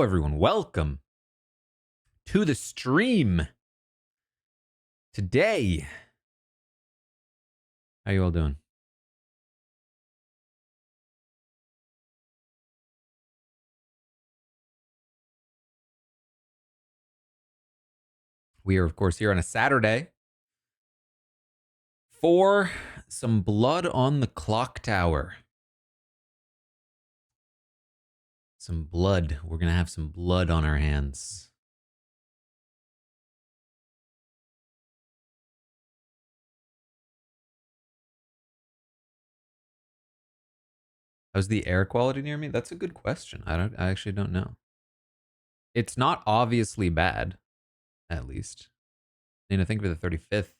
Hello, everyone. Welcome to the stream. Today, how you all doing? We are, of course, here on a Saturday for some blood on the clocktower. Some blood. We're going to have some blood on our hands. How's the air quality near me? That's a good question. I actually don't know. It's not obviously bad, at least. I think for the 35th.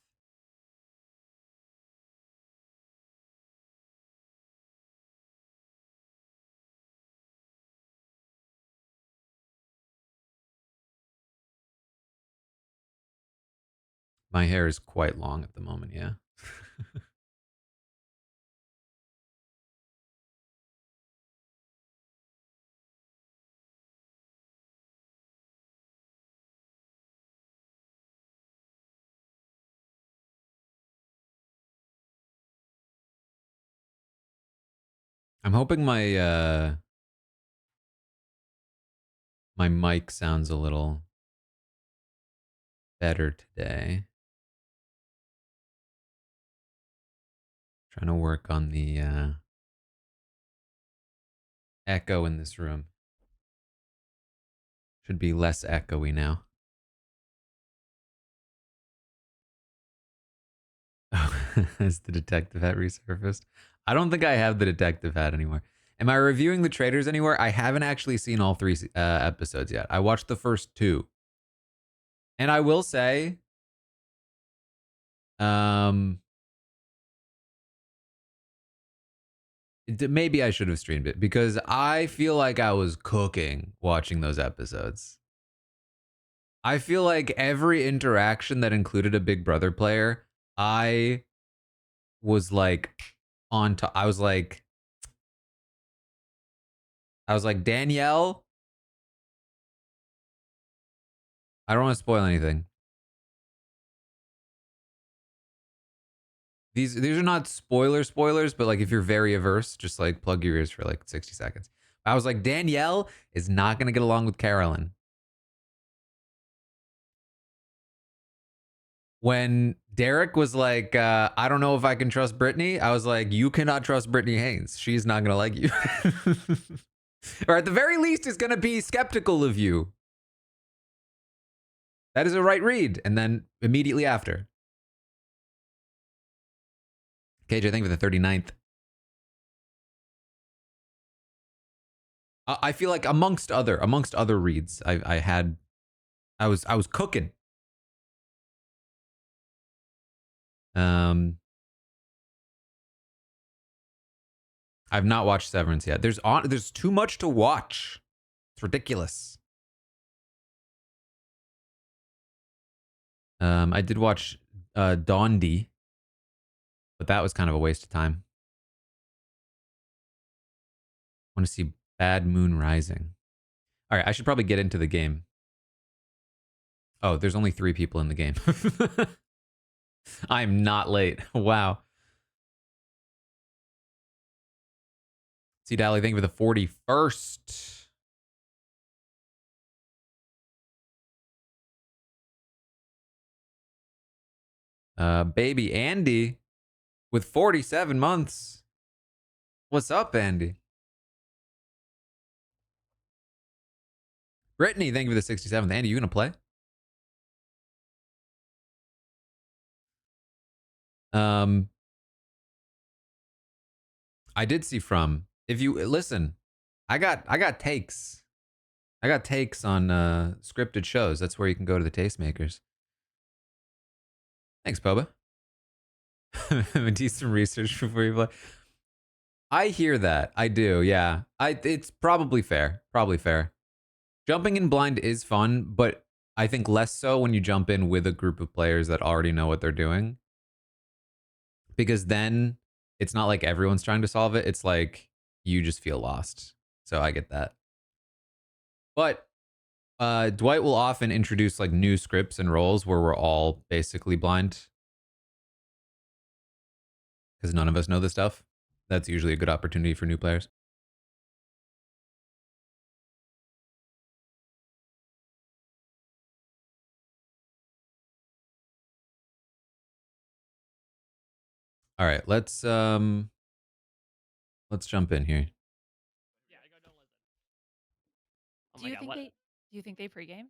My hair is quite long at the moment, yeah. I'm hoping my my mic sounds a little better today. Trying to work on the echo in this room. Should be less echoey now. Oh, has the detective hat resurfaced? I don't think I have the detective hat anymore. Am I reviewing the traitors anywhere? I haven't actually seen all three episodes yet. I watched the first two. And I will say, maybe I should have streamed it because I feel like I was cooking watching those episodes. I feel like every interaction that included a Big Brother player, I was like on top. I was like, Danielle, I don't want to spoil anything. These are not spoilers, but like if you're very averse, just like plug your ears for like 60 seconds. I was like, Danielle is not going to get along with Carolyn. When Derek was like, I don't know if I can trust Brittany, I was like, you cannot trust Brittany Haynes. She's not going to like you. Or at the very least, is going to be skeptical of you. That is a right read. And then immediately after. KJ, thank you for the 39th. I feel like amongst other reads, I was cooking. I've not watched Severance yet. There's too much to watch. It's ridiculous. I did watch Dondi, but that was kind of a waste of time. I want to see Bad Moon Rising. All right, I should probably get into the game. Oh, there's only 3 people in the game. I'm not late. Wow. See, Dally, thank you for the 41st. Baby Andy with 47 months. What's up, Andy? Brittany, thank you for the 67th. Andy, you gonna play? I did see From. If you listen, I got takes. I got takes on scripted shows. That's where you can go to the tastemakers. Thanks, Boba. Do some research before you play. I hear that. I do. Yeah. It's probably fair. Probably fair. Jumping in blind is fun, but I think less so when you jump in with a group of players that already know what they're doing. Because then it's not like everyone's trying to solve it. It's like you just feel lost. So I get that. But Dwight will often introduce like new scripts and roles where we're all basically blind because none of us know this stuff. That's usually a good opportunity for new players. All right, let's jump in here. Yeah, I go don't listen. Oh my god, what? Do you think they pre-gamed?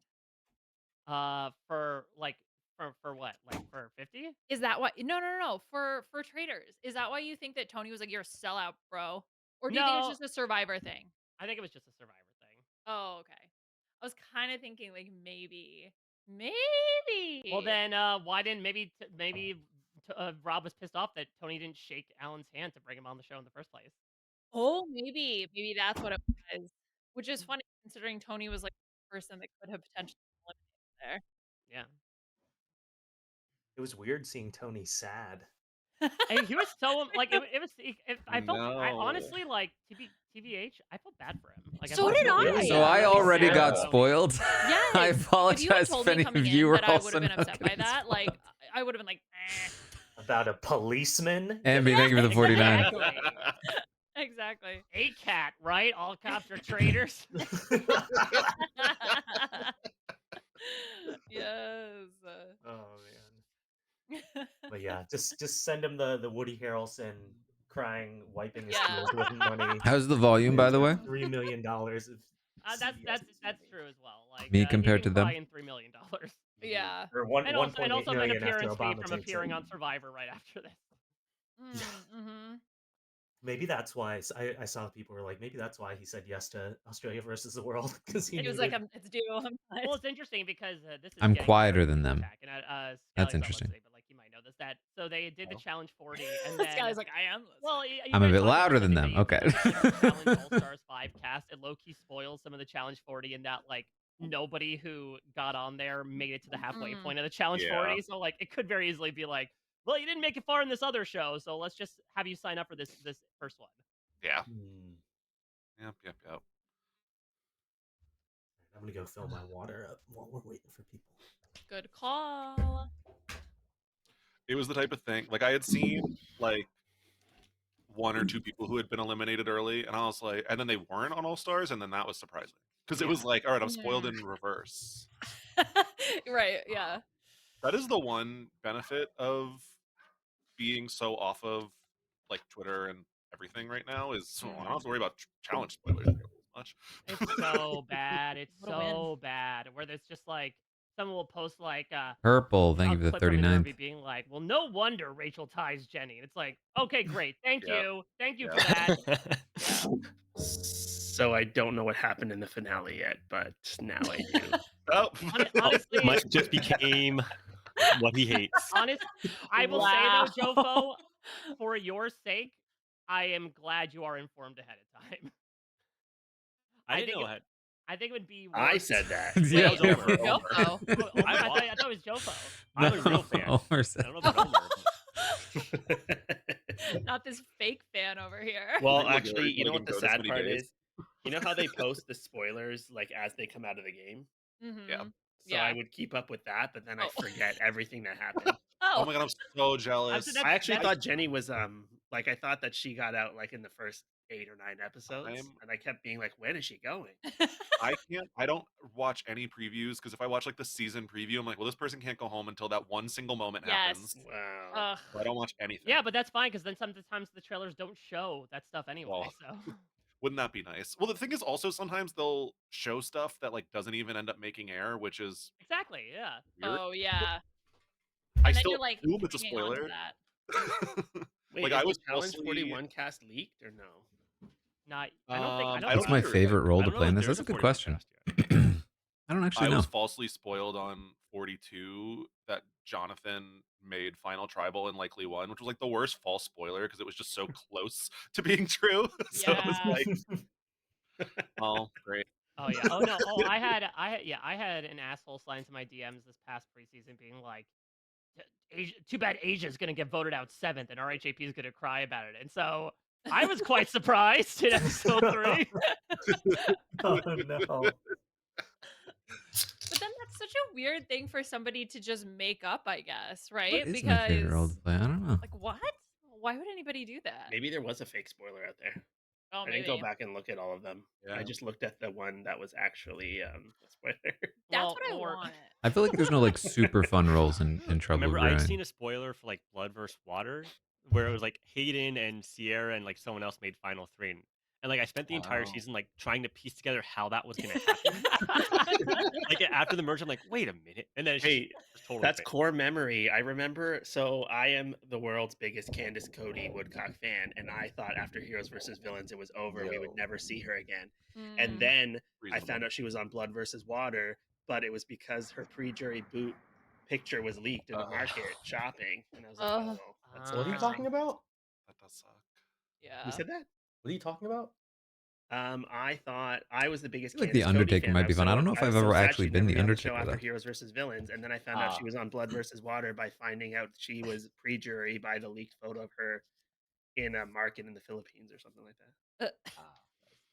For like for what? Like for 50? Is that why? No. For traders, is that why you think that Tony was like, "You're a sellout, bro," or do you think it's No, just a Survivor thing? I think it was just a Survivor thing. Oh, okay. I was kind of thinking like maybe. Well, then why didn't Rob was pissed off that Tony didn't shake Alan's hand to bring him on the show in the first place. Oh, maybe that's what it was. Which is funny considering Tony was like the person that could have potentially been eliminated Yeah. It was weird seeing Tony sad. there. He was so like it was. I felt. I No. honestly like TBH. I felt bad for him. Like So I did felt I. really So bad. I Like, already sad got for Tony. spoiled. Yes. I If you had apologize told if me any of coming you in were that I would also have been upset by not that, like I would have been like, eh. About a policeman? Ambi, thank you for the 49. Exactly. Exactly. A cat, right? All cops are traitors. Yes. Oh man. But yeah, just send him the Woody Harrelson crying, wiping his Yeah. tears with money. How's the volume, by the way? $3 million of That's CBS true as well. Like Me compared he can to them? cry in $3 million. Yeah. Or And 1.8 also an million after appearance fee Obama from takes appearing it. on Survivor right after this. Mm-hmm. Maybe that's why I saw people were like, maybe that's why he said yes to Australia versus the world, because he It was needed... like, it's due. Well, it's interesting because this is I'm getting quieter very than them. attack, and That's Scally's not interesting. listening, but like you might know this. That so they did the Oh. challenge 40, and This then guy's like, I am listening. well, you I'm a guys bit talked about louder this, than I them. think Okay. they did the Challenge All Stars 5 cast. It low key spoils some of the challenge 40 in that like nobody who got on there made it to the halfway point of the challenge 40. So like it could very easily be like, well, you didn't make it far in this other show, so let's just have you sign up for this first one. Yeah. Hmm. Yep. I'm gonna go fill my water up while we're waiting for people. Good call. It was the type of thing, like I had seen like one or two people who had been eliminated early, and I was like, and then they weren't on All Stars, and then that was surprising because it was like, all right, I'm spoiled in reverse. Right. Yeah. That is the one benefit of being so off of like Twitter and everything right now is I don't have to worry about challenge spoilers as much. It's so bad. It's What a win. so bad. Where there's just like someone will post like Purple, thank a you for the clip from a 39th. derby being like, "Well, no wonder Rachel ties Jenny." And it's like, okay, great, thank Yeah. you Yeah. for that. So I don't know what happened in the finale yet, but now I do. Oh, Honestly, Mike just became what he hates. I will Wow. say though, Jofo, for your sake, I am glad you are informed ahead of time. I think didn't know that. I think it would be. I worse. said that. Yeah. Wait, That was Omer. Jofo. Oh, I thought it was Jofo. I'm a real fan. Omer said- I don't know about Omer. Not this fake fan over here. Well, Like, actually, you know letting what him the go this sad many part days. is? You know how they post the spoilers like as they come out of the game? Mm-hmm. Yeah. So Yeah. I would keep up with that, but then I Oh. forget everything that happened. Oh my god, I'm so jealous. That's- I actually thought Jenny was like I thought that she got out like in the first 8 or 9 episodes, and I kept being like, when is she going? I don't watch any previews because if I watch like the season preview, I'm like, well, this person can't go home until that one single moment happens. Wow. So I don't watch anything. Yeah, but that's fine because then sometimes the trailers don't show that stuff anyway. Well, So wouldn't that be nice? Well, the thing is also sometimes they'll show stuff that like doesn't even end up making air, which is exactly, yeah. weird. Oh yeah. I And then still you're like assume it's a hanging on to spoiler. that. Wait, Like is I the was Challenge falsely... 41 cast leaked or no? Not. I don't think. I don't I What's don't my either. favorite role I to don't play in know this? if That's a there's good 41 question. cast yet. I don't actually I know. was falsely spoiled on 42 that Jonathan made Final Tribal and likely won, which was like the worst false spoiler because it was just so close to being true. So it was Yeah. like, oh, great. Oh yeah. Oh no. Oh, I had an asshole slide into my DMs this past preseason, being like, "Too bad Asia's gonna get voted out 7th, and RHAP is gonna cry about it." And so I was quite surprised in episode 3. Oh no. that's such a weird thing for somebody to just make up, I guess, right? What is my favorite role Because to play? I don't know. like what? Why would anybody do that? Maybe there was a fake spoiler out there. Oh, I didn't go maybe. back and look at all of them. Yeah. I just looked at the one that was actually a spoiler. That's what I want. I feel like there's no like super fun roles in Trouble Remember, Grind. I'd seen a spoiler for like Blood vs. Water, where it was like Hayden and Sierra and like someone else made Final Three, and like I spent the entire season like trying to piece together how that was gonna happen. Like after the merge, I'm like, wait a minute, and then it's Hey, just totally that's fake. core memory. I remember. So I am the world's biggest Candace Cody Woodcock fan, and I thought after Heroes versus Villains it was over. We would never see her again. And then I found out she was on Blood versus Water, but it was because her pre-jury boot picture was leaked in the market shopping, and I was like, oh, that's What are you talking about? That does suck. Yeah. Who said that? What are you talking about? I thought I was the biggest. I feel like Candace The Cody Undertaker fan. might be fun. I don't know if I've ever sad actually she'd been never The be on the show Undertaker, after though. Heroes versus Villains, and then I found out she was on Blood versus Water by finding out she was pre-jury by the leaked photo of her in a market in the Philippines or something like that.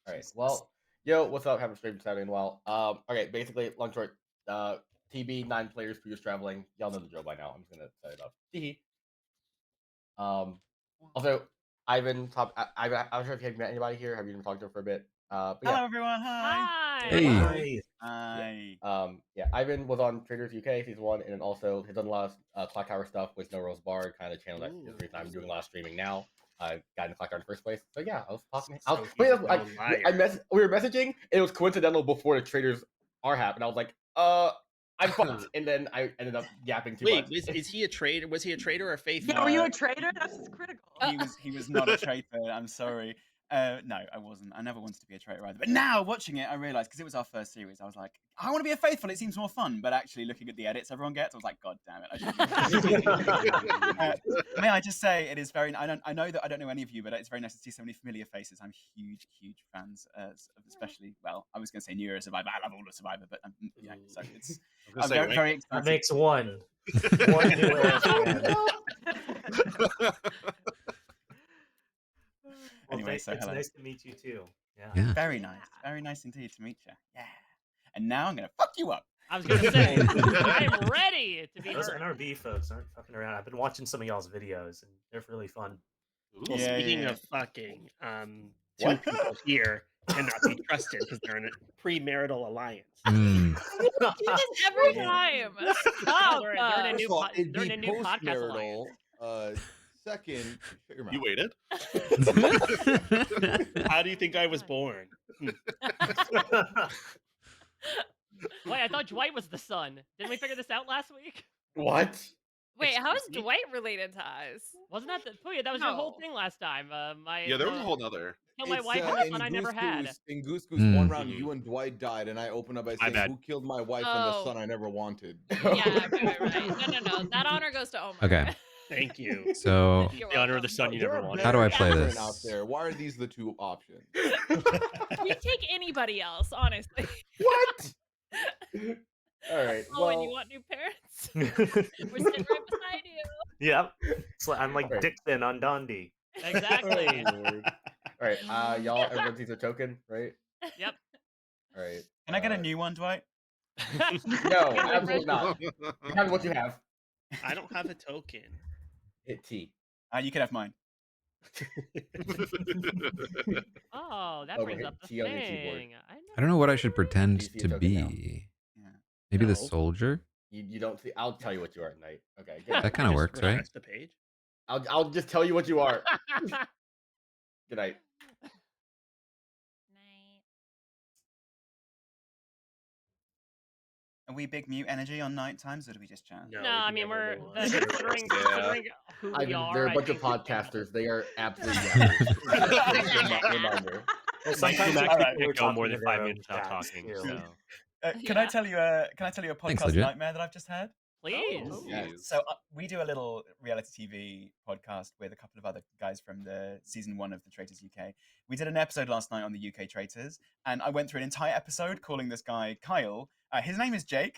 All right. Well, yo, what's up? Haven't streamed Saturday in a while. Okay, basically, long short. TB 9 players, previous traveling. Y'all know the drill by now. I'm just gonna set it up. Tee. Also, Ivan. I'm not sure if you've met anybody here. Have you been talking to him for a bit? But yeah. Hello, everyone. Hi. Hey. Hi. Yeah, Ivan was on Traders UK season 1, and then also has done a lot of Clock Tower stuff with No Rose Bar, kind of channel that is the reason I'm doing a lot of streaming now. I got into Clock Tower in the first place. So yeah, I was talking. We were messaging, and it was coincidental before the Traders R happened. I was like, I'm fucked, and then I ended up yapping too much. Wait, is he a traitor? Was he a traitor or a faithful? Yeah, were you a traitor? That's critical. He was not a traitor. I'm sorry. No, I wasn't. I never wanted to be a traitor either. But now, watching it, I realized, because it was our first series, I was like, I want to be a faithful. It seems more fun. But actually, looking at the edits everyone gets, I was like, God damn it. May I just say, it is very... I know that I don't know any of you, but it's very nice to see so many familiar faces. I'm huge fans, especially, well, I was going to say New Year Survivor. I love all of Survivor, but yeah, so it's... I'm very excited. That makes one. One New Era fan. Well, Anyway, so it's hello. nice to meet you too. Yeah. Very nice indeed to meet you. Yeah. And now I'm gonna fuck you up. I was gonna say, I'm ready to be Those hurt. NRB folks aren't fucking around. I've been watching some of y'all's videos, and they're really fun. Well, speaking of fucking, two people here cannot be trusted because they're in a premarital alliance. You do this every time. Stop. They're in a new, First of all, it'd they're in be a new podcast post-marital. alliance. Second, shut your mouth. You waited? How do you think I was born? Wait, I thought Dwight was the son. Didn't we figure this out last week? What? Wait, how is Dwight related to us? Wasn't that that was your whole thing last time? Yeah, there was a whole nother. Kill my It's, wife and the son I never had. In Goose Goose one round, you and Dwight died, and I opened up by saying, bad. "Who killed my wife and the son I never wanted?" Yeah, right. No. That honor goes to Omar. Okay. Thank you. So You're The honor of welcome. the son you never wanted. How do I play Veteran this? out there? Why are these the two options? We take anybody else, honestly. What? All right. Oh, and you want new parents? We're sitting right beside you. Yep. I'm like Dixon on Dondi. Exactly. All right. Y'all, everyone sees a token, right? Yep. All right. Can I get a new one, Dwight? No, absolutely not. You have what you have. I don't have a token. Hit T. You can have mine. Oh, that Oh, brings hit up the T on your keyboard. thing. I don't know what I should pretend Do you see a to token now? be. Maybe the No. soldier? You don't see. I'll tell you what you are tonight. Okay. That kind of works, right? Refresh the page. I'll just tell you what you are. Good night. Are we big mute energy on night times, or do we just chat? No, I mean we're Yeah. considering who we are. They're a I bunch of think- podcasters. They are absolutely yappers. Reminder. Well, sometimes Max people can't are go more talking than to 5 their minutes without own talking. chats, So too. Can I tell you a podcast Legit. nightmare that I've just had? Please. Oh, Yeah. please. So we do a little reality TV podcast with a couple of other guys from the season 1 of the Traitors UK. We did an episode last night on the UK Traitors, and I went through an entire episode calling this guy Kyle. His name is Jake.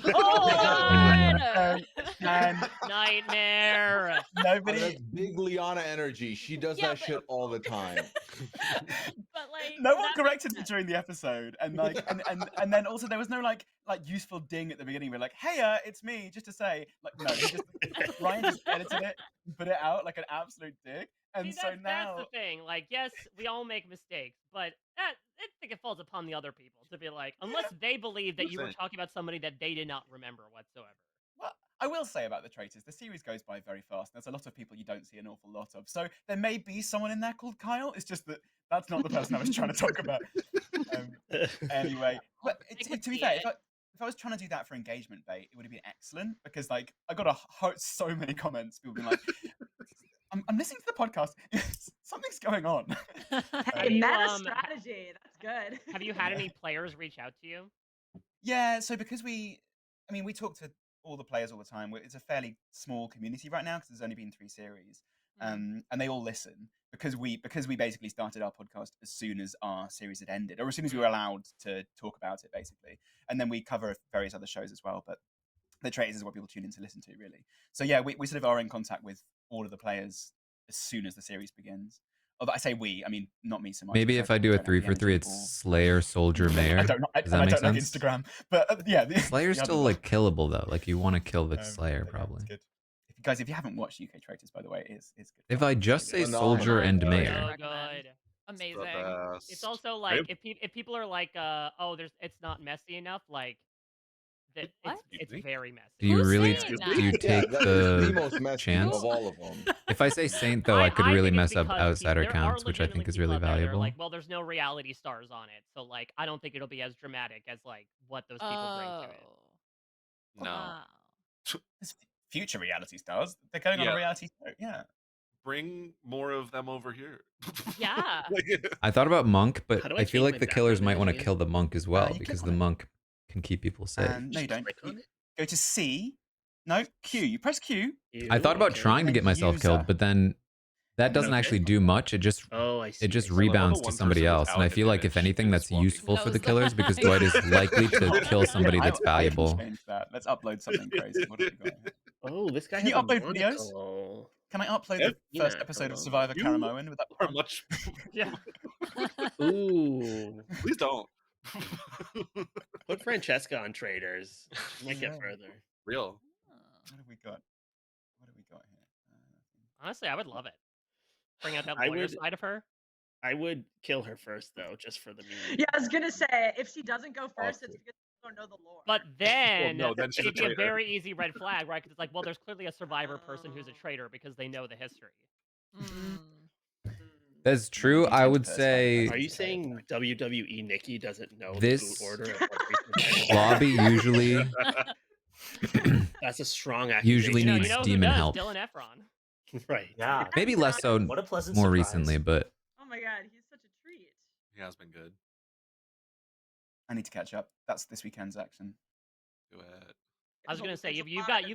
Oh, And Nightmare. nobody. That's big Liana energy. She does that shit all the time. But like, no one corrected me during the episode, and like, and then also there was no like useful ding at the beginning. We're like, hey, it's me, just to say, like, no, he just Ryan just edited it, and put it out like an absolute dick, and See, so now that's the thing. Like, yes, we all make mistakes, but I think it falls upon the other people to be like, unless they believe that you were talking about somebody that they did not remember whatsoever. Well, I will say about the traitors, the series goes by very fast. There's a lot of people you don't see an awful lot of. So there may be someone in there called Kyle. It's just that that's not the person I was trying to talk about. Anyway, but to be fair, if I was trying to do that for engagement bait, it would have been excellent because like I got so many comments. People being like, I'm listening to the podcast. Something's going on. Hey, meta strategy. That's good. Have you had any players reach out to you? Yeah, so because we talk to all the players all the time. It's a fairly small community right now because there's only been 3 series, and they all listen because we basically started our podcast as soon as our series had ended, or as soon as we were allowed to talk about it, basically. And then we cover various other shows as well, but the traitors is what people tune in to listen to, really. So yeah, we sort of are in contact with all of the players as soon as the series begins. Although I say we, I mean not me so much. Maybe if I do a 3 for 3, it's Slayer, Soldier, Mayor. I don't know. Does that make sense? Like Instagram, but yeah, Slayer's still like killable though. Like you want to kill the Slayer probably. Good. Guys, if you haven't watched UK Traitors, by the way, it's good. If I just say Soldier and Mayor, good. Amazing. It's also like if people are like, oh, it's not messy enough, like that it's very messy. do you really do you take the most messy chance of all of them? If I say Saint though, I could really think mess it's up because outsider there are counts, which I think is really legitimately people out there that are valuable. like, well, there's no reality stars on it, so like I don't think it'll be as dramatic as like what those people bring to it. No. Wow. There's future reality stars. They're going on a reality show. Yeah. Bring more of them over here. Yeah. I thought about Monk, but do I I feel change like my the killers background might want to image kill the monk as well you because click the on it. monk can keep people safe. No, you don't. Click on it. Go to C. No, Q. You press Q. I thought about trying to get myself killed, but then that doesn't actually do much. It just rebounds to somebody else. And I feel like if anything, that's useful for the killers because Dwight is likely to kill somebody that's valuable. I can change that. Let's upload something crazy. What have we got here? Oh, this guy Can has you a upload videos? monocle. Can I upload the first episode of Survivor Karamoan with that? Are much. Yeah. Ooh. Please don't. Put Francesca on Traitors. Might get further. Real. What have we got? What have we got here? Honestly, I would love it. Bring out that lawyer side of her. I would kill her first, though, just for the meme. Yeah, I was gonna say if she doesn't go first, it's because you don't know the lore. But then, then she's it'd be a a traitor. very easy red flag, right? Because it's like, well, there's clearly a survivor person who's a traitor because they know the history. That's true. I would say. Are you saying WWE Nikki doesn't know this the order of what lobby usually That's a strong accusation. usually needs you know demon who does? help. Dylan Efron. Right. Yeah. Maybe less so What a pleasant more surprise. recently, but Oh my god, he's such a treat. He has been good. I need to catch up. That's this weekend's action. Do it. I was gonna say you've got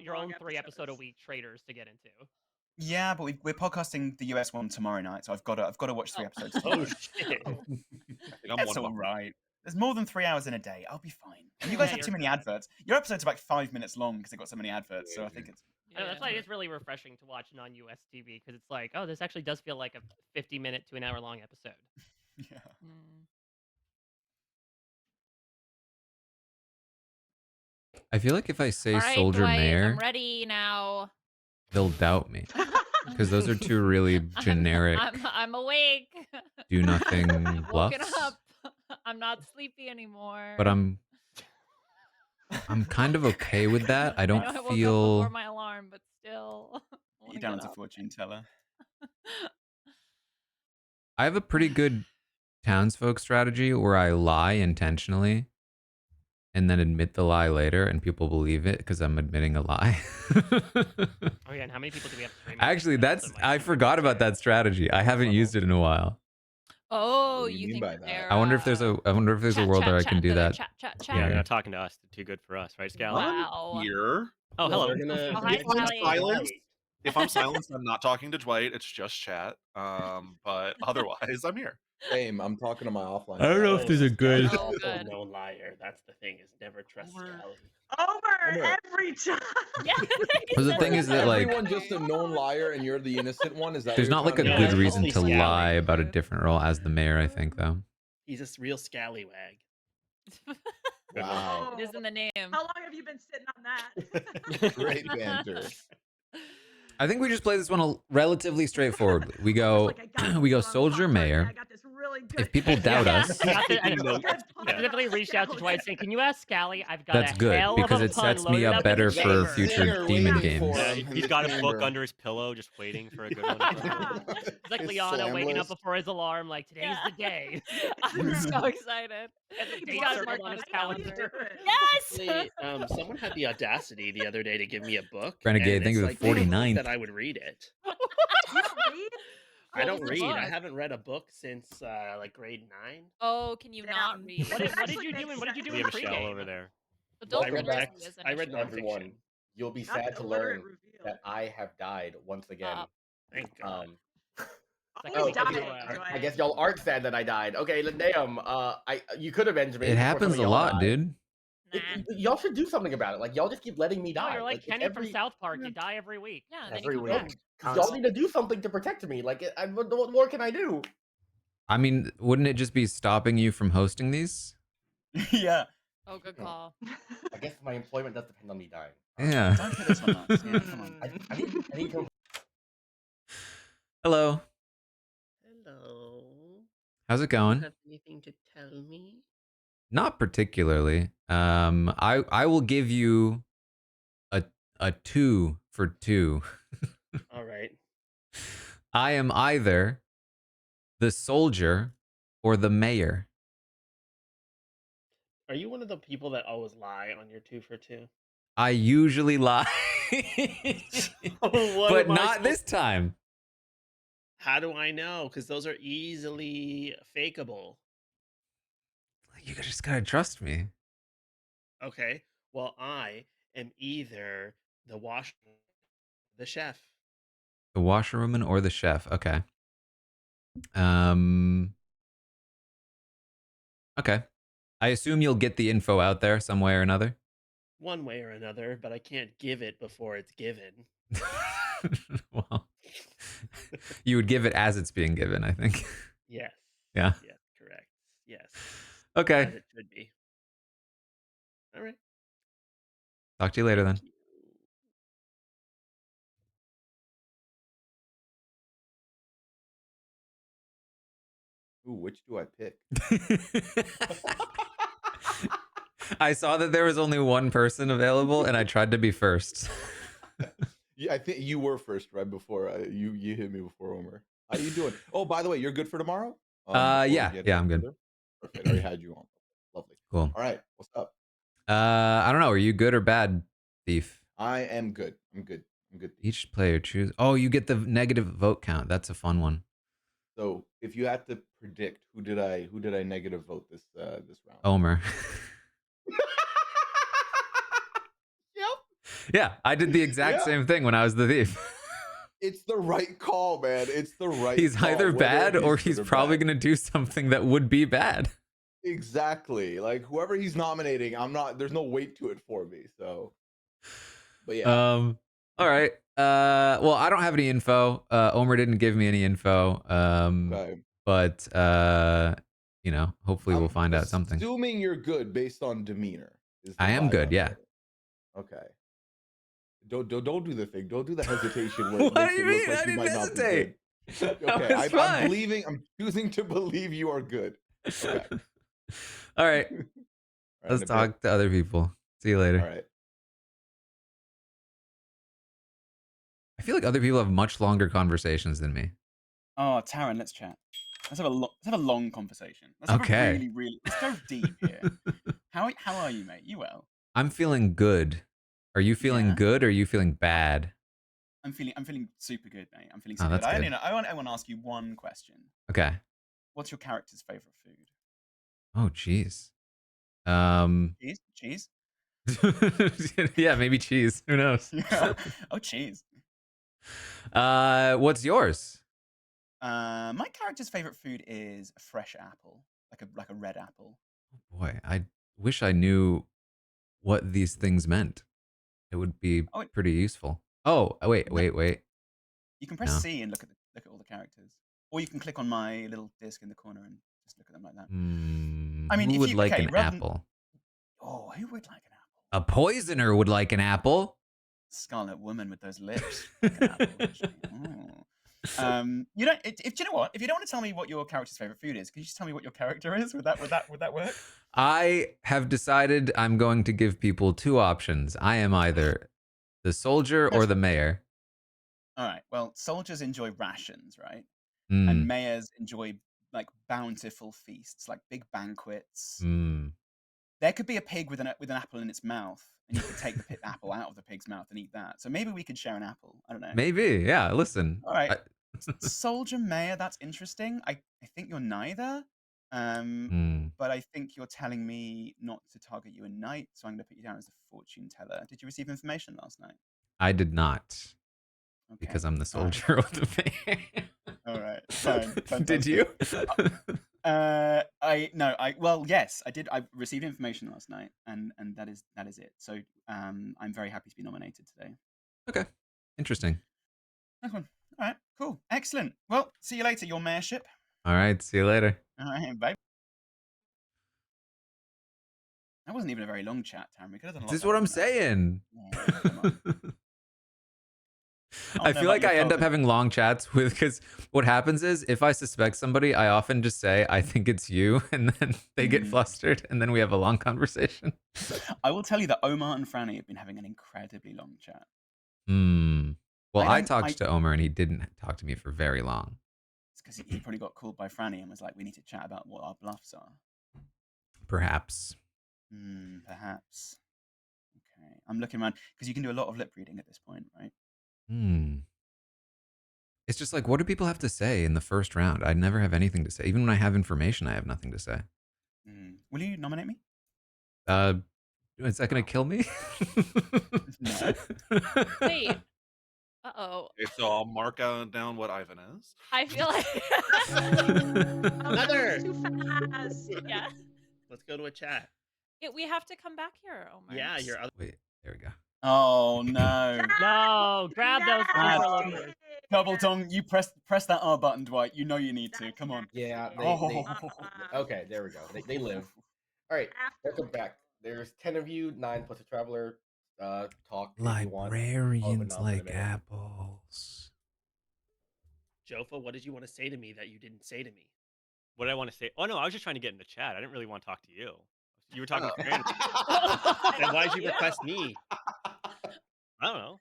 your own 3 episode a week traitors to get into. Yeah, but we're podcasting the US one tomorrow night, so I've got to watch 3 episodes. Oh shit! That's all right. There's more than 3 hours in a day. I'll be fine. And you guys have too many adverts. Your episodes are like 5 minutes long because they've got so many adverts. So I think it's. I know, that's why it's really refreshing to watch non-US TV because it's like, oh, this actually does feel like a 50-minute to an hour-long episode. Yeah. I feel like if I say All right, Soldier Dwight, Mayor, I'm ready now. they'll doubt me because those are 2 really generic I'm awake. do nothing Woken bluffs. up. I'm not sleepy anymore. But I'm kind of okay with that. I don't I know I woke up feel. before my alarm, but still. You down as a fortune teller. I have a pretty good townsfolk strategy where I lie intentionally and then admit the lie later and people believe it because I'm admitting a lie. Oh yeah, and how many people do we have to stream? Actually, I forgot about that strategy. I haven't used it in a while. Oh, What do you you mean think by that that? they're, I wonder if there's a world where I can do that. Chat. Yeah, they're not talking to us. They're too good for us, right, Scal? Wow. Here. Oh, hello. They're gonna- Oh, hi, If I'm Sally. silenced, if I'm silenced, I'm not talking to Dwight. It's just chat. But otherwise, I'm here. Same. I'm talking to my offline. I don't know if there's a good. Scally's Oh, also good. a known liar. That's the thing. Is never trust Scally. Over every time. Yeah. Well, the thing is that like everyone just a known liar and you're the innocent one. Is that there's what not you're like a trying good to reason Mostly to Scally. lie about a different role as the mayor. I think though. He's a real scallywag. Wow. It is in the name. How long have you been sitting on that? Great banter. I think we just play this one relatively straightforwardly. We go, we go soldier mayor. I got this really good. If people doubt us, I specifically reached out to Dwight saying, "Can you ask Scally? I've got that's a good hell because of a it pun sets me loaded up up in better the for chamber." future demon games. He's got a book under his pillow, just waiting for a good one. It's like Liana waking up before his alarm, like today's the day. I'm so excited. And the He's date got circled marked on on his his calendar. calendar. Yes. Actually, someone had the audacity the other day to give me a book. Renegade, and thank it's you for like the they think 49th. that I would read it. You don't read? I What don't was the read. I book? haven't read a book since like grade 9. Oh, can you not Damn. read? What did you do? And what did you do We in have Michelle pregame? over there. Adult I read literacy back. is an I read issue. Everyone, nonfiction. you'll be Not sad the to illiterate learn reveal. that I have died once again. Thank God. Like, Always oh, dying, okay. I guess y'all aren't sad that I died. Okay, damn. You could have Benjamin. It before some happens of a y'all lot, died. dude. Y'all should do something about it. Like y'all just keep letting me No, die. you're like it's Kenny from South Park. You die every week. Yeah, and then every you come week. back. 'Cause y'all need to do something to protect me. Like, what more can I do? I mean, wouldn't it just be stopping you from hosting these? Yeah. Oh, good call. I guess my employment does depend on me dying. Yeah. Don't put this on us. Yeah, come on. I need to. Hello. Hello. How's it Do you going? have anything to tell me? Not particularly. I will give you a 2 for 2. All right. I am either the soldier or the mayor. Are you one of the people that always lie on your 2 for 2? I usually lie, What but am I not supposed- this time. How do I know? Because those are easily fakeable. You just gotta trust me. Okay. Well, I am either the washerman, the chef. The washerwoman or the chef. Okay. Okay. I assume you'll get the info out there some way or another. One way or another, but I can't give it before it's given. Well, you would give it as it's being given, I think. Yes. Yeah. Yes, correct. Yes. Okay. As it should be. All right. Talk to you later then. Ooh, which do I pick? I saw that there was only one person available, and I tried to be first. Yeah, I think you were first right before you hit me before Omer. How you doing? Oh, by the way, you're good for tomorrow? Yeah, I'm good. Perfect. I already had you on. Lovely. Cool. All right, what's up? I don't know. Are you good or bad, Thief? I am good. I'm good. I'm good. Each player choose. Oh, you get the negative vote count. That's a fun one. So, if you had to predict, who did I negative vote this round? Omer. Yep. Yeah, I did the exact same thing when I was the thief. It's the right call, man. It's the right He's call, either whether bad or good he's or probably bad. going to do something that would be bad. Exactly. Like whoever he's nominating, there's no weight to it for me. So but yeah. All right. Well, I don't have any info. Omer didn't give me any info. Okay. But you know, hopefully we'll find out something. Assuming you're good based on demeanor. I am good, yeah. Okay. Don't do the thing. Don't do the hesitation where it What makes do you it look mean? like I you didn't might not be hesitate. good. That Okay, was I'm fine. believing. I'm choosing to believe you are good. Okay. All right. All right, Let's in a talk to other people. See you later. All right. I feel like other people have much longer conversations than me. Oh, Taran, let's chat. Let's have a long conversation. Let's Okay. have a really let's go deep here. How are you, mate? You well? I'm feeling good. Are you feeling Yeah. good or are you feeling bad? I'm feeling super good, mate. I'm feeling Oh, super good. that's I good. want to ask you one question. Okay. What's your character's favorite food? Oh, jeez. Cheese? Yeah, maybe cheese. Who knows? Yeah. Oh, cheese. What's yours? My character's favorite food is a fresh apple, like a red apple. Boy, I wish I knew what these things meant. It would be Oh, pretty useful. Oh, wait. You can press No. C and look at all the characters, or you can click on my little disc in the corner and just look at them like that. I mean, who if would you like okay, an rather than- apple? oh, who would like an apple? A poisoner would like an apple. Scarlet Woman with those lips. Like an apple, wouldn't she? Ooh. You don't. Do you know what? If you don't want to tell me what your character's favorite food is, could you just tell me what your character is? Would that work? I have decided I'm going to give people two options. I am either the soldier or the mayor. All right. Well, soldiers enjoy rations, right? Mm. And mayors enjoy like bountiful feasts, like big banquets. Mm. There could be a pig with an apple in its mouth, and you could take the apple out of the pig's mouth and eat that. So maybe we could share an apple. I don't know. Maybe, yeah. Listen. All right. Soldier mayor, that's interesting. I think you're neither. But I think you're telling me not to target you a knight, so I'm going to put you down as the fortune teller. Did you receive information last night? I did not. Okay. Because I'm the soldier of the mayor. All right. Fine. Did you? Well, yes, I did. I received information last night, and that is it. So I'm very happy to be nominated today. Okay. Interesting. Next one. All right. Cool. Excellent. Well, see you later, your mayorship. All right. See you later. All right. Bye. That wasn't even a very long chat, Taran. We could have done a lot. This is what I'm saying. Yeah, I feel like I end up having long chats with, because what happens is if I suspect somebody, I often just say, I think it's you. And then they get flustered. And then we have a long conversation. I will tell you that Omar and Franny have been having an incredibly long chat. Well, I talked to Omar and he didn't talk to me for very long. It's because he probably got called by Franny and was like, we need to chat about what our bluffs are. Perhaps. Perhaps. Okay. I'm looking around because you can do a lot of lip reading at this point, right? It's just like, what do people have to say in the first round? I never have anything to say. Even when I have information, I have nothing to say. Will you nominate me? Is that going to kill me? No. Wait. Uh-oh. Okay, so I'll mark down what Ivan is. I feel like Another. Too fast. Yeah. Let's go to a chat. We have to come back here, Omar. Yeah, your other. Wait, there we go. Oh no. No, grab those interlopers. Double tongue, you press that R button, Dwight. You know you need to. Come on. Yeah. Okay, there we go. They live. All right, welcome back. There's 10 of you, 9 plus a traveler. Talk. Librarians like apples. Jofa, what did you want to say to me that you didn't say to me? What did I want to say? Oh no, I was just trying to get in the chat. I didn't really want to talk to you. You were talking to Taran. And why'd you request me? I don't know.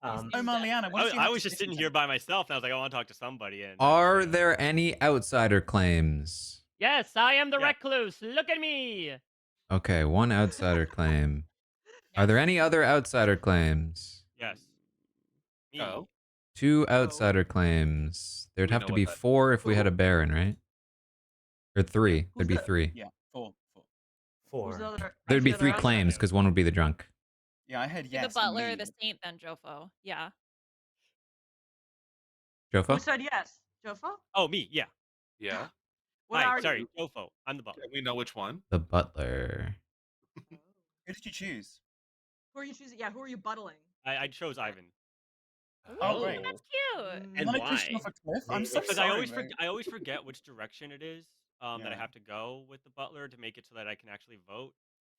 Omar, Liana, what did you I have was to just say sitting to here by myself, and I was like, I want to talk to somebody. And Are there any outsider claims? Yes, I am the recluse. Look at me. Okay, one outsider claim. Are there any other outsider claims? Yes. Me. Oh. 2 outsider claims. There'd We have know to what be that- 4 if we had a baron, right? Or 3. Who's There'd be that? 3. Yeah, 4. Who's the other- There'd be who's the 3 other claims because one would be the drunk. Yeah, I heard You're yes. the butler or me. the saint then, Jofo. Yeah. Jofo? Who said yes? Jofo? Oh, me. Yeah. Yeah. What Hi. are Sorry, you? Jofo. I'm the butler. We know which one. The butler. Who did you choose? Who are you choosing? Yeah, who are you buttling? I chose Ivan. Oh, great. That's cute. And Not a why? Christian off a cliff? I'm so Because sorry. I always forget which direction it is that I Yeah. have to go with the butler to make it so that I can actually vote.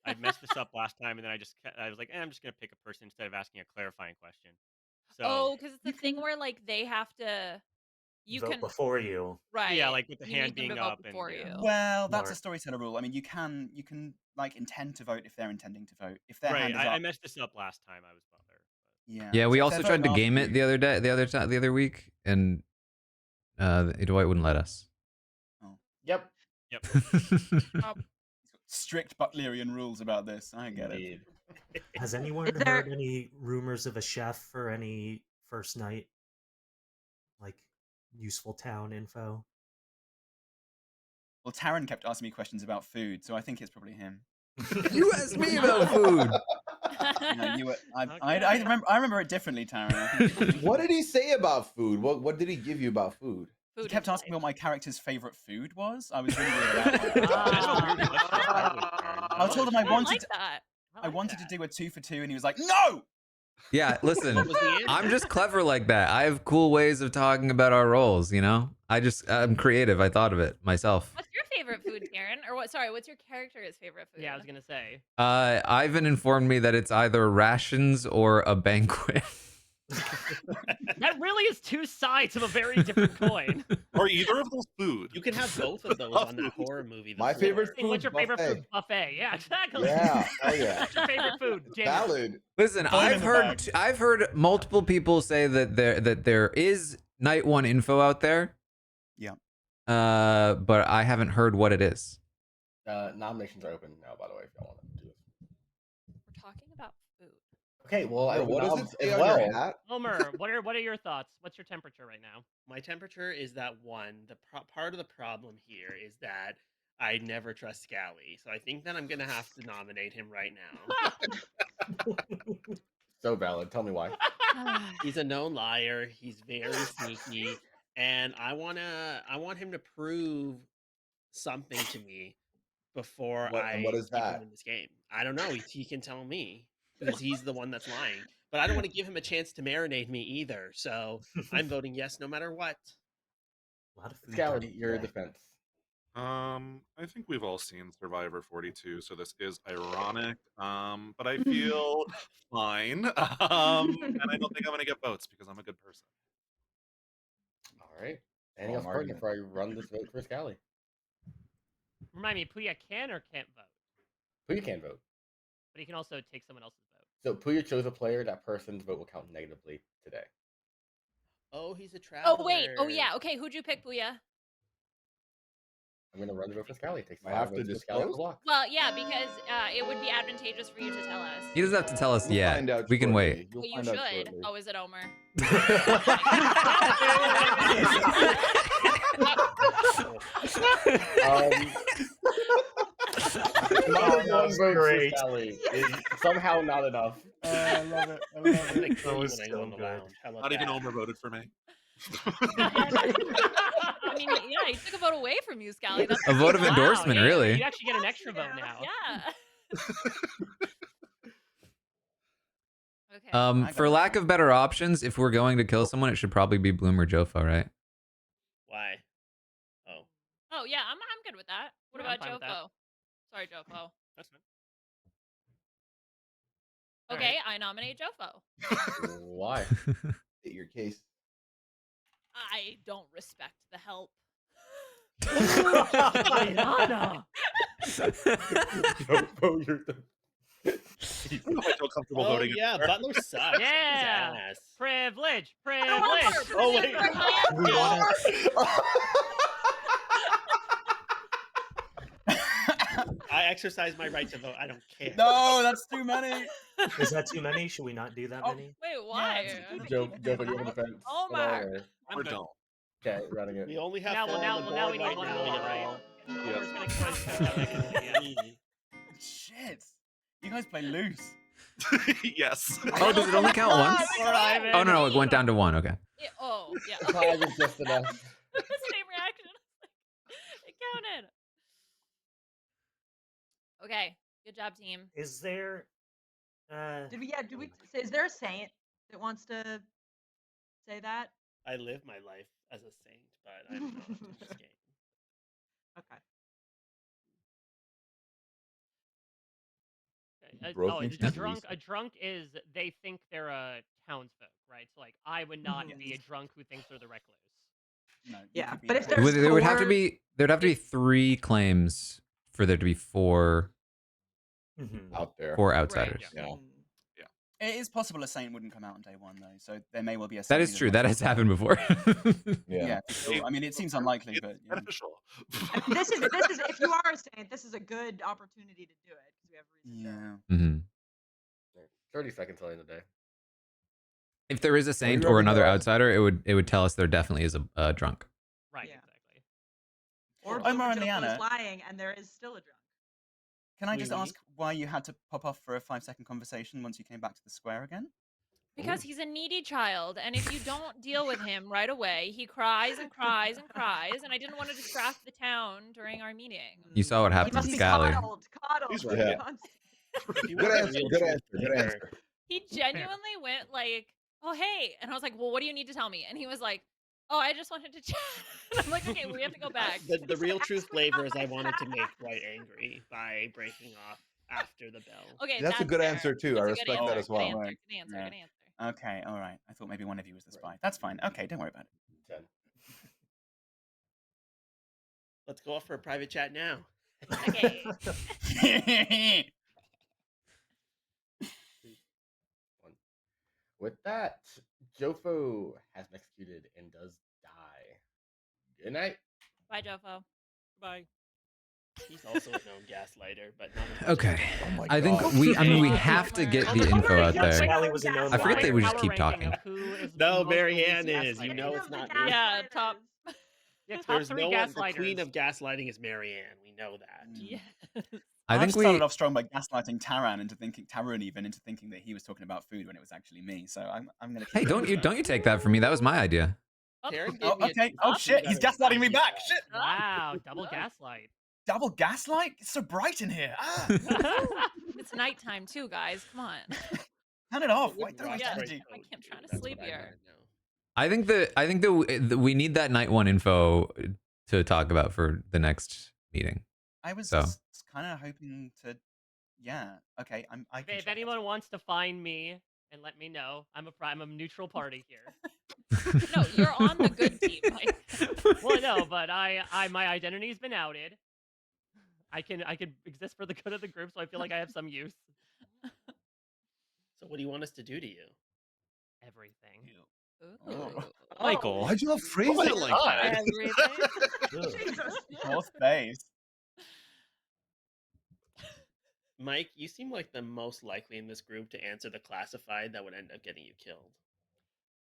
I messed this up last time, and then I was like, I'm just gonna pick a person instead of asking a clarifying question. So Oh, because it's the thing where like they have to. You vote can before you. right. yeah, like with the You hand need them to being vote up and before yeah. you. Well, that's a Smart. storyteller rule. I mean, you can like intend to vote if they're intending to vote. If their Right. hand is I up, messed this up last time. I was butler. yeah. Yeah, we So if also they're tried to voting game after it the you- other week, and Dwight wouldn't let us. Yep. Yep. Strict Butlerian rules about this. I get Indeed. Has anyone Is there- heard any rumors of a chef or any first night, like useful town info? Well, Taran kept asking me questions about food, so I think it's probably him. You asked me about food. No, you were. Okay. I remember it differently, Taran. I think What did he say about food? What did he give you about food? he Food kept is asking me life. what my character's favorite food was. I was really weirded out by that. That's a weird question. I told him I I wanted like that. I wanted to do a 2 for 2, and he was like, "No!" Yeah, listen, What was the answer? I'm just clever like that. I have cool ways of talking about our roles, you know? I'm creative. I thought of it myself. What's your favorite food, Karen? Or what? Sorry, what's your character's favorite food? Yeah, I was gonna say. Ivan informed me that it's either rations or a banquet. That really is two sides of a very different coin. Are either of those food? You can have both of those on that horror movie. My favorite food. What's your favorite buffet. food? Buffet. Yeah, exactly. Yeah, hell yeah. What's your favorite food? Dinner. Salad. Listen, I've heard multiple people say that there is night one info out there. Yeah. But I haven't heard what it is. Nominations are open now, by the way, if y'all want to do it. We're talking about food. Okay, well, Yo, what does noms it say as on your well. hat? Homer, what are your thoughts? What's your temperature right now? My temperature is that one. The part of the problem here is that I never trust Scally, so I think that I'm gonna have to nominate him right now. So valid. Tell me why. He's a known liar. He's very sneaky, and I want him to prove something to me before What is keep him that? in this game. I don't know. He can tell me because he's the one that's lying. But I don't want to give him a chance to marinate me either. So I'm voting yes no matter what. A lot of food. Scally, your defense. I think we've all seen Survivor 42, so this is ironic. But I feel fine. And I don't think I'm gonna get votes because I'm a good person. All right. Anything else pertinent before I run this vote for Scally? Remind me, Puya can or can't vote, Puya can vote. but he can also take someone else's vote. So Puya chose a player. That person's vote will count negatively today. Oh, he's a traveler. Oh wait. Oh yeah. Okay, who'd you pick, Booyah? I'm gonna run the vote for Scally. Takes I have to Scally off the disclose? block. Well, yeah, because it would be advantageous for you to tell us. He doesn't have to tell us You'll yet. find out We can shortly. wait. You'll Well, you find out should. shortly. Oh, is it Omer? My one vote for great. Scally is somehow not enough. I love it. I love I'm it. gonna kill you was when I so go in the good. lounge. How about Not even that? Omer voted for me. I mean, yeah, he took a vote away from you, Scally. That's A vote of Wow, endorsement, yeah, really. You actually get an extra vote now. Yeah. Okay. For lack of better options, if we're going to kill someone, it should probably be Bloom or Jofa, right? Why? Oh, Oh yeah, I'm good with that. What Yeah, I'm about fine with that. Jofo? Sorry, Jofo. That's fine. Okay, I nominate Jofo. Why? State your case. I don't respect the help. Rihanna. Jofo, you're the... I don't feel comfortable oh voting. yeah, Butler sucks. His Yeah. ass. Privilege. Oh wait. We wanna- I exercise my right to vote. I don't care. No, that's too many. Is that too many? Should we not do that many? Wait, why? Jofo, do you have a defense? Omar. Or don't. Okay, running it. We only have Now, four well, on the now board we need one now. million, right? Yeah. Omer's gonna crunch that. Shit. You guys play loose. Yes. Oh, does it only count once? Poor Ivan. Oh, no, it went down to one. Okay. Oh, yeah. Five is just enough. Same reaction. It counted. Okay, good job, team. Is there? Did we say, is there a saint that wants to say that? I live my life as a saint, but I'm not in this game. Okay. Broken A drunk is they think they're a townsfolk, right? So like I would not be a drunk who thinks they're the recluse. No, Yeah, could be but a if player. there's There would have to four- be 3 claims for there to be 4 Mhm. Out there. outsiders. Right, Yeah. It is possible a saint wouldn't come out on day one though, so there may well be a. That saint is who true. doesn't That want has to come happened out. before. Yeah, for sure. I mean, it seems unlikely, It's but you know. beneficial. I mean, this is if you are a saint, this is a good opportunity to do it because we have reason to. Yeah. hmm 30 seconds till the end of the day. If there is a saint ready, or another guys? outsider, it would tell us there definitely is a drunk. Right, Yeah. exactly. Or Omar and Jofo is Liana. lying, and there is still a drunk. Can I just ask why you had to pop off for a 5-second conversation once you came back to the square again? Because he's a needy child, and if you don't deal with him right away, he cries and cries and cries, and I didn't want to distract the town during our meeting. You saw what He happened must to be Scally. coddled. He's Like, right. constantly. Good answer. Good answer. Good answer. He genuinely went like, "Oh hey," and I was like, "Well, what do you need to tell me?" And he was like, "Oh, I just wanted to chat." And I'm like, "Okay, we have to go back." The real truth flavor is I wanted to make Dwight angry by breaking off after the bell. Okay, That's a good fair. answer too. That's I a good respect answer, that as good well. answer, Right. good answer, Yeah. good answer. Okay, all right. I thought maybe one of you was the spy. That's fine. Okay, don't worry about it. 10. Let's go off for a private chat now. Okay. With that, Jofo has been executed and does die. Good night. Bye, Jofo. Bye. He's also a known gaslighter, but not as much Okay. as Oh my I think God. we have to get the info out there. Scally was a known I forget they would just Power keep ranking talking. of who is No, most Marianne released is. You gaslighting. know it's not me. Yeah, top. Yeah, top There's 3 no one. gaslighters. The queen of gaslighting is Marianne. We know that. Yes. I I've think started off strong by gaslighting Taran into thinking that he was talking about food when it was actually me. So I'm gonna. Hey, don't you take that from me. That was my idea. Karen gave Oh, me a okay. two Oh thumbs shit! up. He's gaslighting me back. Shit! Wow, double gaslight. Double gaslight? It's so bright in here. Ah, It's nighttime too, guys. Come on. turn it off. It Why would don't rock waste Yeah. energy? I can't try to That's sleep what I here. wanna know. I think that we need that night one info to talk about for the next meeting. I was So. kind of hoping to. Yeah. Okay. I can If check anyone wants to find me and let me know, I'm a neutral party here. No, you're on the good team. Like, Well, no, but my identity's been outed. I can exist for the good of the group, so I feel like I have some use. So what do you want us to do to you? Everything. ooh. Michael. Why'd you phrase Oh it my like God. that? Everything. Jesus. Fourth base. Mike, you seem like the most likely in this group to answer the classified that would end up getting you killed.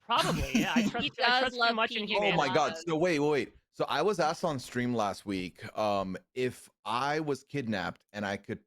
Probably, yeah. I trust too love much in PG. Oh humanity. my God. Yes. So wait. So I was asked on stream last week, if I was kidnapped and I could,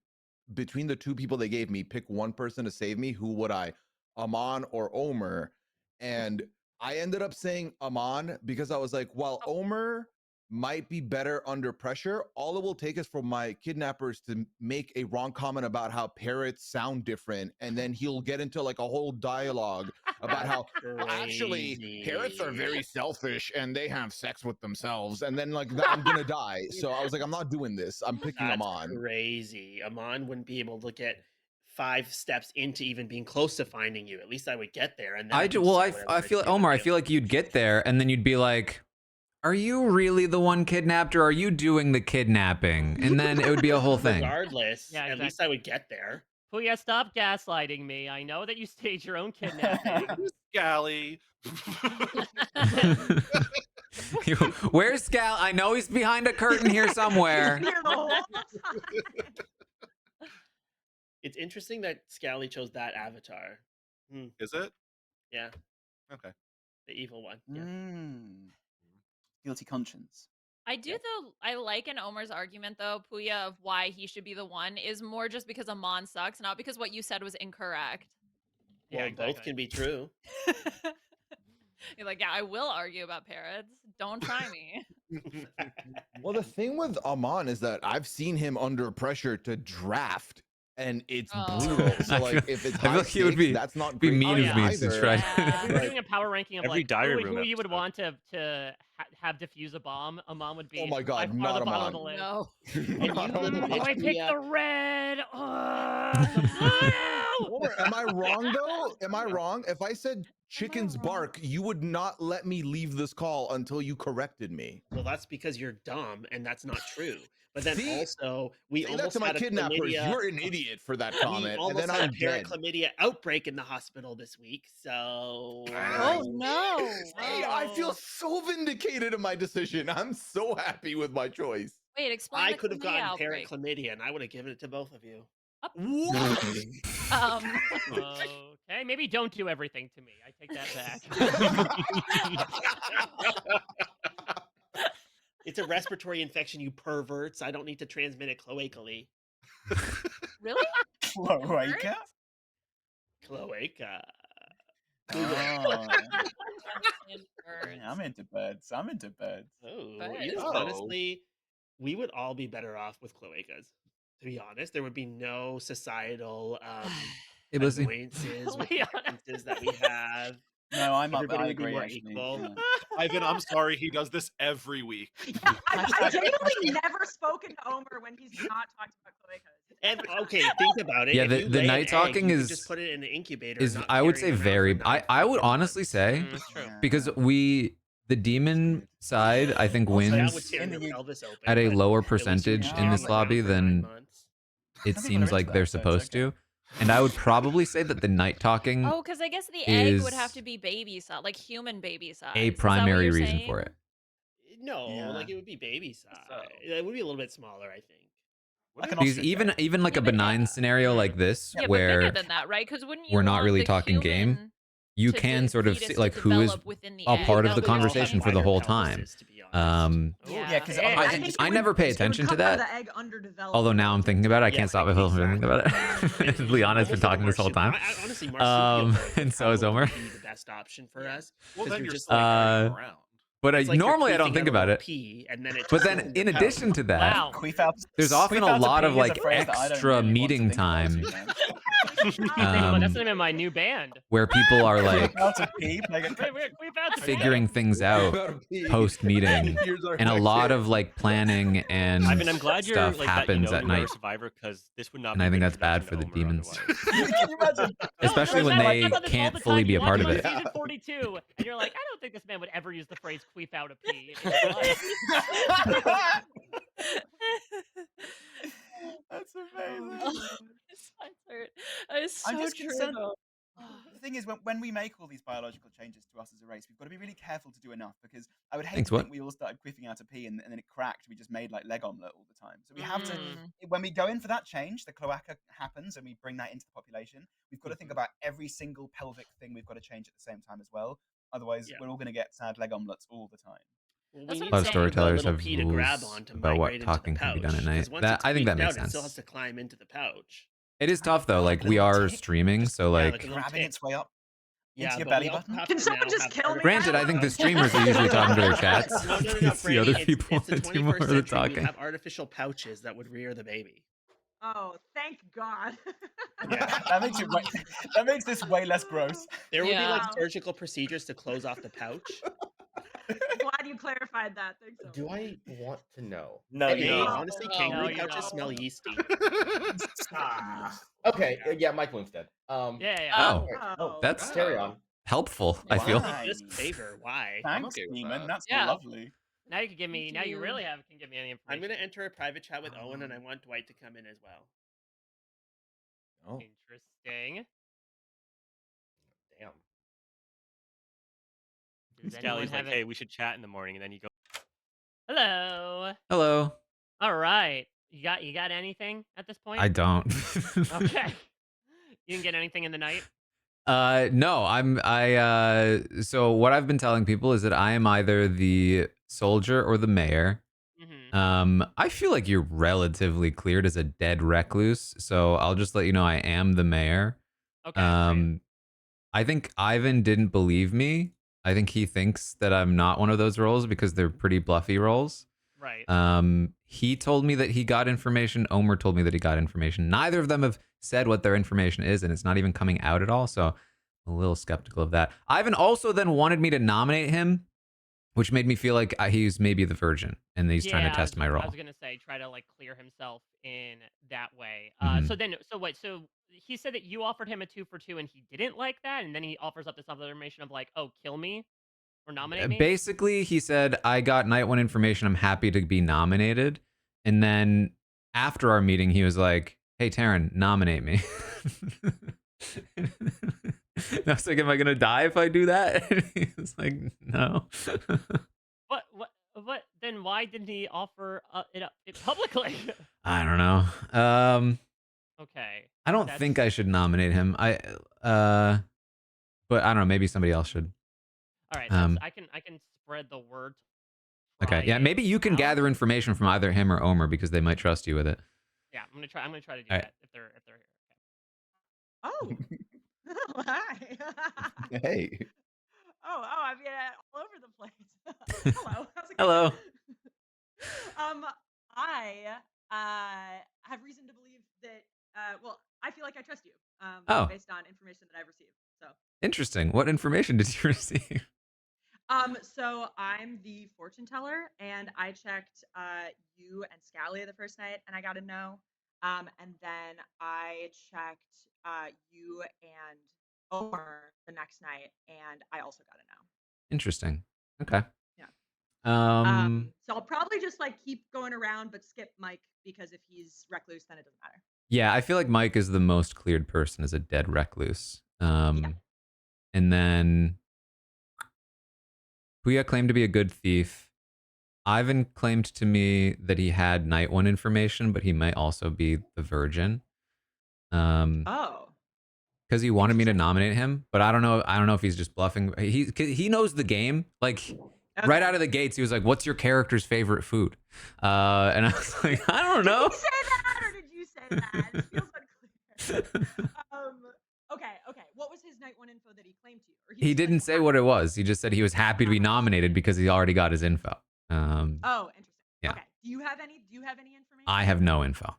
between the two people they gave me, pick one person to save me, who would I, Amon or Omer? And I ended up saying Amon because I was like, while Omer might be better under pressure, all it will take is for my kidnappers to make a wrong comment about how parrots sound different, and then he'll get into like a whole dialogue about how actually parrots are very selfish and they have sex with themselves, and then like I'm gonna die. So I was like, I'm not doing this. I'm picking That's Amon. crazy. Amon wouldn't be able to get 5 steps into even being close to finding you. At least I would get there, and then I can well, decide whether I to feel do Omar. I with feel you. like you'd get there, and then you'd be like, "Are you really the one kidnapped, or are you doing the kidnapping?" And then it would be a whole thing. Regardless, Yeah, at least I would get there. Puya, stop gaslighting me. I know that you staged your own kidnapping. Scally. Where's Scal? I know he's behind a curtain here somewhere. Here the whole time. It's interesting that Scally chose that avatar. Is it? Yeah, Okay. the evil one. Yeah. Guilty conscience. I do though. I like an Omer's argument though, Puya, of why he should be the one is more just because Amon sucks, not because what you said was incorrect. Well, Yeah, exactly. both can be true. You're like, yeah, I will argue about parrots. Don't try me. Well, the thing with Amon is that I've seen him under pressure to draft, and it's brutal. So like, if it's I feel high like he would stakes, that's not be great mean for of me me to either. try. If we were doing a power ranking of Every like diary who room you would episode. want to have defuse a bomb, Amon would be Oh my God, by far not the bottom of Amon. the list. No. And you couldn't Oh, I pick picked Puya. the red. The blue. Or am I wrong though? Am I wrong? If I said chickens wrong? bark, you would not let me leave this call until you corrected me. Well, that's because you're dumb, and that's not true. But then See? also, we Say that almost to my had a kidnappers. chlamydia. You're an idiot for that We comment, and almost then had I'm a dead. parachlamydia outbreak in the hospital this week. So Oh no. Hey, I feel so vindicated in my decision. I'm so happy with my choice. Wait, explain. I the could have chlamydia gotten outbreak. parachlamydia, and I would have given it to both of you. What? Okay, maybe don't do everything to me. I take that back. It's a respiratory infection, you perverts. I don't need to transmit it cloacally. Really? Cloaca? Cloaca. Oh. And birds. Yeah, I'm into birds. I'm into birds. Oh, Birds. you know, honestly, we would all be better off with cloacas. To be honest, there would be no societal Hey, Lizzie. annoyances with the differences that we have. No, I'm up. Everybody I would be agree. more Actually, equal. yeah. Ivan, I'm sorry. He does this every week. I genuinely never spoken to Omer when he's not talked about cloacas. And okay, think about it. Yeah, If you the lay night an egg, talking you could is just put it in an incubator. is not I would carry say it around very. for 9 I would fucking honestly months. say That's true. because the demon side I think Also, That would wins tear your pelvis open, at a but lower at least you percentage wouldn't in be this around lobby for 9 than months. it Some people are seems into like that, they're so it's supposed okay. to. And I would probably say that the night talking Oh, because I guess the egg would have is to be baby size, like human baby size. a Is that what primary you're reason saying? for it. No, Yeah. like it would be baby size. It would be a little bit smaller, I think. Like an Because ostrich even egg. like a benign scenario like this Yeah, but where bigger than that, right? Because wouldn't you we're not want really the talking game, human you to can sort of see fetus like to who is develop within the a egg? part Is of that the what you're conversation saying? for the whole Wider time. pelvises, to be honest. Yeah, because I otherwise it think just it I would- never pay it would attention to cover that. the egg underdeveloped Although now I'm thinking about it, I can't stop myself from thinking about And it. Leon has been almost like a talking this whole time. honestly, marsupial bird would And so is probably Omer. be the best option for us. Well, 'cause then you're you're just still like carrying around. But it's like you're normally I don't queefing think out a about little it. pee, and then it But just then goes in in your addition pouch. to that, Wow. Queef out. there's often Queef a out lot pee of is a like phrase that I don't extra really want to meeting think about time too much. That's the name of my new band. where people are like Queef out a pee, like a- Queef out the figuring band. things out post meeting, and a lot of like planning and I mean, I'm glad you're stuff like happens that at you are night. a survivor because this would not. And be I a think good that's bad introduction for the to Omer demons. otherwise. Can you imagine? Especially when Rashad, they you talk about this all can't the fully time. be You a part watch of him on it. Season 42, and you're like, I don't think this man would ever use the phrase "queef out a pee" in his life. That's amazing. Oh, my sides hurt. That is I'm so just true, concerned. though. The thing is, when we make all these biological changes to us as a race, we've got to be really careful to do enough because I would hate Thanks, to what? think we all started queefing out a pee and then it cracked. We just made like leg omelette all the time. So we have to, Mm. when we go in for that change, the cloaca happens and we bring that into the population. We've got to think about every single pelvic thing we've got to change at the same time as well. Otherwise, we're all going to get sad leg omelets all the time. Well, That's we what need A lot of I'm saying. storytellers little have pee to grab rules on to about what migrate into the talking can be done at pouch, night. 'cause once That it's I think that queefed makes out, it still sense. has to climb into the pouch. It is tough though. Like we little are tick, streaming, so yeah, like like a little Grabbing tick. its way up Yeah, into your but belly we also button. have Can to someone now just have kill me? granted, I think the streamers are usually talking to their chats. No, It's the other Brady, people it's the that do more 21st of the century. talking. We have artificial pouches that would rear the baby. Oh, thank God. Yeah, that makes this way less gross. there would be like Yeah. surgical procedures to close off the pouch. Glad you clarified that. Thanks so Do much. I want to know? No, Any- you Hey, don't. honestly, No, kangaroo you pouches don't. smell yeasty. Okay, yeah, Mike Bloomstead. Yeah. Oh, Oh. that's Carry on. helpful. I feel. Why? Just favor. Why? I'm Thanks, okay with demon. that. That's Yeah. lovely. Now you can give me. Now you really can give me any information. I'm gonna enter a private chat with Owen, and I want Dwight to come in as well. Oh. Interesting. Damn. Does anyone Scally's like, have hey, we should chat in the morning, and then you go. Hello. Hello. All right. You got anything at this point? I don't. Okay. You didn't get anything in the night? No, so what I've been telling people is that I am either the soldier or the mayor. I feel like you're relatively cleared as a dead recluse, so I'll just let you know I am the mayor. Okay. I think Ivan didn't believe me. I think he thinks that I'm not one of those roles because they're pretty bluffy roles. Right. He told me that he got information. Omer told me that he got information. Neither of them have said what their information is, and it's not even coming out at all. So I'm a little skeptical of that. Ivan also then wanted me to nominate him, which made me feel like he's maybe the virgin, and he's trying to test my role. I was gonna say try to like clear himself in that way. Mhm. So he said that you offered him a 2 for 2, and he didn't like that, and then he offers up this other information of like, oh, kill me or nominate me. Basically, he said, I got night one information. I'm happy to be nominated. And then after our meeting, he was like, hey, Taran, nominate me. And I was like, am I going to die if I do that? And he was like, no. What? Then why didn't he offer it up publicly? I don't know. Okay. I don't think I should nominate him. But I don't know. Maybe somebody else should. All right. I can spread the word. Okay. Yeah. Maybe you can gather information from either him or Omer because they might trust you with it. Yeah, I'm gonna try to do All right. that if they're here. Oh. Hi. Hey. I mean, all over the place. Hello. How's it going? Hello. I have reason to believe that. Well, I feel like I trust you. Oh. Based on information that I've received. So. Interesting. What information did you receive? So I'm the fortune teller, and I checked you and Scally the first night, and I got a no. And then I checked you and Omar the next night, and I also got a no. Interesting. Okay. Yeah. Um. So I'll probably just like keep going around, but skip Mike because if he's recluse, then it doesn't matter. Yeah, I feel like Mike is the most cleared person as a dead recluse. Yeah. And then Puya claimed to be a good thief. Ivan claimed to me that he had night one information, but he might also be the virgin. Oh. Because he wanted me to nominate him, but I don't know. I don't know if he's just bluffing. He knows the game. Like right out of the gates, he was like, "What's your character's favorite food?" And I was like, "I don't know." Did he say that, or did you say that? It feels unclear. Okay. What was his night one info that he claimed to you? Or He didn't say what it was. He just said he was happy to be nominated because he already got his info. Oh, interesting. Yeah. Okay. Do you have any information? I have no info.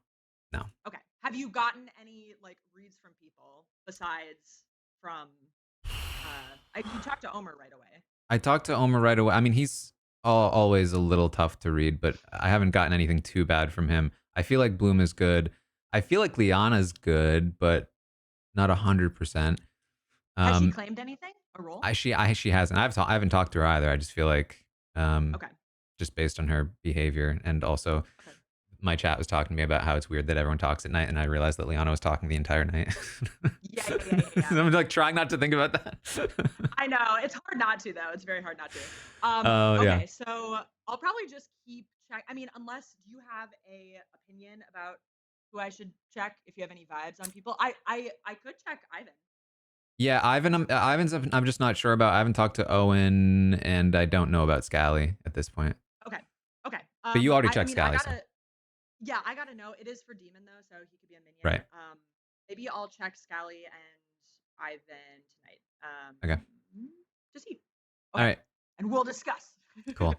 No. Okay. Have you gotten any like reads from people besides from you talked to Omer right away. I talked to Omer right away. I mean, he's always a little tough to read, but I haven't gotten anything too bad from him. I feel like Bloom is good. I feel like Liana's good, but not 100%. Has she claimed anything? A role? She hasn't. I haven't talked to her either. I just feel like okay. Just based on her behavior, and also my chat was talking to me about how it's weird that everyone talks at night, and I realized that Liana was talking the entire night. Yeah. I'm like trying not to think about that. I know it's hard not to though. It's very hard not to. Yeah. So I'll probably just keep check. I mean, unless do you have a opinion about who I should check? If you have any vibes on people, I could check Ivan. Yeah, Ivan's. I'm just not sure about. I haven't talked to Owen, and I don't know about Scally at this point. Okay. But you already checked Scally. Yeah, I gotta know. It is for Demon though, so he could be a minion. Right. Maybe I'll check Scally and Ivan tonight. Okay. Just eat. Okay. All right. And we'll discuss. Cool. Let's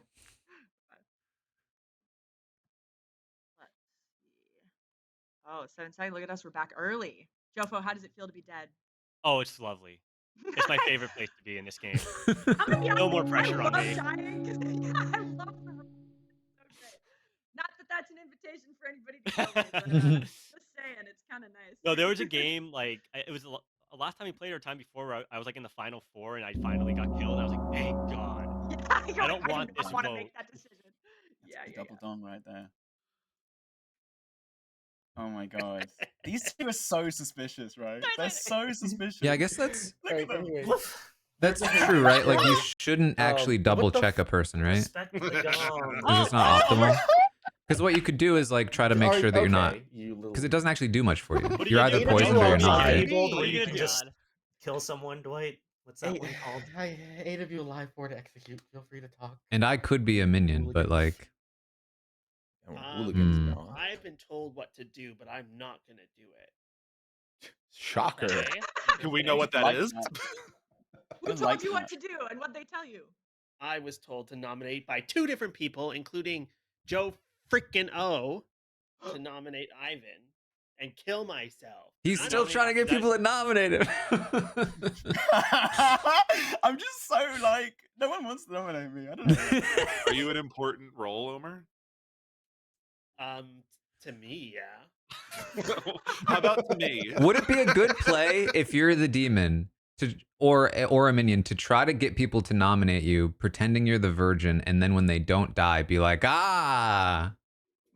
see. Oh, so inside, look at us. We're back early. Jofo, how does it feel to be dead? Oh, it's lovely. It's my favorite place to be in this game. No more pressure on me. I love the room. So great. Not that that's an invitation for anybody to kill me, but just saying, it's kind of nice. No, there was a game like it was last time we played or time before where I was like in the final four and I finally got killed. And I was like, thank God. Yeah, I don't want this want to vote. make that decision. Double dong right there. Oh my god. These two are so suspicious, right? They're so suspicious. Yeah, I guess that's Look at them. that's true, right? Like you shouldn't actually double check a person, right? Respectfully Because dong. it's not optimal. Because what you could do is like try to make sure that you're not. Because it doesn't actually do much for you. You're either poisoned or you're not. Right? Where you can just kill someone, Dwight. What's that one called? I 8 of you alive for to execute. Feel free to talk. And I could be a minion, but like. I've been told what to do, but I'm not gonna do it. Shocker. Okay. Can we know what that is? Who told you what to do, and what they tell you? I was told to nominate by 2 different people, including Joe freaking O, to nominate Ivan and kill myself. He's still trying to get people to nominate him. I'm just so like, no one wants to nominate me. I don't know. Are you an important role, Omer? To me, yeah. How about to me? Would it be a good play if you're the demon to or a minion to try to get people to nominate you, pretending you're the virgin, and then when they don't die, be like, ah.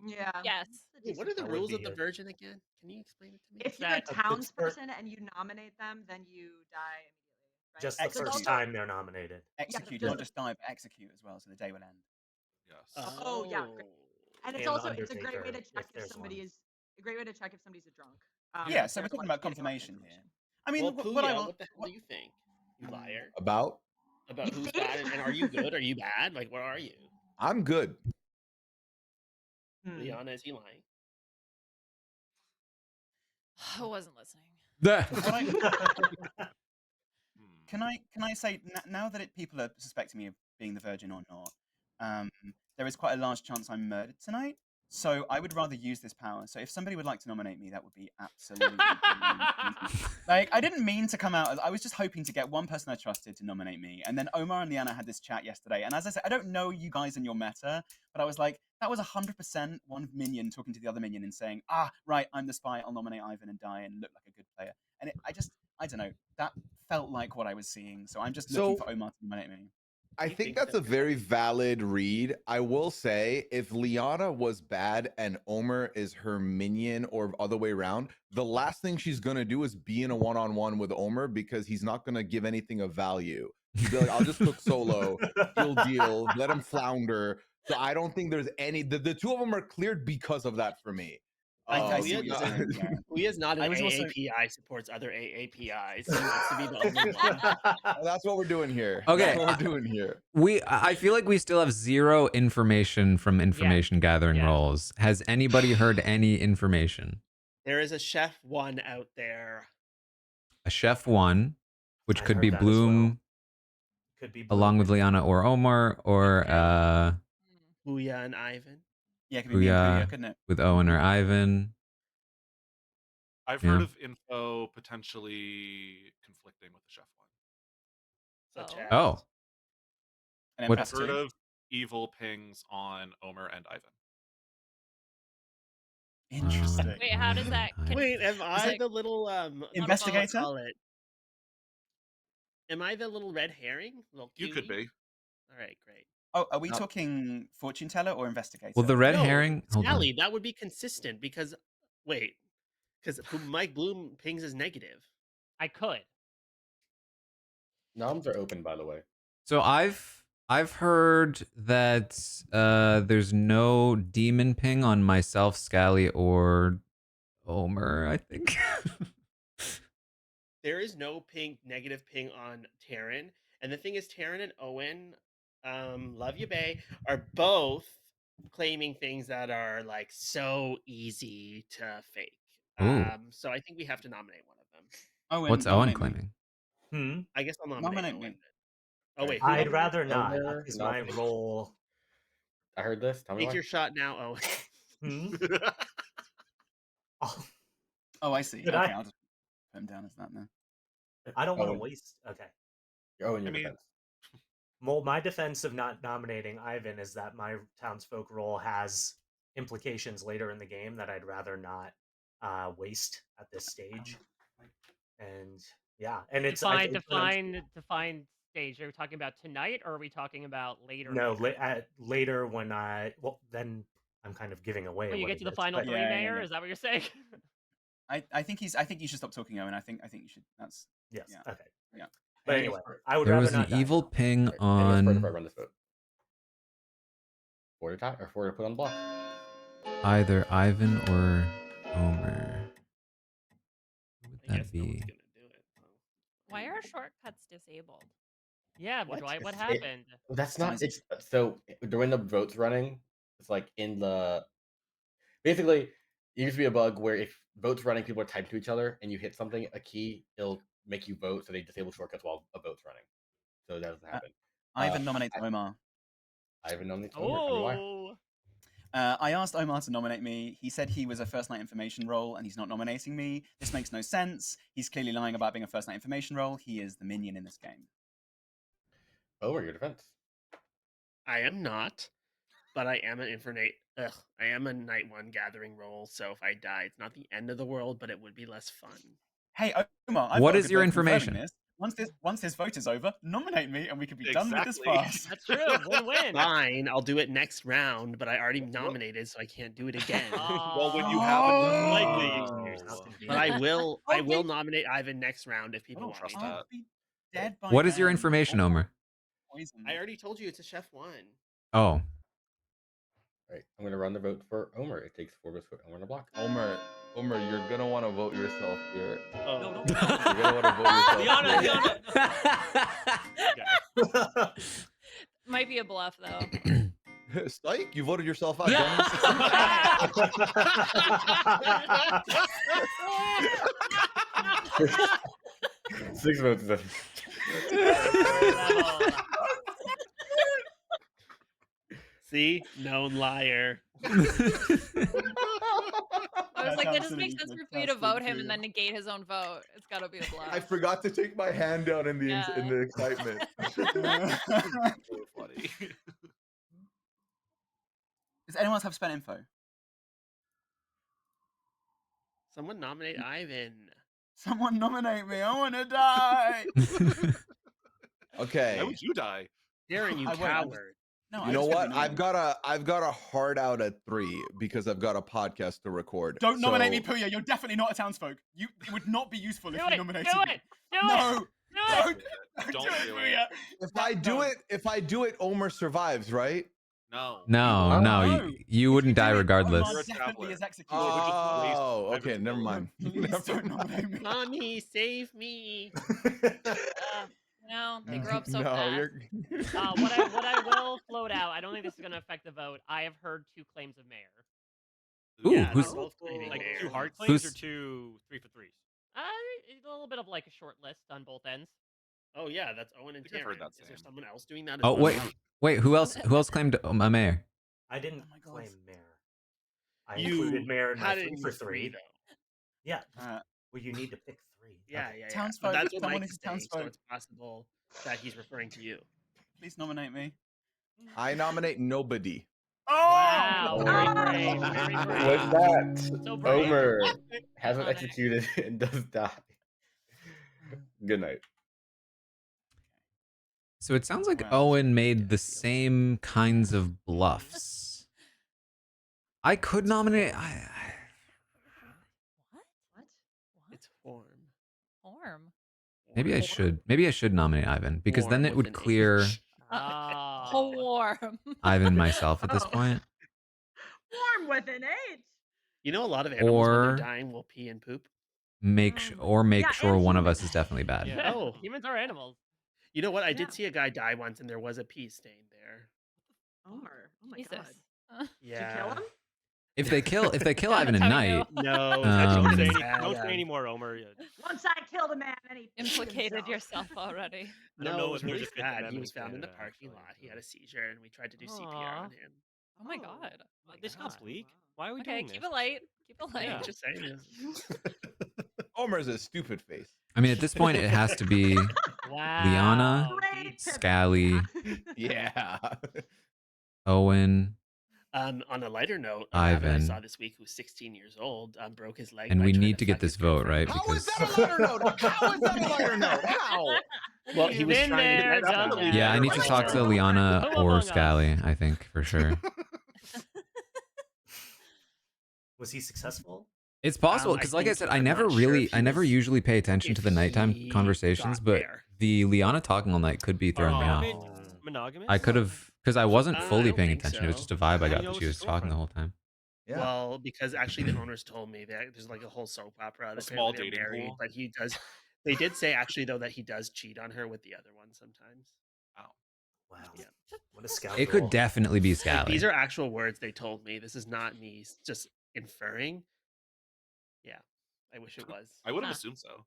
Yeah. Yes. Wait, what are the rules of the Virgin again? Can you explain it to me? If you're a townsperson and you nominate them, then you die immediately. Right? Just the first time they're nominated. Execute, not just die, but execute as well, so the day will end. Yes. Oh yeah. Great. And it's also it's a great way to check if somebody is a great way to check if somebody's a drunk. Yeah, so we're talking about confirmation here. I mean, well, what Puya, I want. What the hell do you think? You liar. About Who's bad and are you good? Are you bad? Like, what are you? I'm good. Liana, is he lying? I wasn't listening. Can I say now that people are suspecting me of being the Virgin or not, there is quite a large chance I'm murdered tonight. So I would rather use this power. So if somebody would like to nominate me, that would be absolutely like I didn't mean to come out. I was just hoping to get one person I trusted to nominate me. And then Omar and Liana had this chat yesterday. And as I said, I don't know you guys and your meta, but I was like, that was 100% one minion talking to the other minion and saying, right, I'm the spy. I'll nominate Ivan and die and look like a good player. And I don't know, that felt like what I was seeing. So I'm just looking for Omar to nominate me. I think that's a very valid read. I will say, if Liana was bad and Omer is her minion or other way around, the last thing she's going to do is be in a one-on-one with Omer because he's not going to give anything of value. She'd be like, I'll just cook solo, he'll deal, let him flounder. So I don't think there's any... The two of them are cleared because of that for me. I see what you're saying. Huya's not an AAPI, supports other AAPIs. He wants to be the only one. That's what we're doing here. Okay. That's what we're doing here. I feel like we still have zero information from information gathering roles. Has anybody heard any information? There is a Chef 1 out there. A Chef 1, which could be Bloom, could be along with Liana or Omar, or Huya and Ivan. Yeah, it could be me and Puya, couldn't it? with Owen or Ivan. I've heard of info potentially conflicting with the Chef 1. Such as? Oh. I've heard of evil pings on Omer and Ivan. Interesting. Wait, how does that? Wait, am I the little investigator? Am I the little red herring? You could be. All right, great. Oh, are we talking fortune teller or investigator? Well, the red herring. Sally, that would be consistent because Mike Bloom pings is negative. I could. Noms are open, by the way. So I've heard that there's no demon ping on myself, Scally, or Omer, I think. There is no negative ping on Taran. And the thing is, Taran and Owen, love you, bae, are both claiming things that are like so easy to fake. So I think we have to nominate one of them. Owen, what's Owen claiming? I guess I'll nominate Owen. Oh wait, I'd rather not. Because my role. I heard this. Tell me Take why. your shot now, Owen. Oh, I see. Okay, I'll just put him down as that now. I don't want to waste. Okay. You're Owen, your defense. Well, my defense of not nominating Ivan is that my townsfolk role has implications later in the game that I'd rather not waste at this stage. And yeah, and it's define stage. Are we talking about tonight, or are we talking about later? No, later when then I'm kind of giving away. When you get to the final three, Mayor, is that what you're saying? I think you should stop talking, Owen. I think you should. That's yes. Yeah. Okay. Yeah. But anyway, I would there rather was an not evil ping on. Run this vote. 4 to tie or 4 to put on the block. Either Ivan or Omer. Who would that be? Why are shortcuts disabled? Yeah, what happened? That's not. It's so during the votes running, it's like in the. Basically, it used to be a bug where if votes running, people are typing to each other, and you hit something, a key, it'll make you vote, so they disable shortcuts while a vote's running. So that doesn't happen. Ivan nominates Omar. Ivan nominates Omar. I asked Omar to nominate me. He said he was a first night information role, and he's not nominating me. This makes no sense. He's clearly lying about being a first night information role. He is the minion in this game. Omar, your defense. I am not, but I am I am a night one gathering role, so if I die, it's not the end of the world, but it would be less fun. Hey, Omar, what is your information? Once this vote is over, nominate me, and we can be done with this farce. That's true. Win-win. Fine, I'll do it next round, but I already nominated, so I can't do it again. Well, when you have a likely experience, but I will nominate Ivan next round if people want trust me that. Dead by What is your then. information, Omer? Poison. I already told you it's a Chef 1. Oh. Right, I'm going to run the vote for Omer. It takes 4 votes for Omer on the block. Omer, you're going to want to vote yourself here. Oh. No. You're going to want to vote yourself Liana. Might be a bluff, though. Stike, you voted yourself out. 6 votes. See, known liar. I was like, that doesn't make sense for you to vote him and then negate his own vote. It's got to be a bluff. I forgot to take my hand down in the in the excitement. So funny. Does anyone else have spent info? Someone nominate Ivan. Someone nominate me. I want to die. Okay. Why would you die? Darren, you I won't. coward. No, You know what? I've got a hard out at 3 because I've got a podcast to record. Don't nominate me, So- Puya. You're definitely not a townsfolk. It would not be useful if you nominated Do me. it! Do No, it! Don't do it. Puya. If I do it, Omer survives, right? No. No, no, you wouldn't die regardless. Omar definitely is executed. Oh, okay, never mind. Please don't nominate me. Mommy, save me. No, they grow up so No, fast. What I will float out, I don't think this is going to affect the vote. I have heard 2 claims of mayor. Ooh, Yeah, who's they're both claiming Like mayor. 2 hard claims or Who's- 2 3-for-3s? A little bit of like a short list on both ends. Oh yeah, that's Owen and I think I've heard Taran. that Is there same. someone else doing that? As Oh well? wait, who else claimed a mayor? I didn't Oh my God. claim mayor. I You included mayor in my had it in 3 your for 3 3. though. Yeah. Uh, Well, you need to pick 3. Yeah, Okay. yeah, yeah. Townsfolk, But that's what someone Mike's who's saying, so townsfolk. it's possible that he's referring to you. Please nominate me. I nominate nobody. Oh! Wow, very brave, very brave. With that, So brave. Omer hasn't On it. executed and does die. Good night. So it sounds like Wow. Owen made the same kinds of bluffs. I could nominate. What? It's form. Form. Maybe I should. Maybe I should nominate Ivan because then Form it with would an clear H. Oh. Form. Ivan and myself at this Oh. point. Warm with an H. You know, a lot of animals when Or- they're dying will pee and poop. Make Yeah, sure and one of humans. us is definitely bad. Yeah. Oh. Humans are animals. You know what? I Yeah. did see a guy die once, and there was a pee stain there. Omer. Oh my Jesus. god. Yeah. Did you kill him? If they kill Yeah, Ivan at that's how we know. night, No, Um, Don't say any more, Omer. Yeah. Once I killed a man and he peed Implicated himself. yourself already. I don't No, know it was if there's really a fit to sad. them He in was found in the Canada, parking actually, lot. He so. had a seizure, and we tried to do CPR Aw. on him. Oh my god. This got bleak. Why are we Okay, doing keep this? it light. Keep it light. Yeah. Just saying this. Omer's a stupid face. I mean, at this point, it has to be Wow. Liana, Great deep. pivot. Scally, Yeah. Owen, On a lighter note, a rabbit I Ivan. saw this week who's 16 years old broke his leg. and by we trying need to to get fuck his this vote, girlfriend. right? How is Because that a lighter note? How is that a lighter note? How? Well, he was Been trying there, to get done up. that. yeah, I need to talk to Liana Who or among us? Scally. I think for sure. Was he successful? It's possible I because, like I think said, so. I I'm never not sure really, if he I never was- usually pay attention if to the nighttime he conversations, got but there. the Liana talking all night could be throwing me Oh, off. man, monogamous? I could have, because I wasn't I fully don't paying think attention. It was so. just a vibe I How do got you know that she it's was his talking the girlfriend? whole time. Yeah. Well, because actually the owners told me that there's like a whole soap opera. That small apparently they're dating married, pool. but he does. They did say actually though that he does cheat on her with the other one sometimes. Wow. Yeah. What a scoundrel. It could definitely be Like, Scally. these are actual words they told me. This is not me just inferring. Yeah, I wish it was. I would have Huh. assumed so.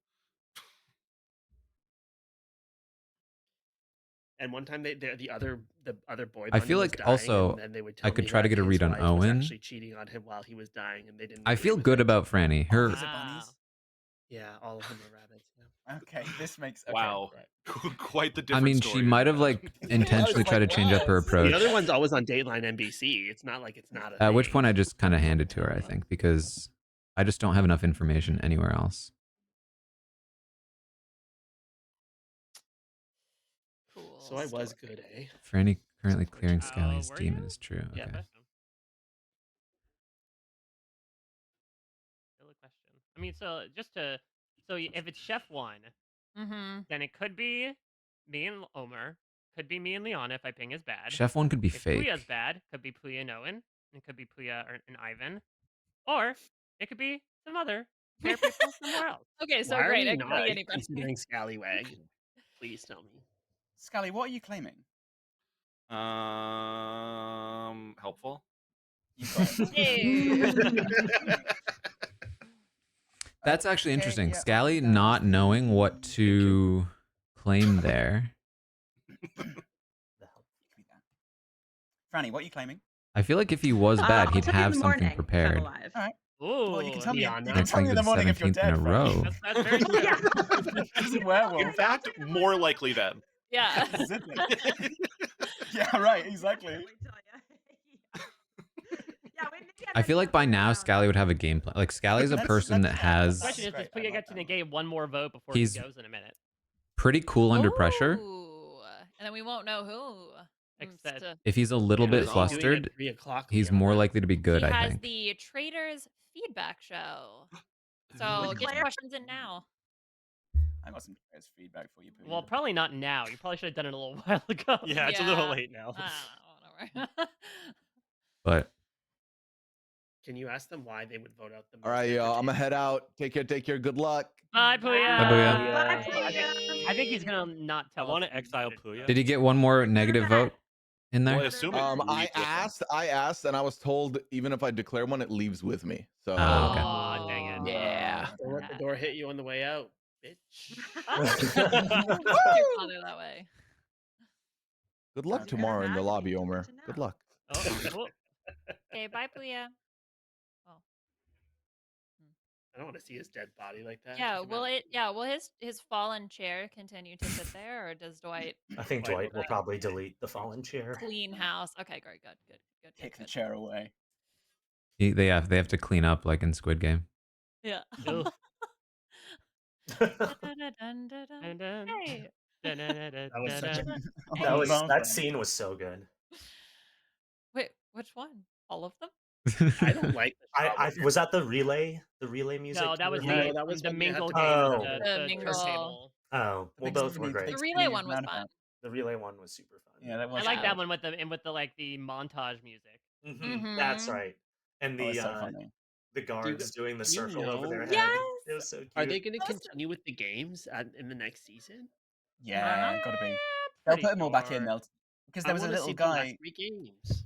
And one time the other boy. I feel bunny was like dying, also and then they would I tell could me try to that get a his read on wife was Owen. actually cheating on him while he was dying, and they didn't. I agree feel with good it. about Franny. Her, These are Wow. bunnies. Yeah, all of them are rabbits. Yeah. Okay, this makes okay. Wow. Quite the I difference. mean, she might have like intentionally tried to change up her approach. The other one's always on Dateline NBC. It's not like it's not a At which thing. point I just kind of handed to her, I think, because I just don't have enough information anywhere else. Cool. So I was story. good, eh? Franny currently clearing Oh, Scally's were demon you? is true. Yeah. Okay. Question. Still a question. I mean, so just to if it's Chef 1, Mm-hmm. then it could be me and Omer. Could be me and Leon if I ping is bad. Chef 1 could be If fake. Puya's bad, could be Puya and Owen. It could be Puya and Ivan. Or it could be some other fair people somewhere else. Okay, so Why are great. we It could not be anybody. considering Scallywag? Please tell me. Scally, what are you claiming? Helpful. You got it. Hey. That's actually okay, interesting. yeah, Scally down not the- knowing what to claim there. Franny, what are you claiming? I feel like if he was bad, I'll he'd tell you in have the something morning if I'm prepared. alive. All right. Ooh, Well, you can tell me. You Liana. can tell me in the morning if you're 17th in dead, a Franny. row. That's very true. Yeah. He's a werewolf. In fact, more likely then. Yeah. Is it? Yeah, right. Exactly. Wait till yeah, wait, maybe I feel like by now around. Scally would have a game plan. Like Scally's a person that The has question is, does Puya get to negate one more vote before He's- he goes in a minute? pretty cool under pressure. Ooh. And then we won't know who. Except If he's a little Yeah, bit he's doing it flustered, at 3 o'clock he's Liana. more likely to be good, he I has think. the Traders Feedback Show. So get your questions in now. I got some feedback for you, Pooh. well, probably not now. You probably should have done it a little while ago. Yeah, it's a little late now. Whatever. But Can you ask them why they would vote out the? All right, y'all. I'm gonna head out. Take care. Good luck. Bye, Puya. Bye, Puya. Bye, I think he's gonna not I tell want us. to exile Puya. did he get one more negative vote in Well, I there? assume it I leaves with them. asked, and I was told even if I declare one, it leaves with me. So Oh, okay. Aw, dang it. Yeah. Don't let the door hit you on the way out, bitch. Your father that way. good luck Okay. tomorrow in the lobby, Good Omer. to know. Good luck. Oh, cool. Okay, bye, Puya. I don't want to see his dead body like that. Yeah, Come will on. it? Yeah, will his fallen chair continue to sit there, or does Dwight I think Dwight Dwight will will- probably delete the fallen chair. clean house? Okay, great, good. Kick the chair away. They have to clean up like in Squid Game. Yeah. Ugh. Dun-dun-dun-dun-dun. Hey. That was such a. That scene was so good. Wait, which one? All of them? I don't like. I was that the relay music. No, that you was were No, playing? the that was the when you had mingle to- game. Oh. The The mingle. turntable. Oh, well, big both spinny- were great. big The relay spinny one was fun. roundabout. The relay one was super fun. Yeah, that I was. like Yeah. that one with the montage music. That's Mhm. right. And That was the so funny. the guards doing the you circle over their head. Yes! It was so cute. Are they going to That was- continue with the games in the next season? Yeah, gotta be. They'll Pretty put them all back in. sure. They'll because I there was a wanna little see the last guy. 3 games.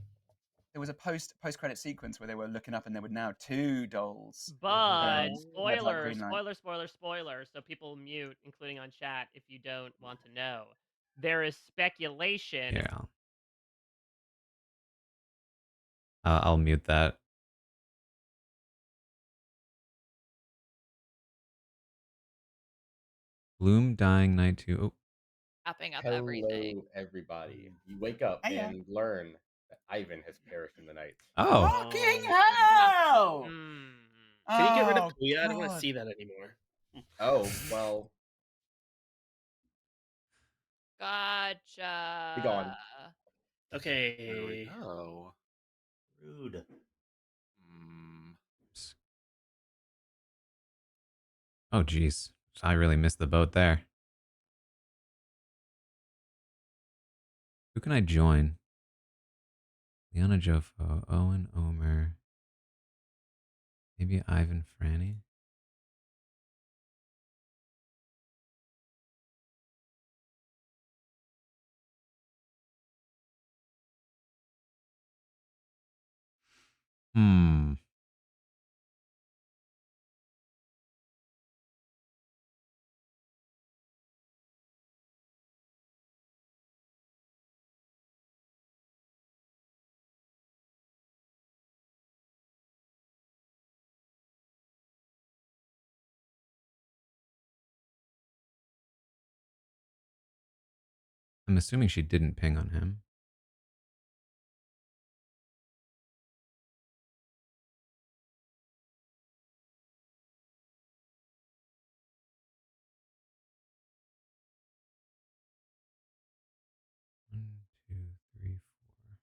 There was a post credit sequence where they were looking up and there were now 2 dolls. But Um, spoiler, green light. spoiler. So people mute, including on chat, if you don't want to know. There is speculation. Yeah. I'll mute that. Bloom dying night 2. Oh, Wrapping up Hello, everything. everybody. You wake up Hiya. and learn that Ivan has perished in the night. oh. Fucking hell! Hmm. Can you get rid of Oh, Puya? I don't want to God. see that anymore. Oh, well, Gotcha. be gone. There we Okay. go. Rude. Mm, Oh, geez. I really missed the boat there. Who can I join? Liana Jofo, Owen, Omer. Maybe Ivan Franny? Hmm. I'm assuming she didn't ping on him. One, two, three, four.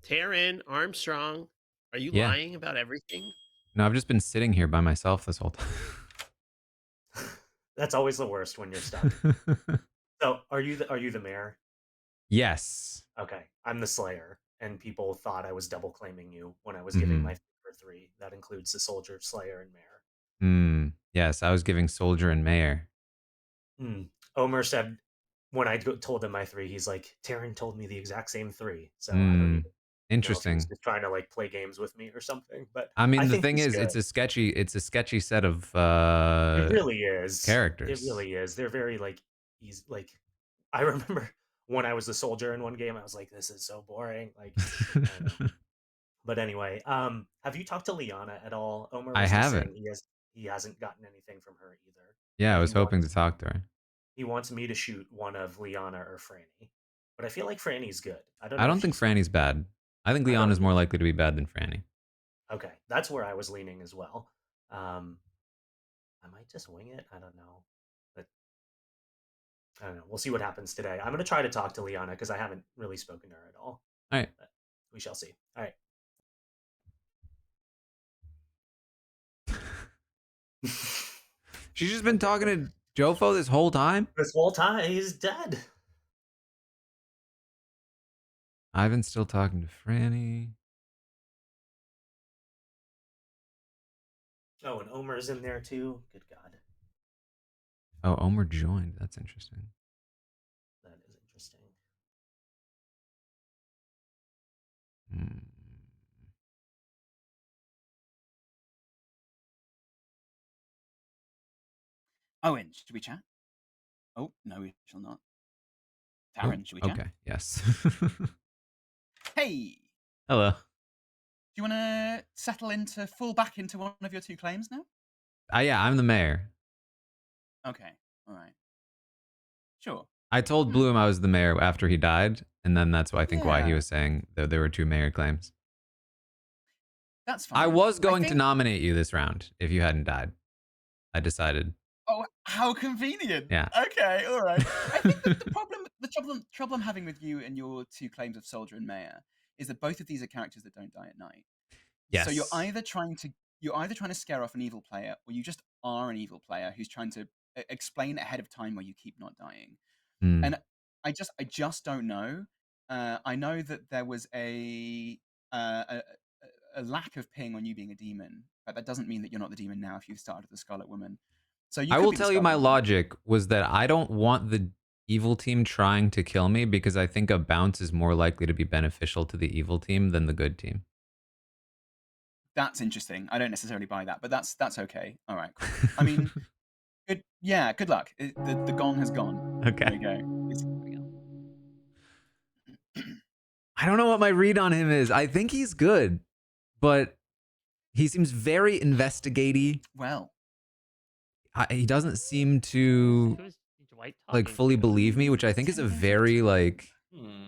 Taran Armstrong, are you Yeah. lying about everything? No, I've just been sitting here by myself this whole time. That's always the worst when you're stuck. So, are you the mayor? Yes. Okay, I'm the Slayer, and people thought I was double claiming you when I was giving Mm-hmm. my for 3. That includes the Soldier, Slayer, and Mayor. Yes, I was giving Soldier and Mayor. Omer said when I told him my 3, he's like, Taran told me the exact same 3, so I don't even know if he was Interesting. just trying to like play games with me or something. But I mean, the think thing he's is, good. it's a sketchy set of It really is. characters. It really is. They're very like he's like. I remember when I was the soldier in one game, I was like, "This is so boring." Like, I don't know. But anyway, have you talked to Liana at all? Omer I was just haven't. saying he hasn't gotten anything from her either. Yeah, I But was hoping to talk to her. he wants me to shoot one of Liana or Franny, but I feel like Franny's good. I don't I know don't if think she's Franny's bad. I think I Leon don't is more either. likely to be bad than Franny. Okay, that's where I was leaning as well. I might just wing it. I don't know, but I don't know. We'll see what happens today. I'm gonna try to talk to Liana because I haven't really spoken to her at all. All right. But we shall see. All right. She's just been talking to Jofo this whole time? This whole time, he's dead. Ivan's still talking to Franny. Oh, and Omer's in there too. Good God. Oh, Omer joined. That's interesting. That is interesting. Owen, should we chat? Oh, no, we shall not. Taran, should we chat? Okay, yes. Hey! Hello. Do you want to settle into fall back into one of your 2 claims now? Yeah, I'm the mayor. Okay, all right. Sure. I told Bloom I was the mayor after he died, and then that's why I think why he Yeah. was saying that there were 2 mayor claims. That's fine. I was going to nominate you this round if you hadn't died. I decided. Oh, how convenient. Yeah. Okay, all right. I think that the trouble I'm having with you and your 2 claims of Soldier and Mayor is that both of these are characters that don't die at night. Yes. So you're either trying to scare off an evil player, or you just are an evil player who's trying to explain ahead of time why you keep not dying. And I just don't know. I know that there was a lack of ping on you being a demon, but that doesn't mean that you're not the demon now if you've started the Scarlet Woman. So you I could will be the tell you Scarlet my Woman. logic was that I don't want the evil team trying to kill me because I think a bounce is more likely to be beneficial to the evil team than the good team. That's interesting. I don't necessarily buy that, but that's okay. All right, cool. I mean, good luck. The gong has gone. Okay. There you go. I don't know what my read on him is. I think he's good, but he seems very investigaty. Well, he doesn't seem to like fully believe me, which I think is a very like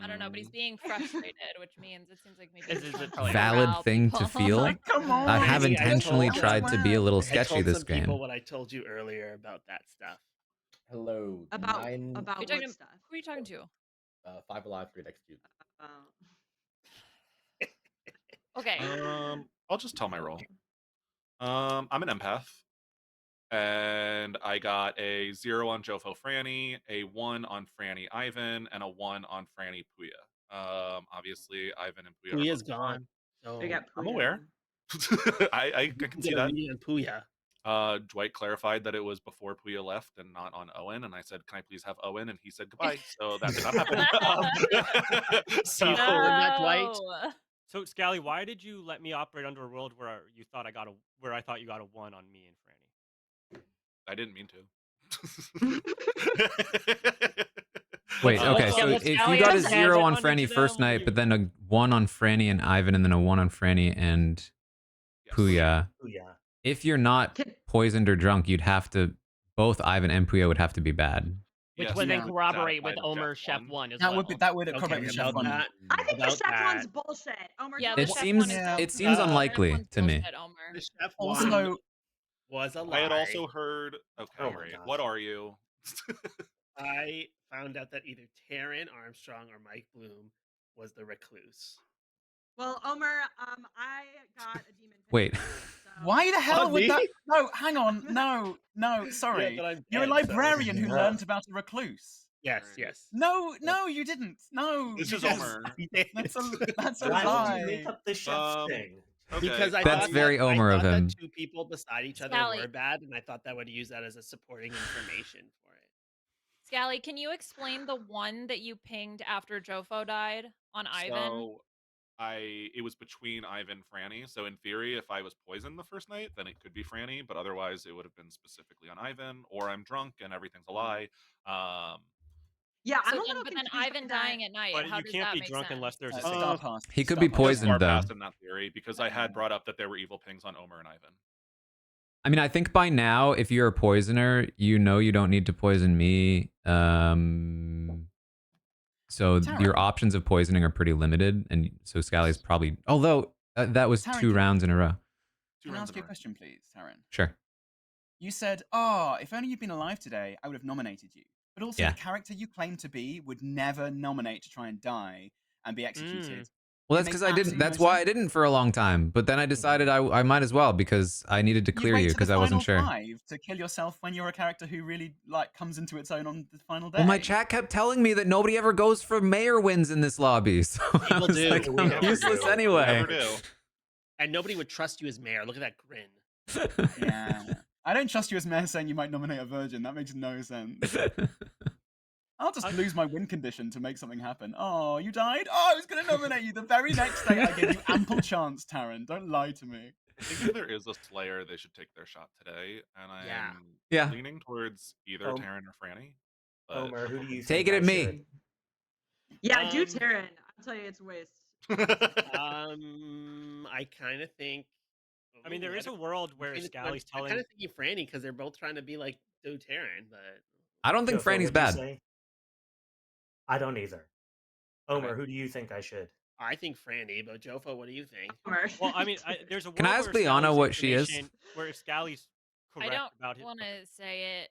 I don't know, but he's being frustrated, which means it seems like maybe Is he's it trying to valid corral thing people. to feel. Like, come on. I have intentionally told- tried to be a little I sketchy told this some game. people what I told you earlier about that stuff. Hello. About Who are you what talking to? stuff? Who are you talking to? 5 alive, 3 execute. Okay. I'll just tell my role. I'm an empath, and I got a 0 on Jofo Franny, a 1 on Franny Ivan, and a 1 on Franny Puya. Obviously, Ivan and Puya Puya's are both gone. gone. So We got I'm Puya. aware. I can see that. Puya. Dwight clarified that it was before Puya left and not on Owen, and I said, "Can I please have Owen?" And he said goodbye. So that did not happen. So not Dwight. So Scally, why did you let me operate under a world where I thought you got a 1 on me and Franny? I didn't mean to. Wait, okay, so if you got a 0 on Franny first night, but then a 1 on Franny and Ivan, and then a 1 on Franny and Puya, if you're not poisoned or drunk, you'd have to, both Ivan and Puya would have to be bad. Which would then corroborate with Omer's Chef 1 as well. That would corroborate with Chef 1. I think the Chef one's bullshit. Omer, Yeah, It seems unlikely to me. The Chef Also, one was a lie. I had also heard. Okay, great. What are you? I found out that either Taran Armstrong or Mike Bloom was the recluse. Well, Omer, I got a demon. Wait. So... Why the hell On would me? that? No, hang on. No, sorry. Yeah, but I'm You're a dead, so- librarian who learned about a recluse. Yes. No, you didn't. No, This you is just- Omer. That's a Why lie. would you make up the chef's thing? Okay. Because I That's thought very Omer I of thought him. that two people beside each other Scally. were bad, and I thought that would use that as a supporting information for it. Scally, can you explain the one that you pinged after Jofo died on Ivan? So it was between Ivan and Franny. So in theory, if I was poisoned the first night, then it could be Franny, but otherwise it would have been specifically on Ivan, or I'm drunk and everything's a lie. Yeah, I'm So a then, little but then confused Ivan by that. dying at night. But How you does can't that be make drunk sense? unless there's a Star signal. pass. He could Star be pass. poisoned. Far though. past in that theory because I had brought up that there were evil pings on Omer and Ivan. I mean, I think by now, if you're a poisoner, you know you don't need to poison me. So Taran. your options of poisoning are pretty limited, and so Scally's probably. Although that was Taran, 2 rounds in a row. Can I ask you a question, please, Taran? Sure. You said, if only you'd been alive today, I would have nominated you. But also, Yeah. the character you claim to be would never nominate to try and die and be executed. Well, It that's makes because I didn't. absolutely That's no why sense. I didn't for a long time. But then I decided I might as well because I needed to clear wait you to the because I wasn't final sure. 5 to kill yourself when you're a character who really comes into its own on the final day. Well, my chat kept telling me that nobody ever goes for mayor wins in this lobby, so I was do. like, We I'm never useless do. anyway. Never do. And nobody would trust you as mayor. Look at that grin. Yeah. I don't trust you as mayor saying you might nominate a virgin. That makes no sense. I'll just lose my win condition to make something happen. Oh, you died? Oh, I was going to nominate you the very next day. I gave you ample chance, Taran. Don't lie to me. I think if there is a Slayer, they should take their shot today, and I'm Yeah. leaning towards either Taran or Franny. But Homer, who do you Take think it I at me. should? Yeah, do Taran. I'll tell you, it's a waste. I kind of think. I mean, there is a world where Scally's I telling. kind of think you Franny because they're both trying to be like do Taran, but I don't think Jofo, Franny's what'd you bad. say? I don't either. Homer, who do you think I should? I think Franny. But Jofo, what do you think? Well, I mean, there's a world Can I ask where Liana Scally's what she is? information- Where if Scally's I correct don't about it, want to say it,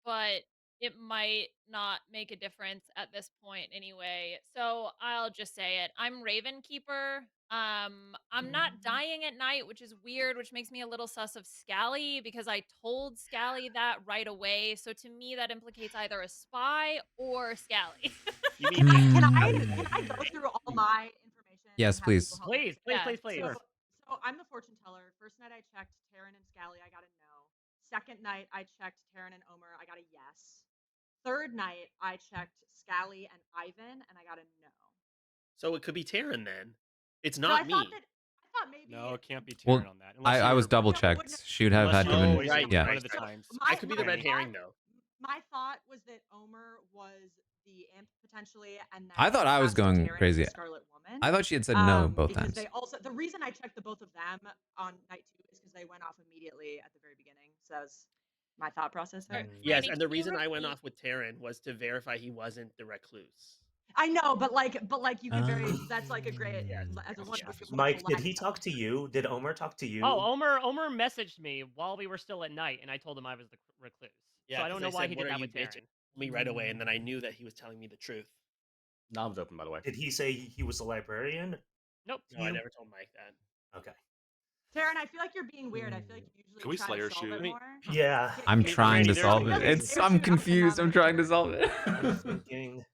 but it might not make a difference at this point anyway. So I'll just say it. I'm Raven Keeper. I'm not dying at night, which is weird, which makes me a little sus of Scally because I told Scally that right away. So to me, that implicates either a spy or Scally. You mean Can I go through all my information? Yes, and have please. people help me? Please. So I'm the fortune teller. First night I checked Taran and Scally, I got a no. Second night I checked Taran and Omer, I got a yes. Third night I checked Scally and Ivan, and I got a no. So it could be Taran then. It's So not I me. thought maybe. no, it can't be Taran Well, on that. Unless I you was were- double checked. She would have Unless had you to were been. poisoned Yeah. one of the times. I could be the red my herring thought- though. My thought was that Omer was the imp potentially, and then I thought I was Pastor going Taran was crazy. the Scarlet Woman. I thought she had said no both because times. they also the reason I checked the both of them on night 2 is because they went off immediately at the very beginning. So that was my thought process there. Yes, Franny, and the can you reason I went repeat- off with Taran was to verify he wasn't the recluse. I know, but you could very that's like a great as a wonderful Mike, did line. he talk to you? Did Omer talk to you? Oh, Omer messaged me while we were still at night, and I told him I was the recluse. Yeah, so I don't know 'cause why said, he "What did are that you with Taran. bitching?" Me right away, and then I knew that he was telling me the truth. Nom's open, by the way. Did he say he was a librarian? Nope. No, I never told Mike that. Okay. Taran, I feel like you're being weird. I feel like you usually Can we try Slayer to solve shoot? it I mean, more. Yeah. I'm Can- trying to there's- solve it. there's- It's. there's I'm two confused. I'm options trying to solve it. I'm thinking.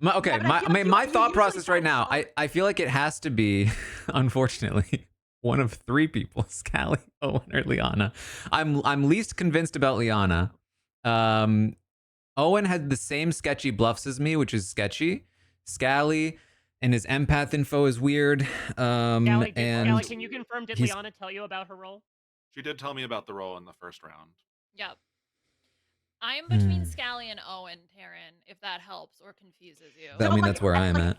Okay, Yeah, but I feel like my you thought usually process try right to now, solve I feel like it has to be, unfortunately, one of 3 people: Scally, Owen, or Liana. I'm least convinced about Liana. Owen had the same sketchy bluffs as me, which is sketchy. Scally and his empath info is weird. Scally, And can you confirm? Did he's- Liana tell you about her role? She did tell me about the role in the first round. Yep. I'm between Hmm. Scally and Owen, Taran, if that helps or confuses you. I mean, that's where I am at.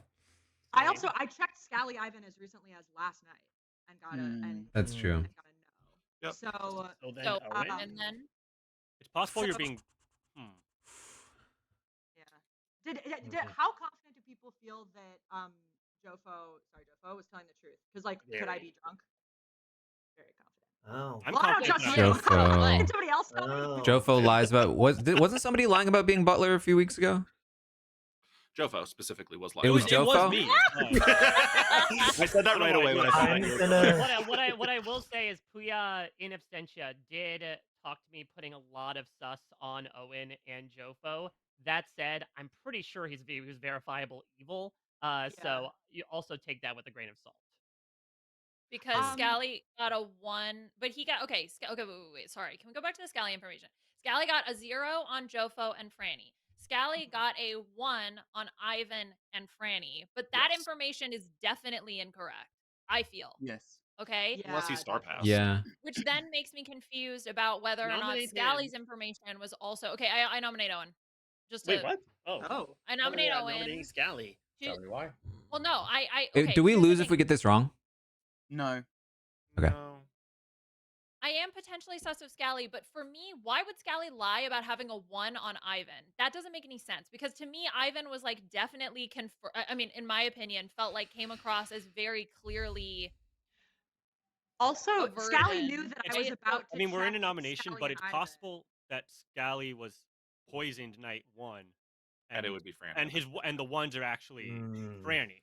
I checked Scally Ivan as recently as last night and got and That's true. and got a no. Yep. So then So, Owen? and then It's possible you're So- being. Did how confident do people feel that Jofo was telling the truth? Because could I be drunk? Very confident. Oh. I'm Well, I don't confident trust that- you. Jofo. Did somebody else tell me? Oh. Jofo lies about wasn't somebody lying about being butler a few weeks ago? Jofo specifically was lying. It was It was Jofo? me. I said that right away when I found out you were correct. What I will say is Puya in absentia did talk to me putting a lot of sus on Owen and Jofo. That said, I'm pretty sure he was verifiable evil. So you also take that with a grain of salt. Because Scally got a 1, but he got okay. Okay, wait. Sorry, can we go back to the Scally information? Scally got a 0 on Jofo and Franny. Scally got a 1 on Ivan and Franny, but that information is definitely incorrect. I feel. Yes. Okay. Yeah, Unless he star passed. Yeah. Which then makes me confused about whether or not Nominate Scally's him. information was also okay. I nominate Owen. Just Wait, to, what? Oh, I nominate Owen. nominating Scally. Tell me why. Well, no, okay. Do we here's the lose if thing. we get this wrong? No. Okay. No. I am potentially sus of Scally, but for me, why would Scally lie about having a 1 on Ivan? That doesn't make any sense because to me, Ivan was like definitely I mean, in my opinion, felt like came across as very clearly. Also, Scally knew that I was about to. I mean, we're in a check nomination, Scally but and it's Ivan. possible that Scally was poisoned night 1, and it would be Franny. And the ones are actually Franny.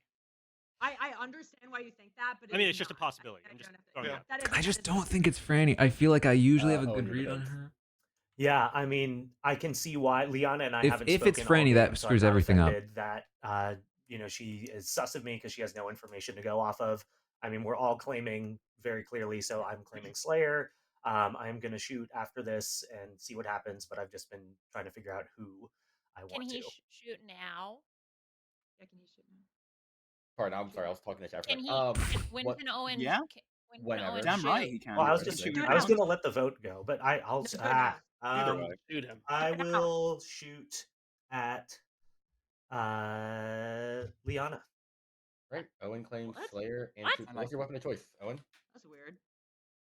I understand why you think that, but I mean, it's just a possibility. I'm just throwing it out. I just don't think it's Franny. I feel like I usually have a good you're read good. on her. Yeah, I mean, I can see why Liana and I If- haven't if it's spoken all Franny, that game, so screws I'm not everything up. offended that you know, she is sus of me because she has no information to go off of. I mean, we're all claiming very clearly, so I'm claiming Slayer. I am going to shoot after this and see what happens, but I've just been trying to figure out who I want Can he to. shoot now? Yeah, can he shoot now? Pardon, I'm sorry, I was talking to chat. Can he? When what? can Owen? Yeah. When Whenever. Owen Damn shoot? right he can. Well, I was just Do it I was now. going to let the vote go, but I'll No, do it now. Either way. Shoot him. I Do it now. will shoot at Liana. Right. Owen claims What? Slayer and What? shoot. What's your weapon of choice, Owen? That's weird.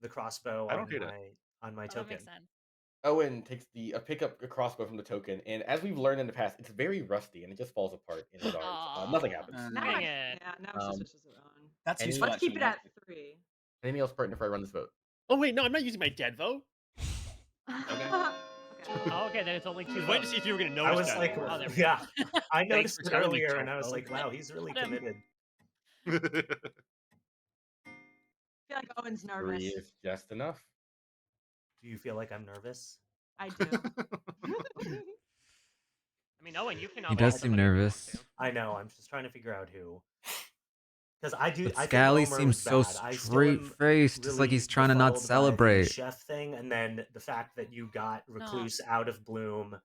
The crossbow I don't hate it. on my Oh, that token. makes sense. Owen takes the pick up a crossbow from the token, and as we've learned in the past, it's very rusty and it just falls apart in the dark. Nothing happens. Now Dang I, it. yeah, now she switches it on. That's Any- useful. Let's keep it actually, at 3. Anything else pertinent before I run this vote? Oh wait, no, I'm not using my dead vote. Oh, okay, then it's only 2 Wait to votes. see if you were going to I notice was that. like, Oh, there we go. yeah, I Thanks noticed for it telling me, earlier, and I was Jofo. like, wow, he's really Got him. committed. I feel like Owen's nervous. 3 is just enough. Do you feel like I'm nervous? I do. I mean, Owen, you can. He does seem nervous. I know. I'm just trying to figure out who. Because I do. But I think Scally Omer seems was so bad. I still am straight-faced. It's like really he's trying to not befuddled by the celebrate. chef thing, and then the fact that you got Recluse out of Bloom,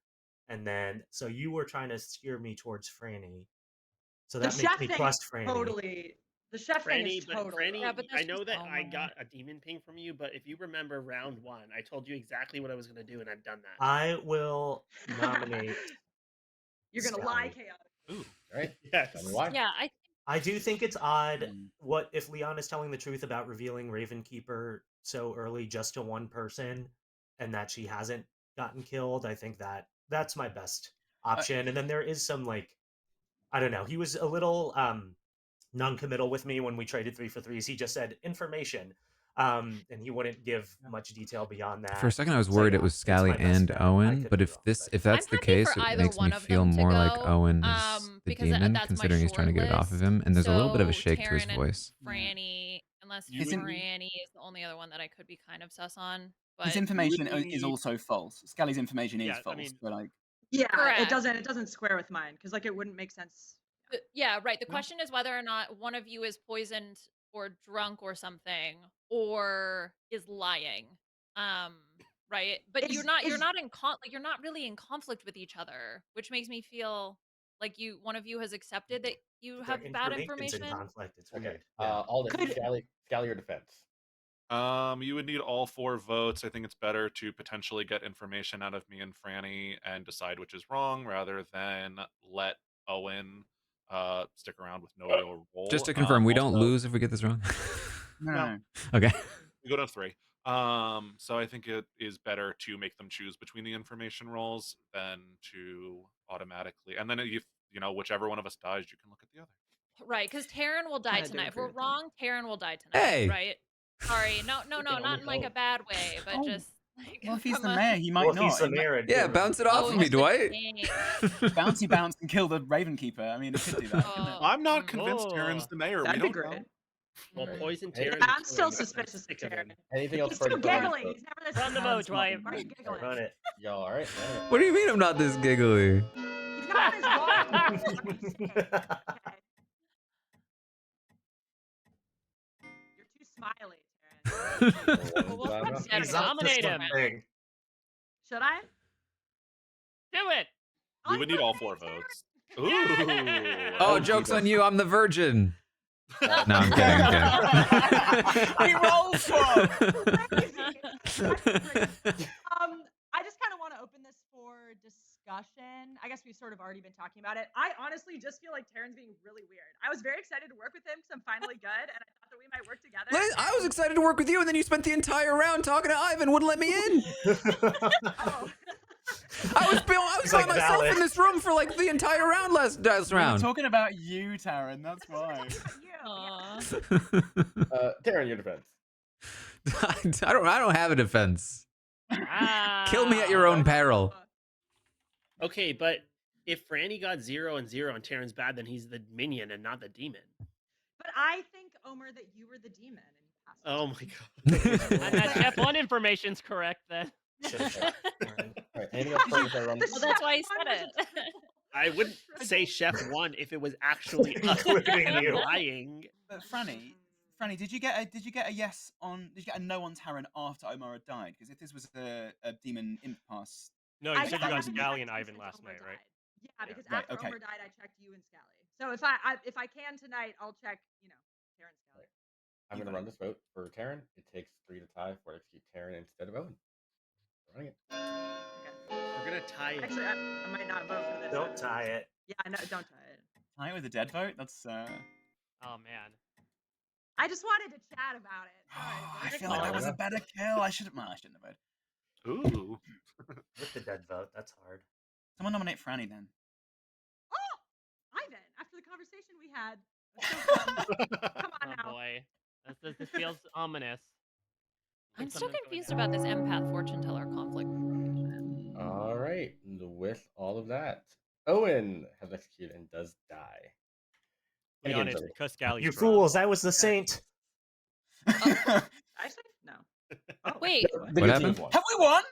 and then so you were trying to steer me towards Franny. So The that chef makes me thing trust is Franny. totally. The chef thing Franny, is but totally. Franny, Yeah, but I that's know just that I Omer. got a demon ping from you, but if you remember round 1, I told you exactly what I was going to do, and I've done that. I will nominate. You're gonna lie, chaotic. Ooh. All right. Yes. Tell me why. Yeah, I do think it's odd what if Leon is telling the truth about revealing Ravenkeeper so early just to one person and that she hasn't gotten killed. I think that's my best option. And then there is some like I don't know. He was a little non-committal with me when we traded 3 for 3s. He just said information. And he wouldn't give much detail beyond that. For a second, I was So, worried yeah, it was it's Scally my best and bet. I Owen. could But be if wrong, this, but- if that's I'm the happy case, for it either makes me one of feel them to more like go, Owen is the because demon, that's my considering he's trying to get it off of short him. And there's a little bit of a So shake to his Taran and voice. Franny, unless You would- Franny is the only other one that I could be kind of sus on. But His information You would is need- also false. Scally's information is Yeah, I false. mean- but like, Yeah, Correct. it doesn't square with mine because like it wouldn't make sense. Yeah, right. The No. question is whether or not one of you is poisoned or drunk or something, or is lying. Right. But you're not is- in you're not really in conflict with each other, which makes me feel like one of you has accepted that you Their have bad information's information. in conflict. It's Okay. weird. Yeah. All this Could- Scally or defense. You would need all 4 votes. I think it's better to potentially get information out of me and Franny and decide which is wrong rather than let Owen stick around with no real role. Just to confirm, we don't also- lose if we get this wrong. no. Okay. We go to 3. So I think it is better to make them choose between the information roles than to automatically. And then if whichever one of us dies, you can look at the other. Right, because Taran will die Kinda do tonight. If agree we're with that. wrong, Taran will die tonight. Hey! Right? Sorry, no, can not only in like a hope. bad way, but Oh. just Well, if he's from the a- mayor, he might Well, if not. he's the It might- mayor, it'd Yeah, kill him. bounce it off Oh, of me, he's the Dwight. king. bouncy bounce and kill the Raven Keeper. I mean, it could do that. couldn't it? Oh, I'm not convinced Oh. Terran's the mayor. That'd we be don't great. know. Well, Mm. poison Hey, Taran. I'm still suspicious of Taran. Anything else He's for too the bonus giggly. vote? He's never this. Run the vote, Dwight. Why are you giggling? Run it. Yo, all right. What do you mean I'm not this giggly? He's not his wall. Okay. You're too smiley, Taran. Well, we'll He's consider He's it. up to Nominate him. something. Should I? Do it. We would need all 4 votes. Ooh. Oh, joke's on you. I'm the virgin. No, I'm kidding. We rolled for. I just kind of want to open this for discussion. I guess we've sort of already been talking about it. I honestly just feel like Taran's being really weird. I was very excited to work with him because I'm finally good, and I thought that we might work together. Liz, I was excited to work with you, and then you spent the entire round talking to Ivan, wouldn't let me in. Oh. I was by like, myself valid. in this room for like the entire round last We're round. talking about you, Taran. That's why. Aw. Taran, your defense. I don't have a defense. Kill me at your own peril. Okay, but if Franny got 0 and 0 and Taran's bad, then he's the minion and not the demon. But I think, Omer, that you were the demon. And you passed Oh my god. That Chef 1 information's correct then. All right, anything else for the run? Well, that's why he said it. I wouldn't say Chef won if it was actually Including you. lying. But Franny, did you get a yes on? Did you get a no on Taran after Omar had died? Because if this was a demon imp pass, No, I you said got you got checked Scally and since Ivan last Omer night, right? died. Yeah, because Right, after okay. Omer died, I checked you and Scally. So if I can tonight, I'll check, Taran Scally. I'm going to run this vote for Taran. It takes 3 to tie for execute Taran instead of Owen. Running it. Okay. We're gonna tie it. Actually, I might not vote for this. Don't tie it. Yeah, no, don't tie it. tie it with a dead vote. That's. Oh man. I just wanted to chat about it. I Sorry, feel like that was a better kill. I shouldn't have voted. Ooh. With the dead vote, that's hard. Someone nominate Franny then. Oh, Ivan! After the conversation we had, so come on Oh now. boy. This feels ominous. I'm still Something's going confused down. about this empath fortune teller conflict. All right. With all of that, Owen has executed and does die. Be Again, honest, so- because Scally's You drunk. fools! I was the saint. Actually, no. Oh, Wait. The What good happened? team won. Have we won?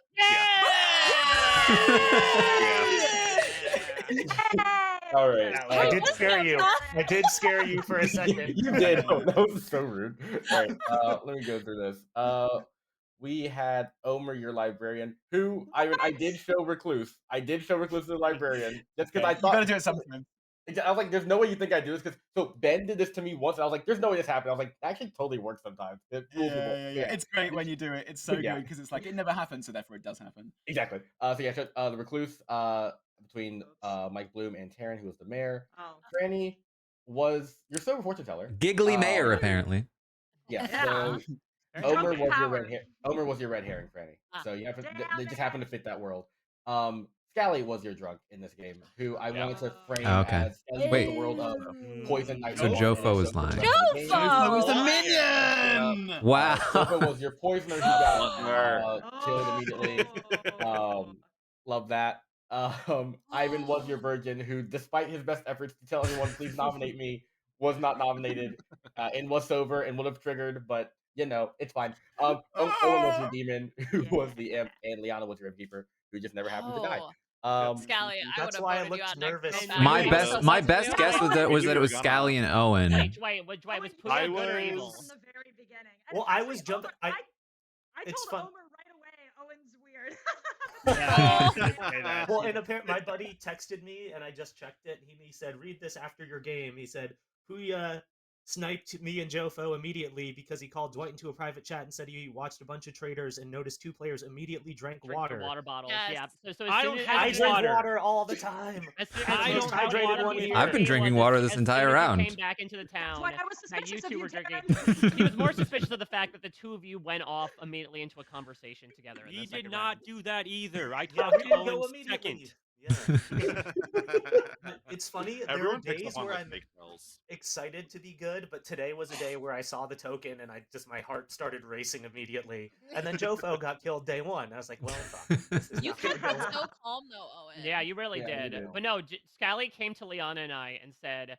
All right. I did scare you. I did scare you for a second. You did. Oh, that was so rude. All right, let me go through this. We had Omer, your librarian, who I did show Recluse. I did show Recluse to the librarian just because I You thought gotta do it sometime. I was like, "There's no way you think I do this." Because so Ben did this to me once, and I was like, "There's no way this happened." I was like, "That actually totally works sometimes." It fools people. Yeah. It's great when you do it. It's so Yeah. good because it's like it never happens, so therefore it does happen. Exactly. So yeah, the Recluse between Mike Bloom and Taran, who was the mayor. Oh. Franny was your silver fortune teller. Giggly mayor, apparently. Yeah. Yeah. So Very Omer was your powered. Omer was your red herring, Franny. Ah. So you have to, Damn they just it. happen to fit that world. Scally was your drunk in this game, who I wanted to frame Oh, okay. as Scally Wait. the world of poison. So Jofo was lying. Jofo was the Oh. minion. Wow. Jofo was your poisoner who got killed immediately. Love that. Ivan was your virgin, who, despite his best efforts to tell everyone, "Please nominate me," was not nominated and was sober and would have triggered, but it's fine. Owen was your demon, who was the imp, and Liana was your innkeeper, who just never happened to die. Scally, I would That's have why I voted you looked out next nervous. time. My Wait, best so my what's best the guess was other that it was one? Scally and Owen. Dwight, was Puya I good or was- evil? From the very beginning. And Well, I actually, was jumping. I It's told fun. Omer right away, Owen's weird. Yeah. Well, and apparently my buddy texted me, and I just checked it. He said, "Read this after your game." He said, "Puya sniped me and Jofo immediately because he called Dwight into a private chat and said he watched a bunch of traders and noticed 2 players immediately drank Drink water." the water bottles. Yes. Yeah. So I as don't soon as- have I as drink soon as- water all the time. As soon I as don't you have hydrated water one here. I've been drinking water this entire round. Came back into the town. why I was that you suspicious of two you, were drinking. Taran. He was more suspicious of the fact that the two of you went off immediately into a conversation together. in We the second did not round. do that either. I Yeah, talked we to didn't go Owen immediately. second. Yeah. It's funny. There Everyone are picks days up on where the I'm. fake tells. excited to be good, but today was a day where I saw the token and my heart started racing immediately. And then Jofo got killed day one. I was like, well, fuck. This is You not gonna kept go it so well. calm though, Owen. Yeah, you really Yeah, you did. did. But no, Scally came to Liana and I and said,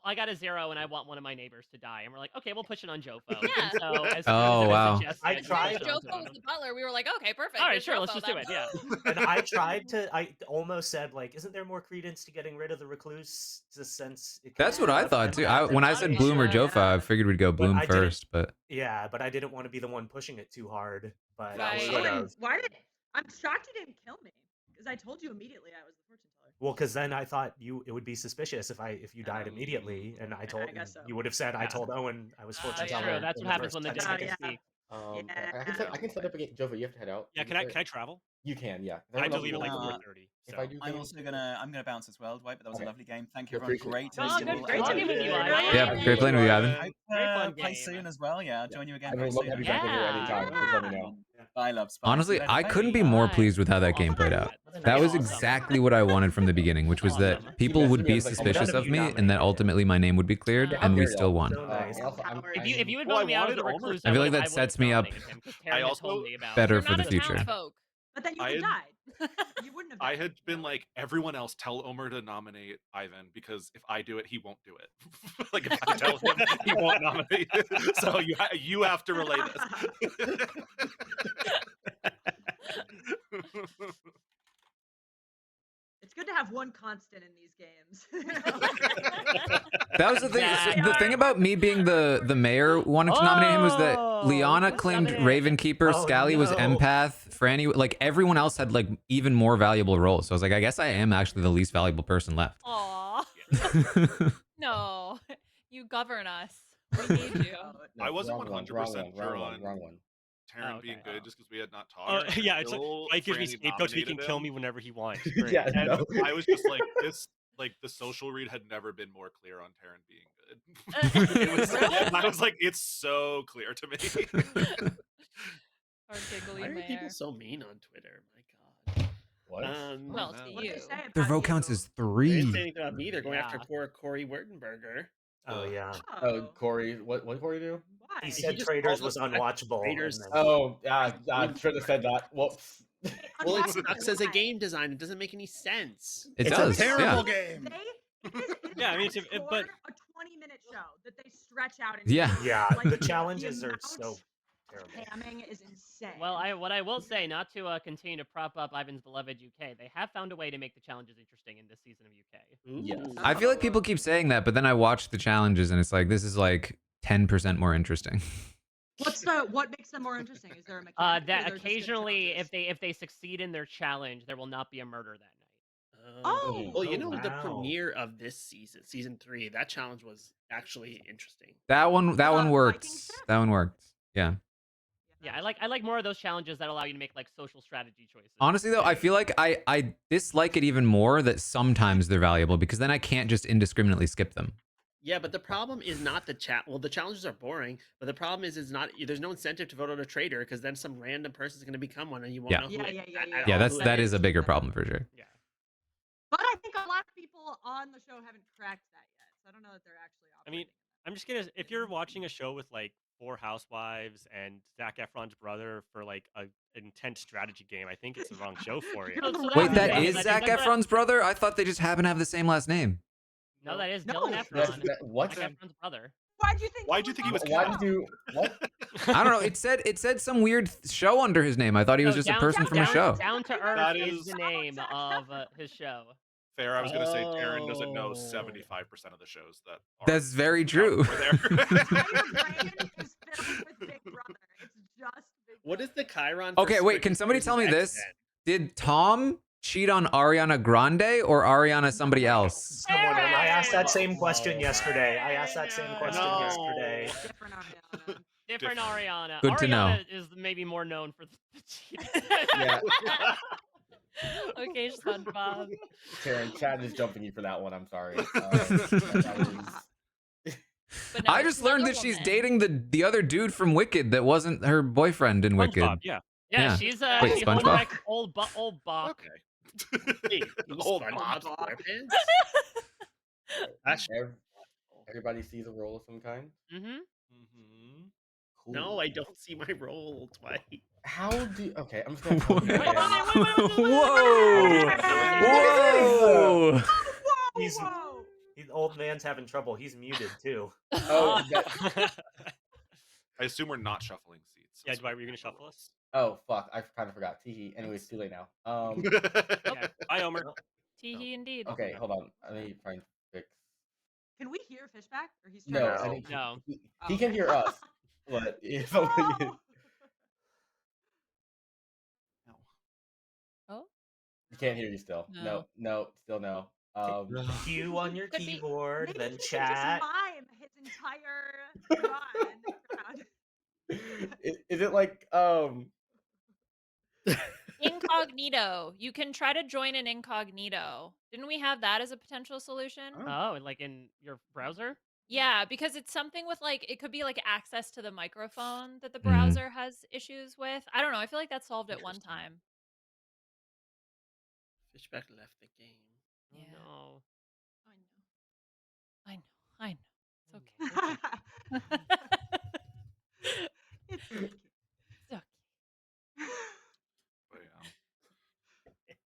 I got a 0 and I want one of my neighbors to die. And we're like, okay, we'll push it on Jofo. Yeah. And so as soon Oh, as it was wow. suggested, I we tried- pushed it on Jofo was him. the butler. We were like, okay, perfect. All right, Here's sure, let's Jofo, just do that it. Yeah. And I tried to. I almost said, like, isn't there more credence to getting rid of the recluse? Just since it That's could what I have thought too. been When I Not said a Bloom or bad Jofa, I figured we'd go But Bloom I didn't- first, but Yeah, but I didn't want to be the one pushing it too hard. But I Right. should Owen, have. why did I'm shocked you didn't kill me because I told you immediately I was the fortune teller. Well, because then I thought it would be suspicious if you died immediately, and I told guess so. you would have said I Yeah. told Owen I was fortune That's teller. true. That's in what the happens first when the 10 dead seconds. get to speak. I can set up again. Jova, you have to head out. Yeah, can I travel? You can, yeah. I have to leave at like Uh, 4:30. If So. I do, I'm things- also gonna bounce as well, Dwight. But that was Okay. a lovely game. Thank you, I everyone. appreciate Great it. to Oh, see you good. all. Great to be with you, Ivan. yeah, great playing with you, Ivan. Hope Very fun play game. soon as well. Yeah, I'll join you again I very would love to soon. have you back in here anytime. Just let me know. I love Spice. Honestly, Let I it couldn't be. be more Nice. pleased with how that game Awesome. played out. That's That was awesome. exactly what I wanted from the beginning, which was Awesome. that people You would be messaged me, I was like, suspicious none of of you me, and that nominated. ultimately my name would be cleared, Yeah, and we there you still go. won. So nice. and also, If you had Well, I voted me out as wanted the Omer. recluse, I feel like would- that would've sets me up nominated him, 'cause I Taran had also- told me about better it. You're for not the a future. townsfolk. But then you I would have had- died. You wouldn't have died. I had been like, everyone else tell Omer to nominate Ivan because if I do it, he won't do it. Like if I tell him, he won't nominate. So you have to relay this. It's good to have one constant in these games. That was the thing. Yeah. The thing about me being the mayor wanting to nominate him was that Oh, Liana what's claimed happening? Ravenkeeper, Oh, Scally was no. empath, Franny, like everyone else had like even more valuable roles. So I was like, I guess I am actually the least valuable person left. Aw. No. You govern us. We need you. I wasn't wrong one, 100% sure wrong on one. Taran Oh, being okay. good just because we had not talked. Yeah, it's like until Mike gives me Franny scapegoats. He can nominated kill him. me whenever he wants. Yeah, And no. I was just like, the social read had never been more clear on Taran being good. I was like, it's so clear to me. Our giggly Why are mayor. people so mean on Twitter? My God. What? Well, no. to What did you. they say about Their vote you? counts is They didn't 3. say anything about me. They're going after Yeah. poor Corey Wertenberger. Oh yeah. Oh, Corey. What did Corey do? Why? He He said just Traders called was us unwatchable. Traders. and then- Oh, yeah, I should have said that. Whoops. Well, it Unwatchable sucks as a why? game design. It doesn't make any sense. It It's does. a terrible Yeah. game. It is Yeah, I mean, it's but- a 20-minute show that they stretch out. Into Yeah. Yeah, like, the challenges are amount so of terrible. Hamming is insane. Well, what I will say, not to continue to prop up Ivan's beloved UK, they have found a way to make the challenges interesting in this season of UK. Yes. Ooh. I feel like people keep saying that, but then I watch the challenges and it's like, this is like 10% more interesting. what makes them more interesting? Is there a mechanic? or That they're just good occasionally, challenges? if they succeed in their challenge, there will not be a murder that night. Oh. Well, you Oh, know, the wow. premiere of this season 3, that challenge was actually interesting. That one Viking worked. stuff? That one worked. Yeah. Yeah, I like more of those challenges that allow you to make like social strategy choices. Honestly though, I feel like I dislike it even more that sometimes they're valuable because then I can't just indiscriminately skip them. Yeah, but the problem is not the chat. Well, the challenges are boring, but the problem is not. There's no incentive to vote on a trader because then some random person is going to become one, and you won't Yeah. know who. Yeah, it- yeah, yeah, at yeah. all Yeah, who it that is a is. bigger problem for sure. Yeah. But I think a lot of people on the show haven't cracked that yet, so I don't know that they're actually. I mean, operating in I'm just gonna. If you're watching a show with like 4 housewives and Zac Efron's brother for like a intense strategy game, I think it's the wrong show for you. So Wait, that's- that I is think Zac that's Efron's brother? I thought they just happen to have the same last name. No, that is No. Dylan That's, Efron. what? Zac Efron's brother. Why'd you think? Why'd you think he was Why did you? What? I don't know. It said some weird show under his name. I thought he was No, just a down- person from a down- show. Down to Earth That is is- the name of his show. Fair. I was going to say Taran doesn't know Oh. 75% of the shows that are That's very true. over there. Your brain is filled with Big Brother. It's just Big What is the Chiron? Okay, wait, can somebody tell me this? Did Tom cheat on Ariana Grande or Ariana somebody else? Someone, I asked that same Whoa. question yesterday. I asked that same question No. yesterday. Different Ariana. Different Ariana. Good to know. Ariana is maybe more known for the cheating. Yeah, Okay, SpongeBob. Taran, Chad is jumping you for that one. I'm sorry. That But no, I it's just learned another that she's woman. dating the other dude from Wicked that wasn't her boyfriend in Wicked. SpongeBob, yeah. Yeah, Yeah. she's Wait, she's holding SpongeBob? back old Bach. Wait, he was Old SpongeBob Bob. SquarePants? That's is- Everybody sees a roll of some kind. Cool. No, I don't see my roll twice. How do? Okay, I'm just gonna tell you. Whoa! Whoa! Whoa! The old man's having trouble. He's muted too. Oh, I assume we're not shuffling seats. Yeah, Dwight, were you gonna shuffle us? oh fuck, I kind of forgot. Teehee. Anyway, it's too late now. Yeah. Bye, Omer. Teehee indeed. Okay, hold on. Let me try and fix. Can we hear Fishback? Or he's trying No, to I think No. he can hear us, but if only. Oh? He can't hear you still. No. No, still no. Q on your Could be. keyboard, Maybe then he can just chat. mime his entire run. Is it like Incognito. You can try to join an incognito. Didn't we have that as a potential solution? Oh, like in your browser? Yeah, because it's something with like it could be like access to the microphone that the Mhm. browser has issues with. I don't know. I feel like that solved it one time. Fishback left the game. Yeah. No. I know. It's okay. It's okay. It's okay. But yeah.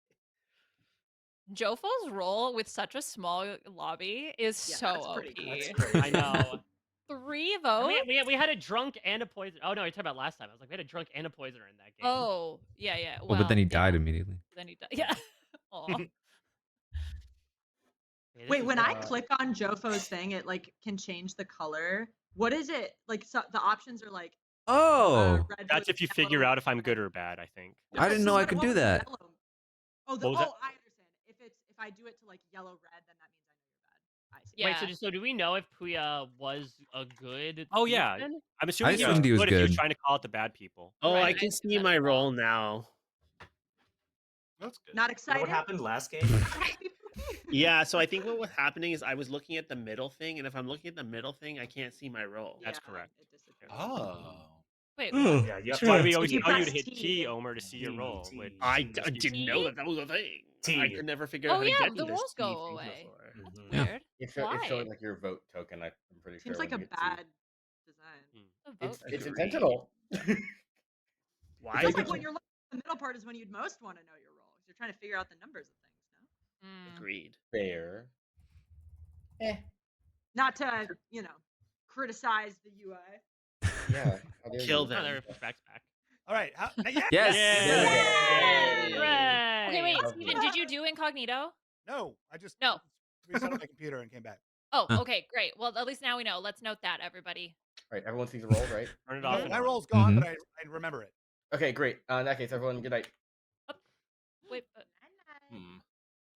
Jofo's role with such a small lobby is Yeah, so that's OP. pretty cool. That's crazy. I know. 3 votes? We had a drunk and a poisoner. Oh no, you're talking about last time. I was like, we had a drunk and a poisoner in that game. Oh, yeah. Well, but then he died yeah. immediately. Then he died. Yeah. Aw. Wait, when I click on Jofo's thing, it like can change the color. What is it? Like so, the options are like Oh, red, That's blue, if you figure yellow, out if I'm good or bad, I think. I didn't know I What could do was the that. yellow? Oh, What was that? I understand. If I do it to like yellow red, then that means I know you're bad. I see. Yeah. Wait, so do we know if Puya was a good? Oh yeah, person? I'm assuming he was assumed he was good if he was good. trying to call out the bad people. Oh, Right, I I can assume see that my as well. roll now. That's good. Not You know excited. what happened last game? Happy for me. Yeah, so I think what was happening is I was looking at the middle thing, and if I'm looking at the middle thing, I can't see my roll. That's Yeah, correct. it disappears. Oh. Wait, Oh. Yeah, you have That's why we to always You tell you press to hit T. T, Omer, to see your T, roll. T. Which I just keeps- didn't know that was a thing. T. I could never figure out Oh how to yeah, get the to this rolls T go thing away. before. That's Yeah. weird. it's Why? showing like your vote token. I'm pretty Seems sure. like when a you get to- bad design. The vote It's Agreed. intentional. Why? Feels It's like when you're looking at the middle part is when you'd most want to know your role. You're trying to figure out the numbers of things. No, Agreed. fair. not to criticize the UI. Yeah. how dare Kill you. them. Oh, there, Fishback's back. All right. Yes. There we go. Hooray! Okay, wait, Lovely. Steven, did you do incognito? No, I just No. reset my computer and came back. Oh, Huh. okay, great. Well, at least now we know. Let's note that, everybody. Right, everyone sees a roll, right? Turn it off. and My on. roll's gone, Mhm. but I remember it. Okay, great. In that case, everyone, good night. Wait,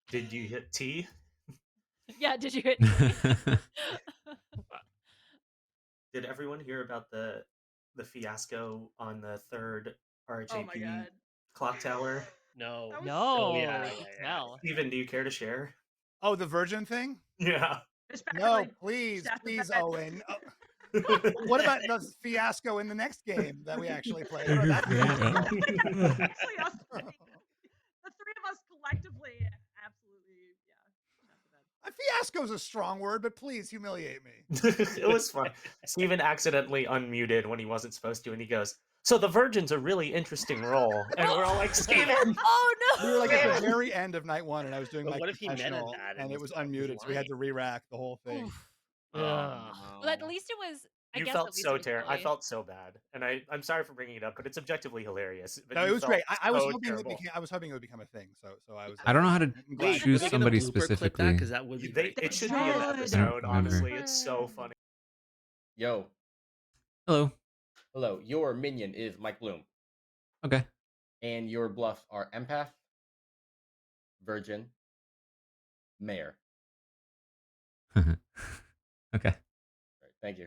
Did you hit T? yeah, did you hit? Did everyone hear about the fiasco on the third RHAP Oh my god. clock tower? No. That was No. Oh, yeah. Tell. Steven, do you care to share? Oh, the Virgin thing? Yeah. Fishback, No, like, please, shot the please, bed. Owen. What about the fiasco in the next game that we actually played? Oh, that's Actually, us three. The three of us collectively, absolutely, yeah. A fiasco's a strong word, but please humiliate me. It was fun. Steven accidentally unmuted when he wasn't supposed to, and he goes, "So the Virgin's a really interesting role." And we're all like, "Steven!" Oh no! We were like at the very end of night one, and I was doing But my what if he meta confessional, that and and it was was unmuted, so we had to re-rack the whole thing. Oof. Ugh. Well, at least it was. I You guess felt at least so it was terrible. I Billy. felt so bad, and I'm sorry for bringing it up, but it's objectively hilarious. But No, you it was felt great. I was so hoping terrible. I was hoping it would become a thing. So I was. I don't know how to I'm glad. choose somebody specifically. Because that would be great. It should be an should. episode. Remember. Honestly, it's so funny. Yo, Hello. hello. Your minion is Mike Bloom, Okay. and your bluffs are Empath, Virgin, Mayor. Okay. Right, thank you.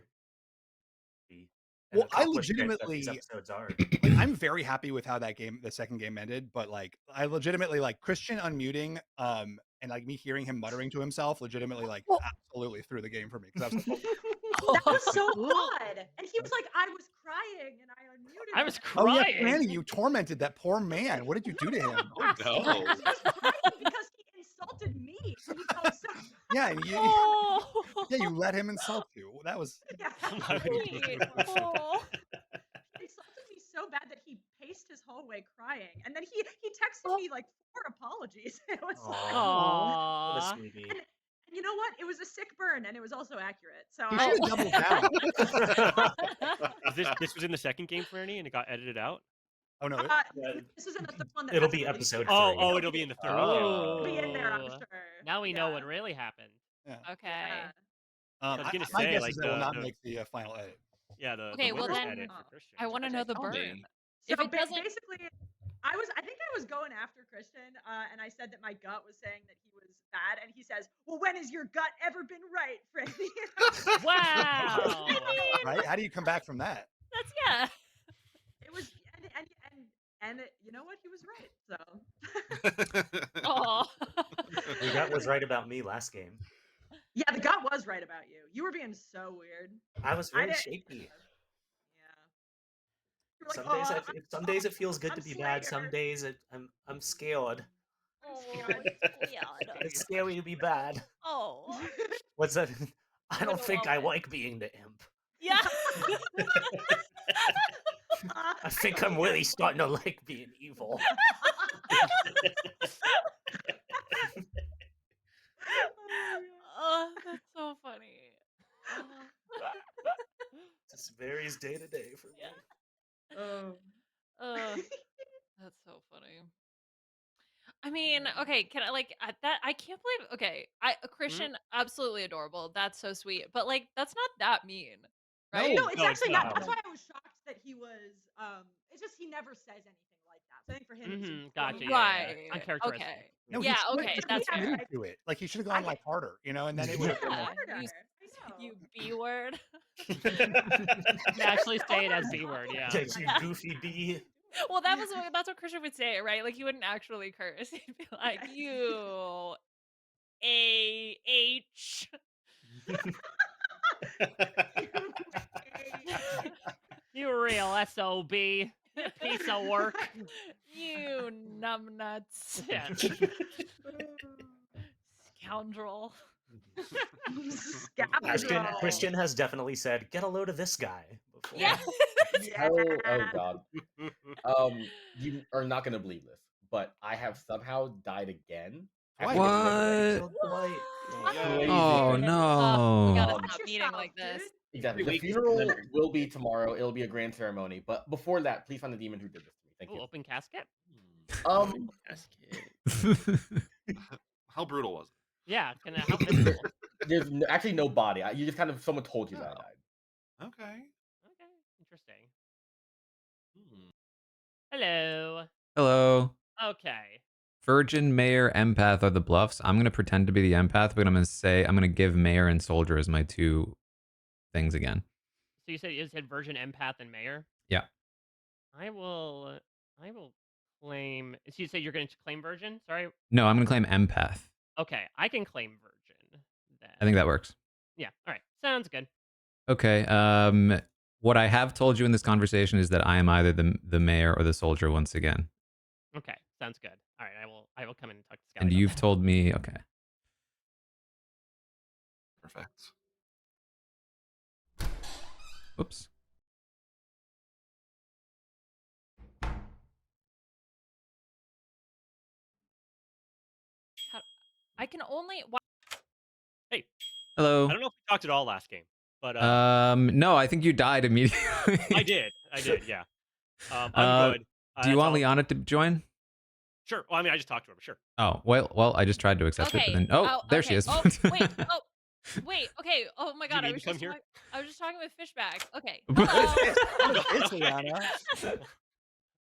And Well, I accomplishment that legitimately, these episodes are. like, I'm very happy with how that game, the second game ended. But like, I legitimately like Christian unmuting, and like me hearing him muttering to himself, legitimately like absolutely threw the game for me because I was like, That was so odd. And he was like, I was crying and I unmuted. I was him. "Oh yeah, crying. Franny, you tormented that poor man. What did you do to him?" Oh, no. He was crying because he insulted me. He felt so Yeah, and you, Oh. Yeah, you let him insult you. That was. Yeah. Sweet. Oh. He insulted me so bad that he paced his hallway crying, and then he texted me like 4 apologies. It was like, Aw. What a sweetie. and you know what? It was a sick burn, and it was also accurate. So You should have doubled down. This was in the second game for Ernie, and it got edited out. Oh no! This is in the third one that It'll hasn't be released episode yet. 3. Oh, it'll be in the third. Oh, It'll be in there, I'm sure. Now we know Yeah. what really happened. Yeah. Okay. Yeah. I was gonna my say, guess like, is that will not the- make the final edit. Yeah, the Okay, well Witness then, edit for Christian. I want to know the Tell burn. me. If So it doesn't, basically, I think I was going after Christian, and I said that my gut was saying that he was bad, and he says, "Well, when has your gut ever been right, Frankie?" Wow. Right? How do you come back from that? that's yeah. It was, and you know what? He was right. So. Oh. Your gut was right about me last game. Yeah, the gut was right about you. You were being so weird. I was very didn't- shaky. You were like, Some days it feels good I'm to be bad. Some Slayer." days I'm scared. Oh, It's scary to be bad. Oh. What's that? I You're don't the think I woman. like being the imp. Yeah. I think I'm really starting to like being evil. Oh, that's so funny. Just varies day to day for me. That's so funny. I mean, okay, can I like that? I can't believe. Okay, Christian, absolutely adorable. That's so sweet. But like, that's not that mean, right? No, it's No, actually it's not. not. That's why I was shocked that he was. It's just he never says anything like that. So I think for him, it's Gotcha. important. Yeah. Right. Uncharacteristic. Okay. No, Yeah. he Okay. should That's have fair. committed to it. Like he should have gone like harder, and then it would have been like, Yeah, you, I know. you B word. Actually say it as B word. Yeah. Takes you goofy bee. Well, that's what Christian would say, right? Like he wouldn't actually curse. He'd be like, "You A-H." You real SOB. You piece of work. You numbnuts. Yeah. Scoundrel. Christian has definitely said, "Get a load of this guy." Before. Yeah. Oh god. You are not gonna believe this, but I have somehow died again. What? Crazy. Oh no. We gotta stop meeting like this. Exactly. The Weeks funeral will be tomorrow. It'll be a grand ceremony. But before that, please find the demon who did this to me. Thank Ooh, you. open casket. How brutal was it? Yeah. How visible? There's actually no body. You just kind of someone told you that I died. Okay. Okay. Interesting. Hello. Hello. Okay. Virgin, Mayor, Empath are the bluffs. I'm going to pretend to be the Empath, but I'm going to give Mayor and Soldier as my 2 things again. So you said Virgin, Empath, and Mayor? Yeah. I will claim. So you said you're going to claim Virgin? Sorry. No, I'm going to claim Empath. Okay, I can claim Virgin. Then. I think that works. Yeah. All right. Sounds good. Okay. What I have told you in this conversation is that I am either the Mayor or the Soldier once again. Okay. Sounds good. All right. I will come in and talk to Scout. And you've told me, okay. Perfect. Oops. I can only. Hey. Hello. I don't know if we talked at all last game, but no, I think you died immediately. I did. Yeah. I'm good. Do you That's want all. Liana to join? Sure. Well, I mean, I just talked to her, but sure. Oh, well, I just tried to accept it, but then there she is. Oh, wait. Wait. Okay. Oh my God. I was just talking with Fishback. Okay. It's Liana.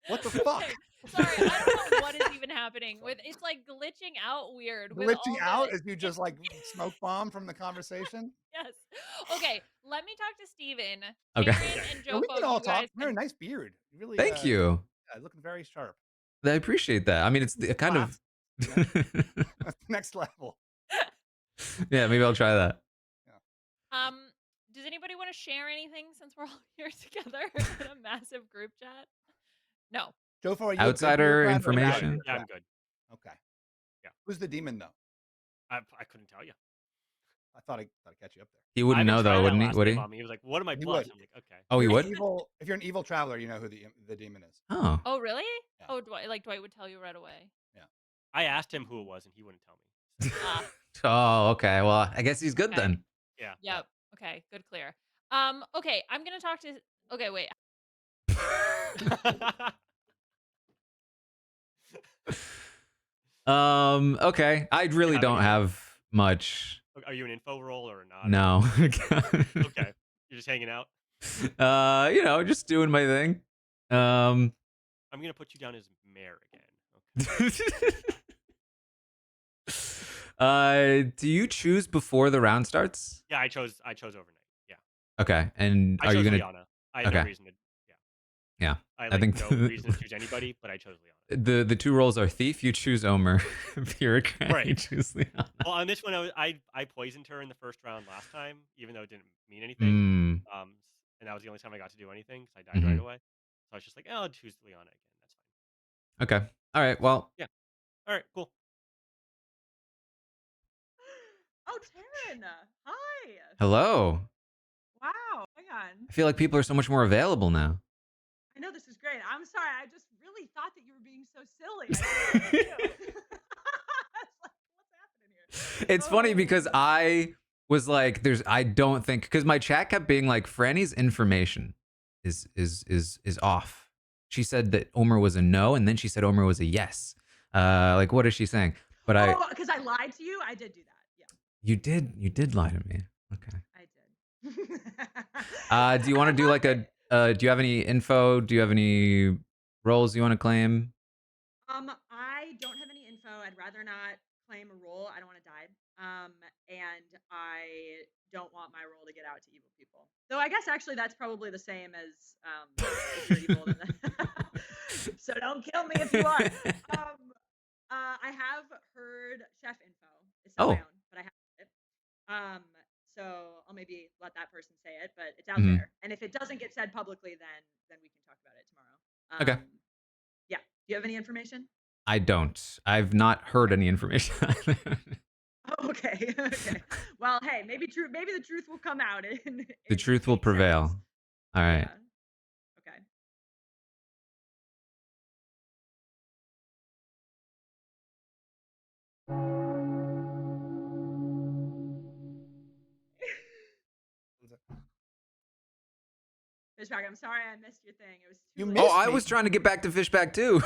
What the fuck? Okay, sorry, I don't know what is even happening. It's like glitching out weird. Glitching out as you just like smoke bomb from the the Yes. Okay, let me talk to Steven. Okay. Taran and Joe we can all talk. Very nice beard. You really. Thank you. Yeah, looking very sharp. I appreciate that. I mean, it's the kind of. That's next level. Yeah, maybe I'll try that. Does anybody want to share anything since we're all here together in a massive group chat? No. Joe, for outsider information. Yeah, I'm good. Okay. Yeah. Who's the demon though? I couldn't tell you. I thought I'd catch you up there. He wouldn't know though, wouldn't he? Would he? He was like, "What am I He plus?" would. I'm like, "Okay." Oh, he would. If you're an evil traveler, you know who the demon is. Oh. Oh, really? Yeah. Oh, Dwight would tell you right away. Yeah. I asked him who it was, and he wouldn't tell me. Ah. Oh, okay. Well, I guess he's good Okay. then. Yeah. Yep. Okay. Good. Clear. Okay. I'm gonna talk to. Okay. Wait. Okay. I really don't have much. Are you an info roll or not? No. Okay. You're just hanging out. Just doing my thing. I'm gonna put you down as mayor again. Okay. Do you choose before the round starts? Yeah, I chose overnight. Yeah. Okay. And I are you chose gonna? Liana. I had no reason to. Yeah. I think no reason to choose anybody, but I chose Liana. The two roles are thief. You choose Omer. Bureaucrat. Right. You choose Liana. Well, on this one, I poisoned her in the first round last time, even though it didn't mean anything. And that was the only time I got to do anything because I died right away. So I was just like, I'll choose Liana again. That's fine. Okay. All right. Well. Yeah. All right. Cool. Oh, Taran. Hi. Hello. Wow. Hang on. I feel like people are so much more available now. I know this is great. I'm sorry. I just really thought that you were being so silly. I didn't know what to do. I was like, what's happening here? It's funny because I was like, I don't think, because my chat kept being like, Franny's information is off. She said that Omer was a no, and then she said Omer was a yes. Like, what is she saying? But because I lied to you. I did do that. Yeah. You did lie to me. Okay. I did. Do you want to do like a? Do you have any info? Do you have any roles you want to claim? I don't have any info. I'd rather not claim a role. I don't want to die. And I don't want my role to get out to evil people. Though I guess actually that's probably the same as if you're evil. So don't kill me if you are. I have heard chef info. It's not my own, but I have it. So I'll maybe let that person say it, but it's out there. And if it doesn't get said publicly, then we can talk about it tomorrow. Okay. Yeah. Do you have any information? I don't. I've not heard any information. Okay. Okay. Well, hey, maybe the truth will come out. The truth will prevail. All right. Yeah. Okay. Fishback, I'm sorry I missed your thing. It was too late. I was trying to get back to Fishback too. We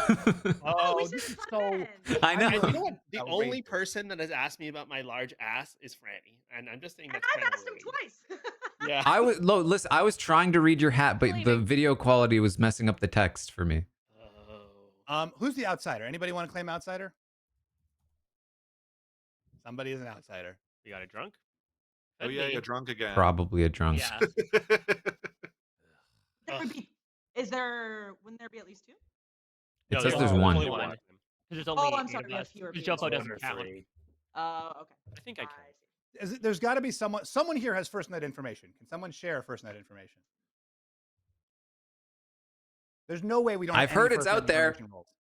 should have so. I know. And you know what? The only person that has asked me about my large ass is Franny, and I'm just saying that's I've asked him twice. Yeah. Listen, I was trying to read your hat, but the video quality was messing up the text for me. Who's the outsider? Anybody want to claim outsider? Somebody is an outsider. You got a drunk? Oh yeah, you're drunk again. Probably a drunk. Yeah. Wouldn't there be at least two? It says there's one. Only one. There's only I'm sorry, we have fewer people. Jumbo doesn't count. Okay. I think I can. There's got to be someone here has first night information. Can someone share first night information? There's no way we don't. I've heard it's out there.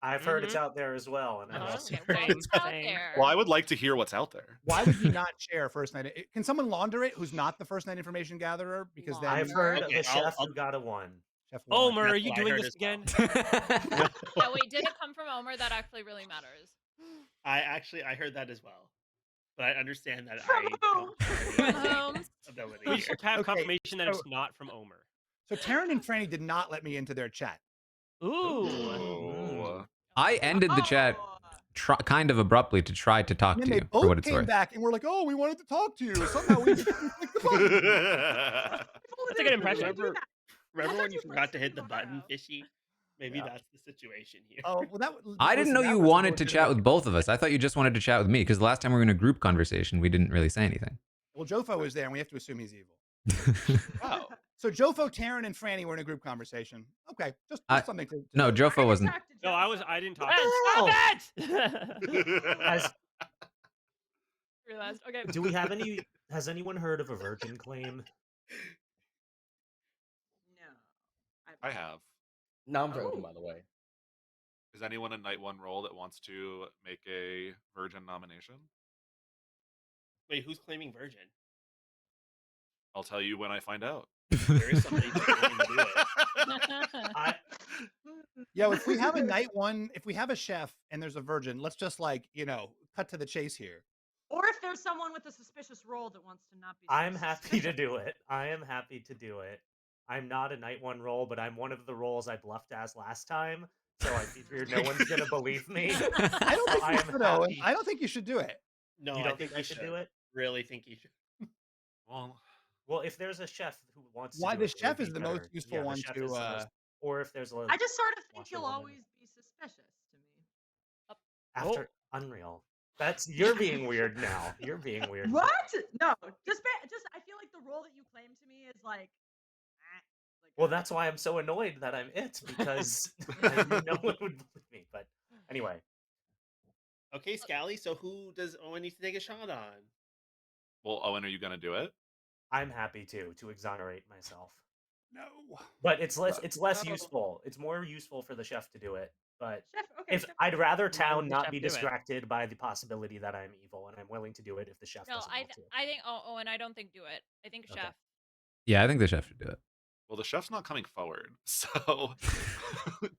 I've heard it's out there as well, and I'm also It's out there. Well, I would like to hear what's out there. Why would you not share first night? Can someone launder it? Who's not the first night information gatherer? Because then I've heard the chef who got a 1. Omer, are you doing this again? Yeah, wait, did it come from Omer? That actually really matters. I heard that as well, but I understand that ability. We should have confirmation that it's not from Omer. So Taran and Franny did not let me into their chat. Ooh. I ended the chat kind of abruptly to try to talk to you for what it's came worth. back and we're like, "Oh, we wanted to talk to you." Somehow we clicked the button. That's a good impression. Remember when you forgot to hit the button, Fishy? Maybe that's the situation here. Oh, well, I didn't know you wanted to chat with both of us. I thought you just wanted to chat with me because the last time we were in a group conversation, we didn't really say anything. Well, Jofo was there, and we have to assume he's evil. Wow. So Jofo, Taran, and Franny were in a group conversation. Okay, just something to No, Jofo wasn't. No, I didn't talk. Stop it! Realized. Okay. Do we have any? Has anyone heard of a virgin claim? No. I have. Now I'm drinking, by the way. Is anyone in night one role that wants to make a virgin nomination? Wait, who's claiming virgin? I'll tell you when I find out. There is somebody that's willing to do it. Yo, if we have a night one, if we have a chef and there's a virgin, let's just like, cut to the chase here. Or if there's someone with a suspicious role that wants to not be I'm happy to do it. I am happy to do it. I'm not a night one role, but I'm one of the roles I bluffed as last time. So I figured no one's gonna believe me. I don't think I you am should, Owen. happy. I don't think you should do it. No, You I don't think I should do it? Really think you should. Well, if there's a chef who wants to Why do the it, it would chef be is the better. most useful Yeah, the one chef to is the most- or if there's a I just sort of think you'll washerwoman. always be suspicious to me. After Unreal. You're being weird now. You're being weird. What? No, just I feel like the role that you claim to me is like. Well, that's why I'm so annoyed that I'm it, because I knew no one would believe me. But anyway. Okay, Scally, so who does Owen need to take a shot on? Well, Owen, are you going to do it? I'm happy to exonerate myself. No. But it's less useful. It's more useful for the chef to do it. But Chef, okay, if chef. I'd rather the town not chef be do it? distracted by the possibility that I'm evil, and I'm willing to do it if the chef No, doesn't want to. I think Owen, I don't think do it. I think Okay. chef. Yeah, I think the chef should do it. Well, the chef's not coming forward, so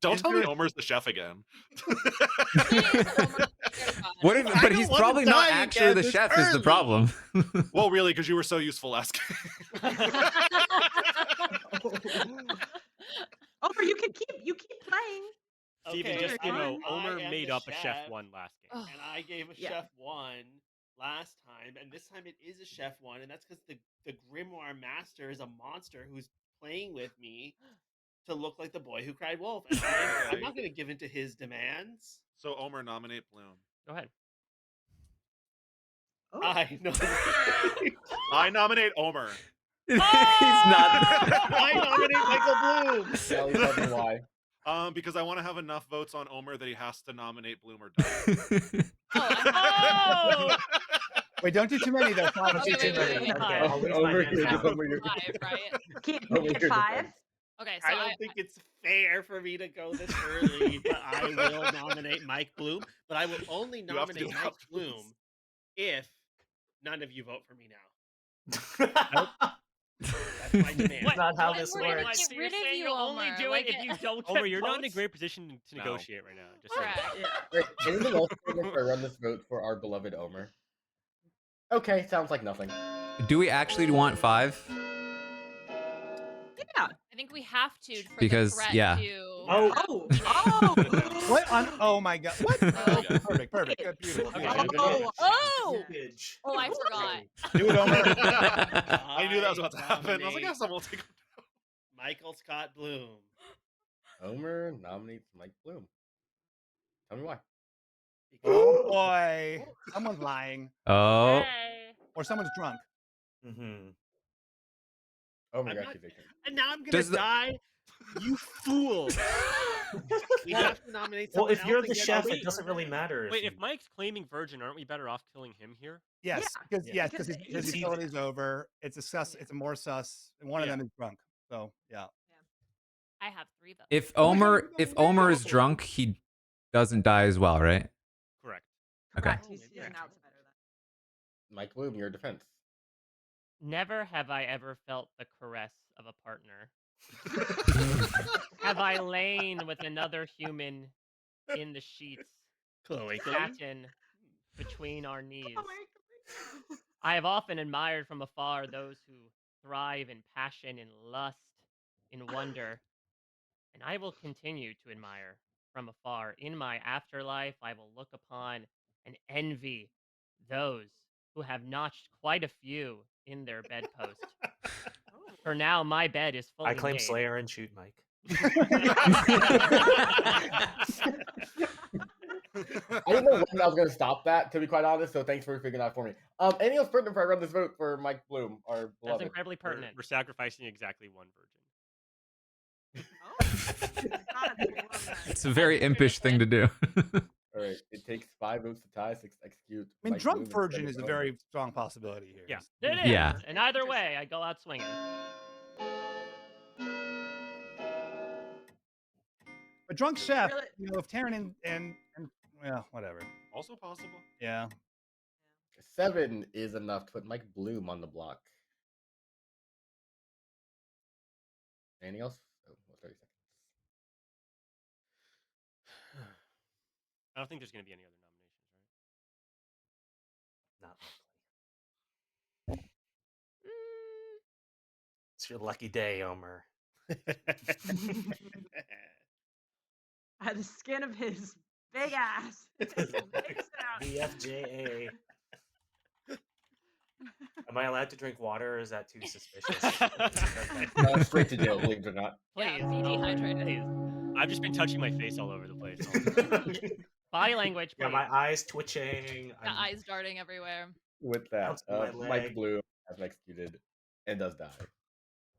don't tell me Omer's the chef again. What if? But he's probably not actually the chef. Is the problem? Well, really, because you were so useful last game. Omer, you keep playing. Steven, Okay, just so you know, I Omer am made the up a chef one last game. And I gave a Yeah. chef one last time, and this time it is a chef one, and that's because the Grimoire Master is a monster who's playing with me to look like the boy who cried wolf, and I'm not going to give in to his demands. So Omer, nominate Bloom. Go ahead. Oh. I know. I nominate Omer. He's not. I nominate Michael Bloom. Scally, tell me why. Because I want to have enough votes on Omer that he has to nominate Bloom or die. Oh! Wait, don't do too many though. Five. Don't do too many. wait. Okay, I'll lose my Over hand here, now. over here. 5, right? Keep Over it here, 5. defense. Okay, so I don't think it's fair for me to go this early, but I will nominate Mike Bloom. But I will only You have to do nominate it Mike afterwards. Bloom if none of you vote for me now. That's my demand. That's not how What? this We're gonna works. get rid of saying you, you'll only Omer. do Like it if you don't Omer, get you're not in a votes? great position to No. negotiate right now. Just saying. Correct. Wait, anything else before I run this vote for our beloved Omer? Okay, sounds like nothing. Do we actually want 5? Yeah. I think we have to for Because, the threat yeah. to. Oh. What on? Oh my god! What? Okay. Perfect. Good, beautiful. Okay, Okay. good. Oh! Bitch. Oh, I forgot. Do it, Omer. I knew that was about to happen. I was like, nominate yes, someone will take him. Michael Scott Bloom. Omer nominates Mike Bloom. Tell me why. Oh boy, someone's lying, Oh. Okay. or someone's drunk. Mm-hmm. Omer I'm got not- convicted. And now I'm gonna Does the- die. You fool! We have to nominate Well, someone if you're else the and get chef, Omer it doesn't really matter. Wait, if Mike's claiming virgin, aren't we better off killing him here? Yes, because Yeah. because his Because utility's over. It's a sus. It's a more sus, and one of them is drunk. So yeah. I have 3 votes. If Omer is drunk, he doesn't die as well, right? Correct. Okay. Correct. He's an outsider then. Mike Bloom, your defense. Never have I ever felt the caress of a partner. Have I lain with another human in the sheets, Chloe. satin between our knees? I have often admired from afar those who thrive in passion, in lust, in wonder, and I will continue to admire from afar. In my afterlife, I will look upon and envy those who have notched quite a few in their bedpost. For now, my bed is fully I claim made. Slayer and shoot Mike. I didn't know when I was going to stop that, to be quite honest, so thanks for figuring out for me. Anything else pertinent before I run this vote for Mike Bloom, our That's beloved? incredibly pertinent. We're sacrificing exactly one virgin. It's a very impish thing to do. All right, it takes 5 votes to tie, 6 to execute. I mean, Mike drunk Bloom is virgin ready is to a go. very strong possibility here. Yeah. It is. Yeah. And either way, I go out swinging. But drunk chef, Really? if Taran and well, whatever. Also possible. Yeah. 7 is enough to put Mike Bloom on the block. Anything else? Oh, 30 seconds. I don't think there's going to be any other nominations, right? Not likely. It's your lucky day, Omer. The skin of his big ass. Makes it out. VFJA. Am I allowed to drink water, or is that too suspicious? No, straight to jail, believe it or not. Yeah, Please. be dehydrated. Please. I've just been touching my face all over the place. Body language, Yeah, please. my eyes twitching. Got eyes darting everywhere. With that, bouncing my Mike leg. Bloom has been executed and does die.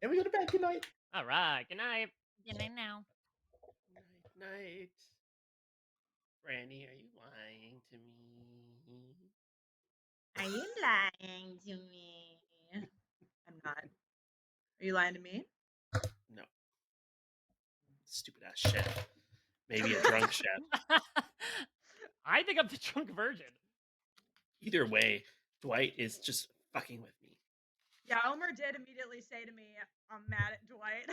And we go to bed. Good night. All right. Good night. Good night now. Night. Brandy, are you lying to me? Are you lying to me? I'm not. Are you lying to me? No. Stupid ass chef. Maybe a drunk chef. I think I'm the drunk virgin. Either way, Dwight is just fucking with me. Yeah, Omer did immediately say to me, I'm mad at Dwight.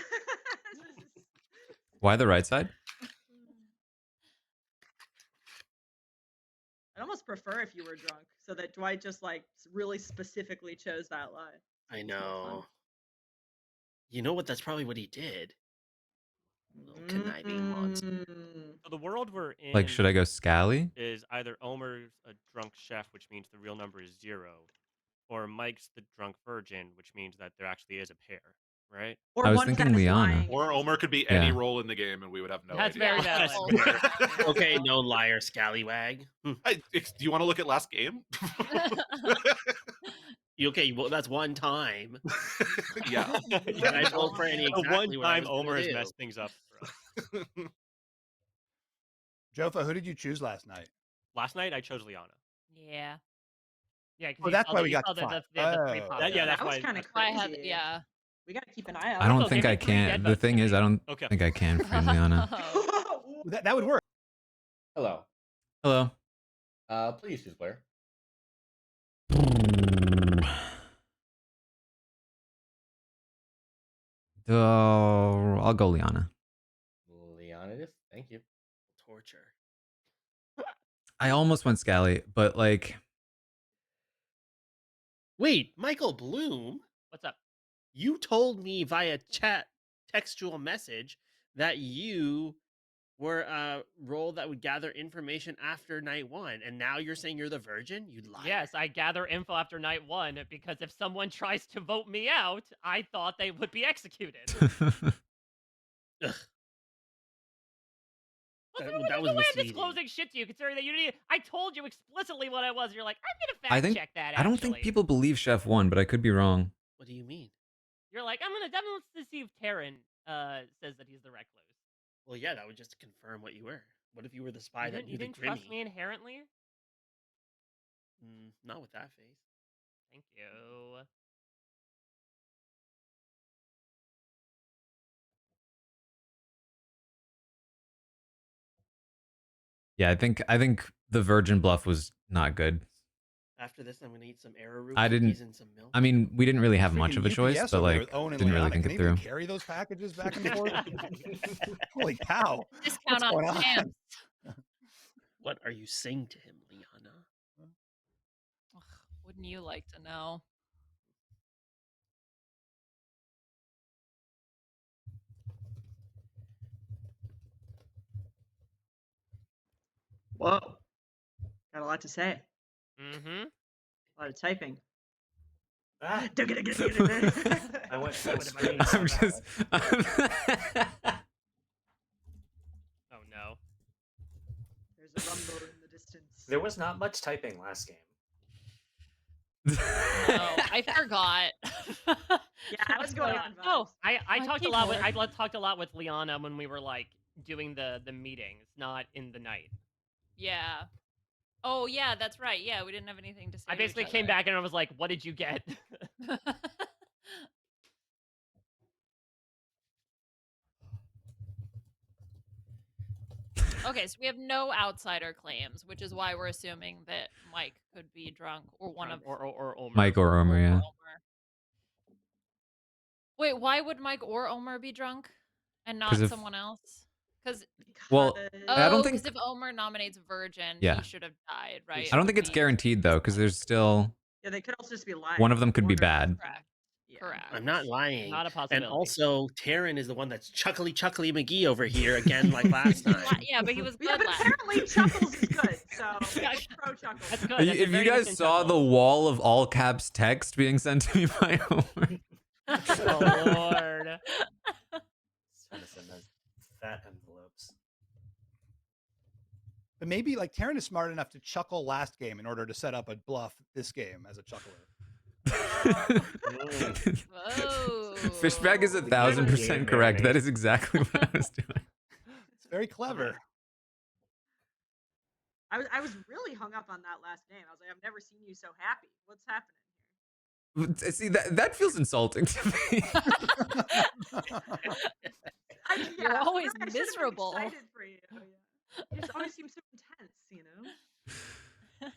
Why the right side? I'd almost prefer if you were drunk, so that Dwight just like really specifically chose that lie. I know. You know what? That's probably what he did. Little conniving monster. So the world we're in, Like, should I go Scally? Is either Omer's a drunk chef, which means the real number is 0, or Mike's the drunk virgin, which means that there actually is a pair, right? Or I was one of thinking them is Liana. lying. Or Omer could be any Yeah. role in the game, and we would have no That's idea. very valid. Okay, no liar, scallywag. Do you want to look at last game? Okay, well, that's one time. Yeah. And I told Franny The exactly one what I time was gonna Omer has do. messed things up for us. Jofa, who did you choose last night? Last night I chose Liana. Yeah. Yeah, Oh, that's why we got the the five. three Oh. pop. Yeah, that's That was why. kind of Why I crazy. had, yeah. We gotta keep an eye out. I don't Also, think give I me 3 dead can. The votes thing to is, me. I don't Okay. think I can frame Liana. That would work. Hello. Hello. Please choose player. I'll go Liana. Leonidas, thank you. Torture. I almost went Scally, but like, Wait, Michael Bloom? What's up? You told me via chat, textual message, that you were a role that would gather information after night 1, and now you're saying you're the virgin? You liar. Yes, I gather info after night 1 because if someone tries to vote me out, I thought they would be executed. Ugh. What's That wrong was with the way I'm misleading. disclosing shit to you, considering that you didn't? I told you explicitly what I was. And you're like, I'm gonna I fact think check that. I don't think people believe Chef won, but I could be wrong. What do you mean? You're like, I'm gonna see if Taran says that he's the recluse. Well, yeah, that would just confirm what you were. What if you were the spy that You knew the didn't trust Grimmy? me inherently. Not with that face. Thank you. Yeah, I think the virgin bluff was not good. After this, I'm gonna eat some arrowroot I cookies didn't. and some milk. I mean, we didn't really have much Freaking of a choice, UPS but over there like, with Owen and didn't really Leona. think Can it they even through. carry those packages back and forth? Holy cow! Discount What's on going on? stamps. What are you saying to him, Liana? Ugh, wouldn't you like to know? Whoa. Got a lot to say. Mm-hmm. A lot of typing. Ah, I I went I'm screen just. Oh no. There's a rumble in the distance. There was not much typing last game. No, I forgot. Yeah, I was going on vibes. Oh, I My talked a lot with keyboard. talked a lot with Liana when we were like doing the meetings, not in the night. Yeah. Oh, yeah, that's right. Yeah, we didn't have anything to say. I to each basically came other. back and I was like, "What did you get?" Okay, so we have no outsider claims, which is why we're assuming that Mike could be drunk or one of or Omer. Mike or Omer, yeah. Wait, why would Mike or Omer be drunk and not if someone else? Because well, I don't because think if Omer nominates Virgin, Yeah. he should have died, right? I don't think it's guaranteed though, because there's still Yeah, they could also just be lying. one of them could be One or- bad. Correct. Yeah. Correct. I'm not lying. Not a And possibility. also, Taran is the one that's chuckly McGee over here again, like last time. Yeah, but he was good. Yeah, but last apparently Chuckles is good, so pro Chuckles. That's good. That's a If you very guys innocent saw the Chuckles. wall of all caps text being sent to me by Homer, Oh Lord. Trying to send those fat envelopes. But maybe like Taran is smart enough to chuckle last game in order to set up a bluff this game as a chuckler. Whoa. Fishbag is 1,000% correct. That is exactly what I was doing. It's very clever. I was really hung up on that last game. I was like, I've never seen you so happy. What's happening here? See, that feels insulting to me. You're always really, I should have been miserable. excited for you. Yeah. You just always seem so intense, you know?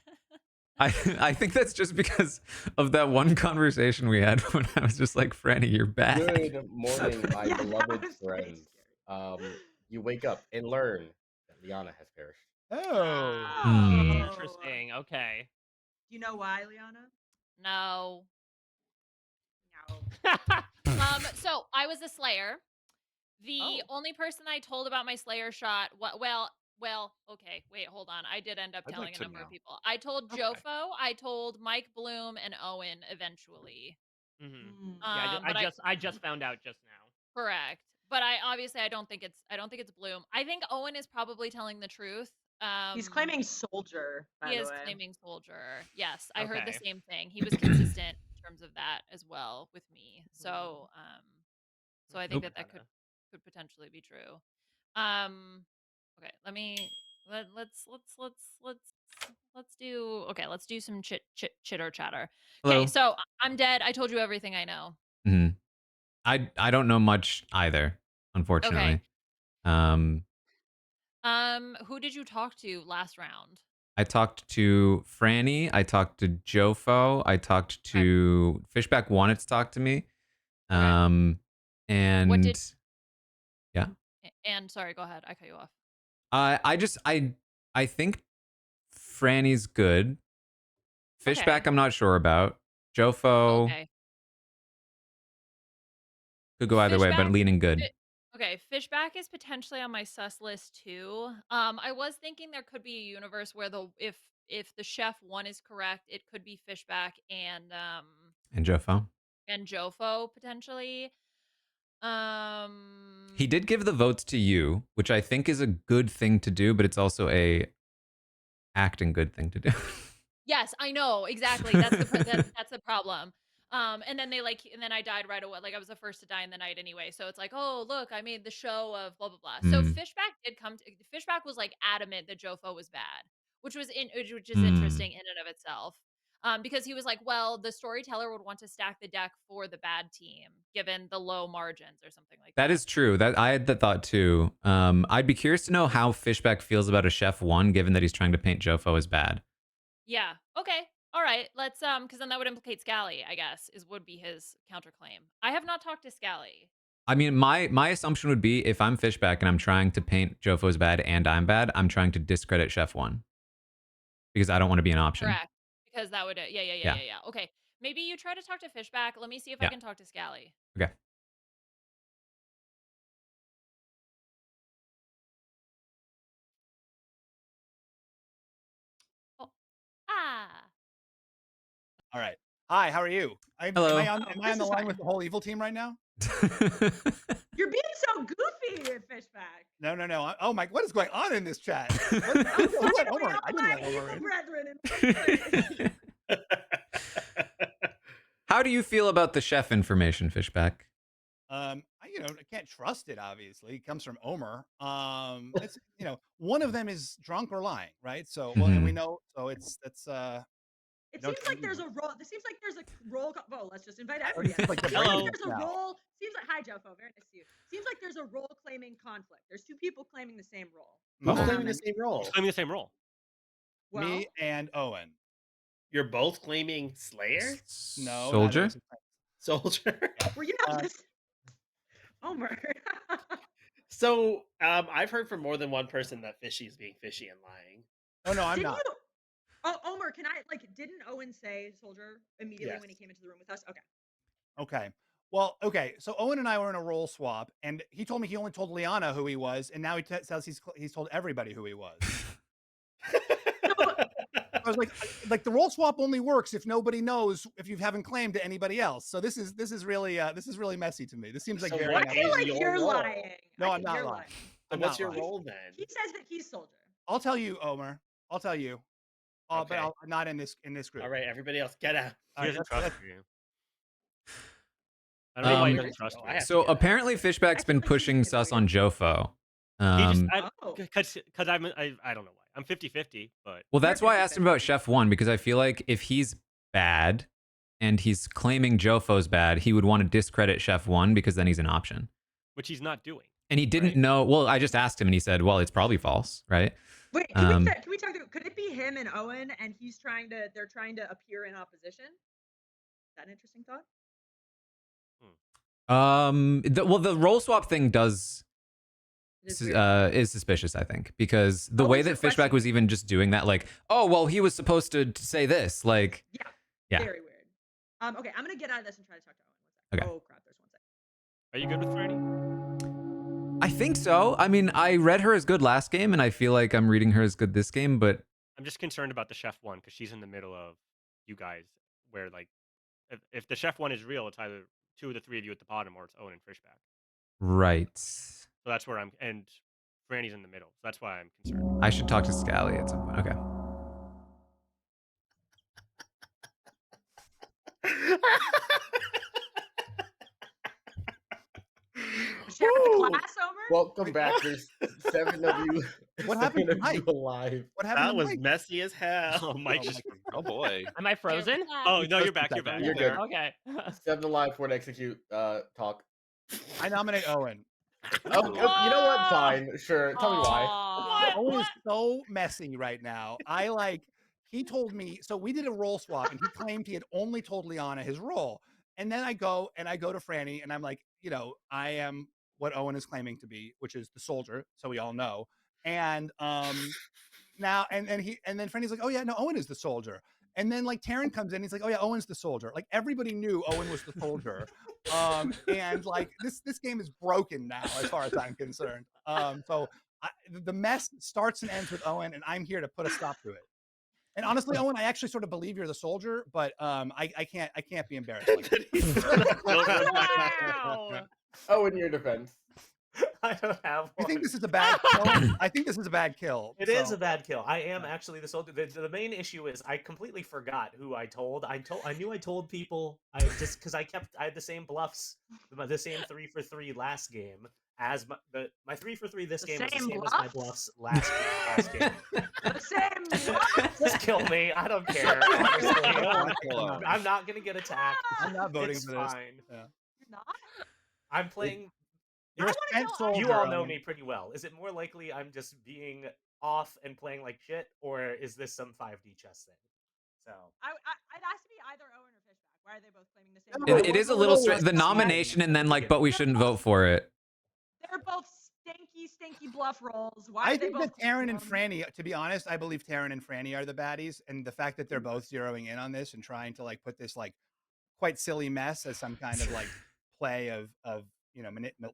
I think that's just because of that one conversation we had when I was just like, Franny, you're bad. Good morning, my Yeah, beloved that was pretty friends. You wake up and learn that Liana has perished. Oh. Interesting. Okay. Do you know why, Liana? No. No. So I was a Slayer. The only person I told about my Slayer shot, well, okay, wait, hold on. I did end up I'd telling like a to number know. of people. I told Okay. Jofo, I told Mike Bloom, and Owen eventually. Mm-hmm. Yeah, But I just found out just now. correct. But I don't think it's Bloom. I think Owen is probably telling the truth. He's claiming Soldier, by He the is way. claiming Soldier. Yes, I heard the Okay. same thing. He was consistent in terms of that as well with me. So, so I think Nope. that could potentially be true. Okay, let's do some chitter chatter. Hello. Okay, so I'm dead. I told you everything I know. Mm-hmm. I don't know much either, unfortunately. Okay. Who did you talk to last round? I talked to Franny. I talked to Jofo. I talked to Fishback wanted to talk to me. And yeah. And sorry, go ahead. I cut you off. I think Franny's good. Fishback, Okay. I'm not sure about. Jofo Okay. could go either way, but Fishback- leaning good. Okay, Fishback is potentially on my sus list too. I was thinking there could be a universe where if the chef one is correct, it could be Fishback and Jofo. and Jofo potentially. He did give the votes to you, which I think is a good thing to do, but it's also a acting good thing to do. Yes, I know exactly. That's the problem. And then and then I died right away. Like I was the first to die in the night anyway. So it's like, oh look, I made the show of blah blah blah. So Fishback did come. Fishback was like adamant that Jofo was bad, which is interesting in and of itself. Because he was like, well, the storyteller would want to stack the deck for the bad team, given the low margins or something like that. That is true. That I had that thought too. I'd be curious to know how Fishback feels about a chef one, given that he's trying to paint Jofo as bad. Yeah. Okay. All right. Let's because then that would implicate Scally, I guess, would be his counterclaim. I have not talked to Scally. I mean, my assumption would be if I'm Fishback and I'm trying to paint Jofo as bad and I'm bad, I'm trying to discredit Chef One because I don't want to be an option. Correct. Because that would yeah. Okay. Maybe you try to talk to Fishback. Let me see if I can talk to Scally. Okay. Oh. All right. Hi, how are you? Hello. Am I on the line with the whole evil team right now? You're being so goofy, Fishback. No. Oh my, what is going on in this chat? Who let Homer in? I didn't let Homer in. Brethren in How do you feel about the chef information, Fishback? I can't trust it. Obviously, it comes from Omer. It's one of them is drunk or lying, right? So and we know. So it seems like there's a role. It seems like there's a role. Whoa, let's just invite everyone. Like Hello. There's a role. Seems like hi, Jofo. Very nice to you. Seems like there's a role claiming conflict. There's two people claiming the same role. Who's claiming the same role? Who's claiming the same role? Well, me and Owen. You're both claiming Slayer? No. Soldier. Soldier. Were you not listening? Omer. So, I've heard from more than one person that Fishy is being fishy and lying. Oh no, I'm Didn't not. you? Oh, Omer, can I didn't Owen say soldier immediately when he Yes. came into the room with us? Okay. Okay. Well, okay. So Owen and I were in a role swap, and he told me he only told Liana who he was, and now he says he's told everybody who he was. I was like the role swap only works if nobody knows if you haven't claimed to anybody else. So this is really messy to me. This seems like So very what I feel is like your you're role? lying. No, I I'm think not you're lying. lying. So I'm what's not your lying. role then? He says that he's soldier. I'll tell you, Omer. I'll tell you. But Okay. I'll not in this group. All right, everybody else, get out. He doesn't trust you. I don't Um, know why he Where doesn't is trust he? Oh, you. I have to So get out. apparently Fishback's I been feel like he's pushing being sus weird. on Jofo. He just Oh. because I don't know why. I'm 50-50, but Well, that's You're why I asked him about 50-50. Chef 1, because I feel like if he's bad and he's claiming Jofo's bad, he would want to discredit Chef 1 because then he's an option. which he's not doing. And he didn't Right? know. Well, I just asked him and he said, well, it's probably false, right? Wait, can we talk through? Could it be him and Owen, and they're trying to appear in opposition? Is that an interesting thought? The role swap thing It is weird. is suspicious, I think, because the Owen's way that requesting Fishback was it. even just doing that, like, oh, well, he was supposed to say this, like, Yeah. Very weird. Okay, I'm gonna get out of this and try to talk to Owen. Okay. Oh crap, there's one second. Are you good with Franny? I think so. I mean, I read her as good last game, and I feel like I'm reading her as good this game, but I'm just concerned about the Chef 1 because she's in the middle of you guys, where like if the Chef 1 is real, it's either 2 of the 3 of you at the bottom or it's Owen and Fishback. right. So that's where and Franny's in the middle. So that's why I'm concerned. I should talk to Scally at some point. Okay. Shout out to class, Omer. Welcome back. There's 7 of you. What happened to Mike? Alive. What happened That to was Mike? messy as hell. Oh, Mike just. Oh boy. Am I frozen? Oh no, you're back. You're back. You're good. Okay. 7 alive for an execute talk. I nominate Owen. Oh, you know what? Fine. Sure. Tell me why. Owen is so messy right now. He told me, so we did a role swap and he claimed he had only told Liana his role. And then I go to Franny and I'm like, I am what Owen is claiming to be, which is the soldier. So we all know. And now, and then Franny's like, oh yeah, no, Owen is the soldier. And then like Taran comes in, he's like, oh yeah, Owen's the soldier. Like everybody knew Owen was the soldier. And like this game is broken now as far as I'm concerned. So the mess starts and ends with Owen, and I'm here to put a stop to it. And honestly, Owen, I actually sort of believe you're the soldier, but I can't be embarrassed. Like Wow. Oh, in your defense. I don't have one. You think this is a bad kill? I think this is a bad kill. It is a bad kill. I am actually the soldier. The main issue is I completely forgot who I told. I knew I told people. I just because I had the same bluffs, the same 3 for 3 last game as my 3 for 3 this game was the same as my bluffs last game. The same bluffs. Just kill me. I don't care. Honestly. I'm not gonna get attacked. I'm not voting It's for this. fine. Yeah. You're not? I'm playing. You're a spent soldier. You all know me pretty well. Is it more likely I'm just being off and playing like shit, or is this some 5D chess thing? So It has to be either Owen or Fishback. Why are they both claiming the same? It is a little strange. The nomination and then like, but we shouldn't vote for it. They're both stinky bluff rolls. Why? I think that Taran and Franny, to be honest, I believe Taran and Franny are the baddies, and the fact that they're both zeroing in on this and trying to like put this like quite silly mess as some kind of like play of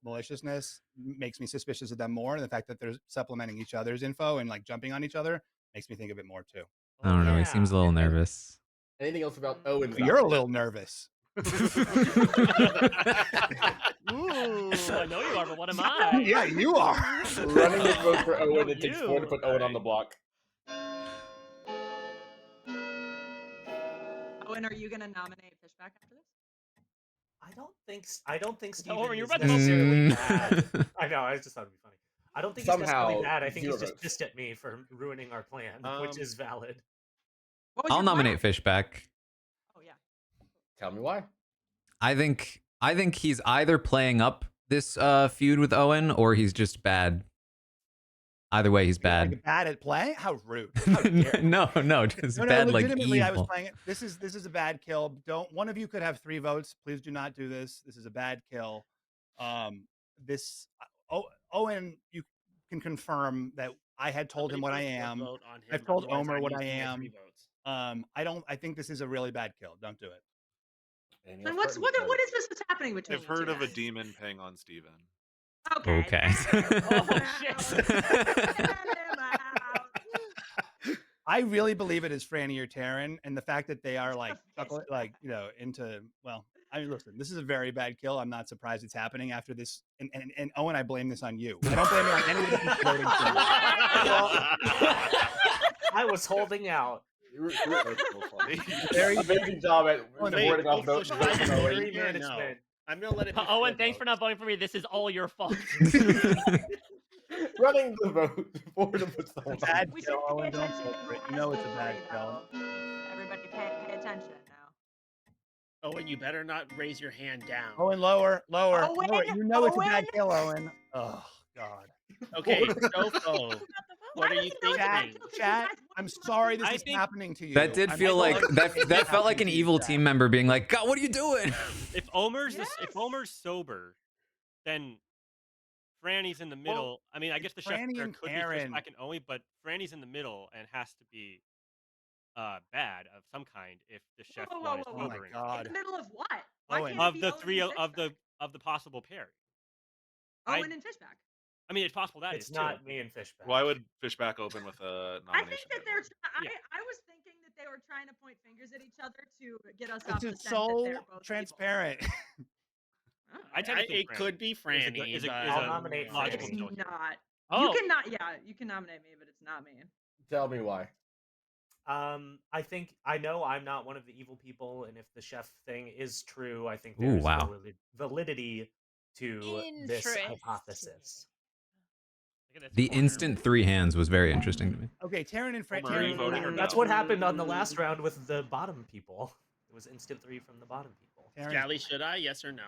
maliciousness makes me suspicious of them more, and the fact that they're supplementing each other's info and like jumping on each other makes me think of it more too. I don't know. He seems a little nervous. Anything else about Owen? You're a little nervous. Ooh, I know you are, but what am I? Yeah, you are. Running this vote for Owen, it takes 4 to put Owen on the block. Owen, are you gonna nominate Fishback after this? I don't think Steven Owen, you're is about to vote. necessarily bad. I know. I just thought it'd be funny. I don't think he's Somehow, necessarily bad. I think he's 0 just votes. pissed at me for ruining our plan, which is valid. I'll nominate Fishback. Oh yeah. Tell me why. I think he's either playing up this feud with Owen or he's just bad. Either way, he's bad. Like bad at play? How rude! How dare you. No, just bad like legitimately, evil. I was playing it. This is a bad kill. Don't one of you could have 3 votes. Please do not do this. This is a bad kill. this. Owen, you can confirm that I had told him what I am. I've told Omer what I am. I think this is a really bad kill. Don't do it. And what is this that's happening between I've you heard two of a guys? demon paying on Steven. Okay. Oh shit. I really believe it is Franny or Taran, and the fact that they are like into I mean, listen, this is a very bad kill. I'm not surprised it's happening after this. And Owen, I blame this on you. I don't blame it on anyone who's voting for you. I was holding out. Very amazing job at warding off votes. Very management. I'm gonna let it be Owen, thanks for not voting for me. This is all your fault. Running the vote for the vote. Bad We should kill, pay Owen. Don't attention vote to for it. who You know has it's a the bad jury, kill. though. Everybody pay attention now. Owen, you better not raise your hand down. Owen, lower. Owen, You know it's a bad Owen. kill, Owen. Oh God. Okay, Jofo, what are you thinking? Chat, I'm sorry this is happening to you. That did feel like that felt like an evil team member being like, God, what are you doing? If Omer's sober, then Franny's in the middle. I mean, I guess the chef Franny player and could be Taran. Fishback and Owie, but Franny's in the middle and has to be bad of some kind if the chef one is Whoa. sober. Oh my God. In the middle of what? Why Owen. can't it Of be the Owen three and of the possible pair. Owen and Fishback. I mean, it's possible that it's is not too. me and Fishback. Why would Fishback open with a I nomination? think that they're. I was thinking that they were trying to point fingers at each other to get us off This the is scent that so they're both transparent. I tend to think It could be Franny. Is a I'll nominate logical It's kill here. not. Oh. You cannot. Yeah, you can nominate me, but it's not me. Tell me why. I think I know I'm not one of the evil people, and if the chef thing is true, I think Ooh, there's wow. validity to this hypothesis. The instant 3 hands was very interesting to me. Okay, Taran and Franny. Omer, are you voting or That's no? what happened on the last round with the bottom people. It was instant 3 from the bottom people. Scally, should I? Yes or no?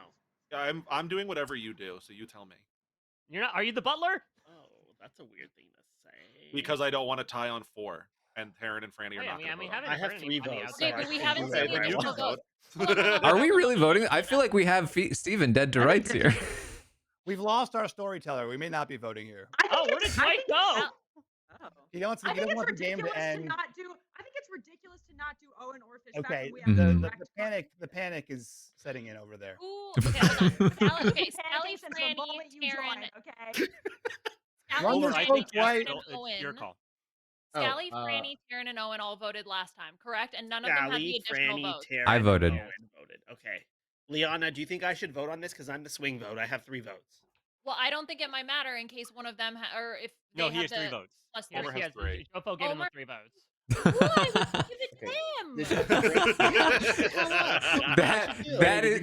I'm doing whatever you do, so you tell me. You're not. Are you the butler? Oh, that's a weird thing to say. Because I don't want to tie on 4, and Taran and Franny are not going to vote. I have 3 votes. Okay, but we haven't seen the you initial can vote. vote. Are we really voting? I feel like we have Steven dead to rights here. We've lost our storyteller. We may not be voting here. Oh, where did Mike go? He doesn't I think it's want the game ridiculous to end. not do. I think it's ridiculous to not do Owen or Fishback. Okay, when we have the panic is setting in over there. Ooh, okay, hold on. Okay, Sally, since the Franny, moment you Taran. joined, okay. One Sally, was I Franny, think yes, Taran, no, and it's Owen. your call. Sally, Oh, Franny, Taran, and Owen all voted last time, correct? And none of them had Scally, the additional Franny, votes. Taran, I voted. and Owen voted. Okay. Liana, do you think I should vote on this? Because I'm the swing vote. I have 3 votes. Well, I don't think it might matter in case one of them, or if they No, he have has the 3 votes. plus Yes, 3. he has 3. Jofo gave him the Omer? 3 votes. Ooh, I would give it to him.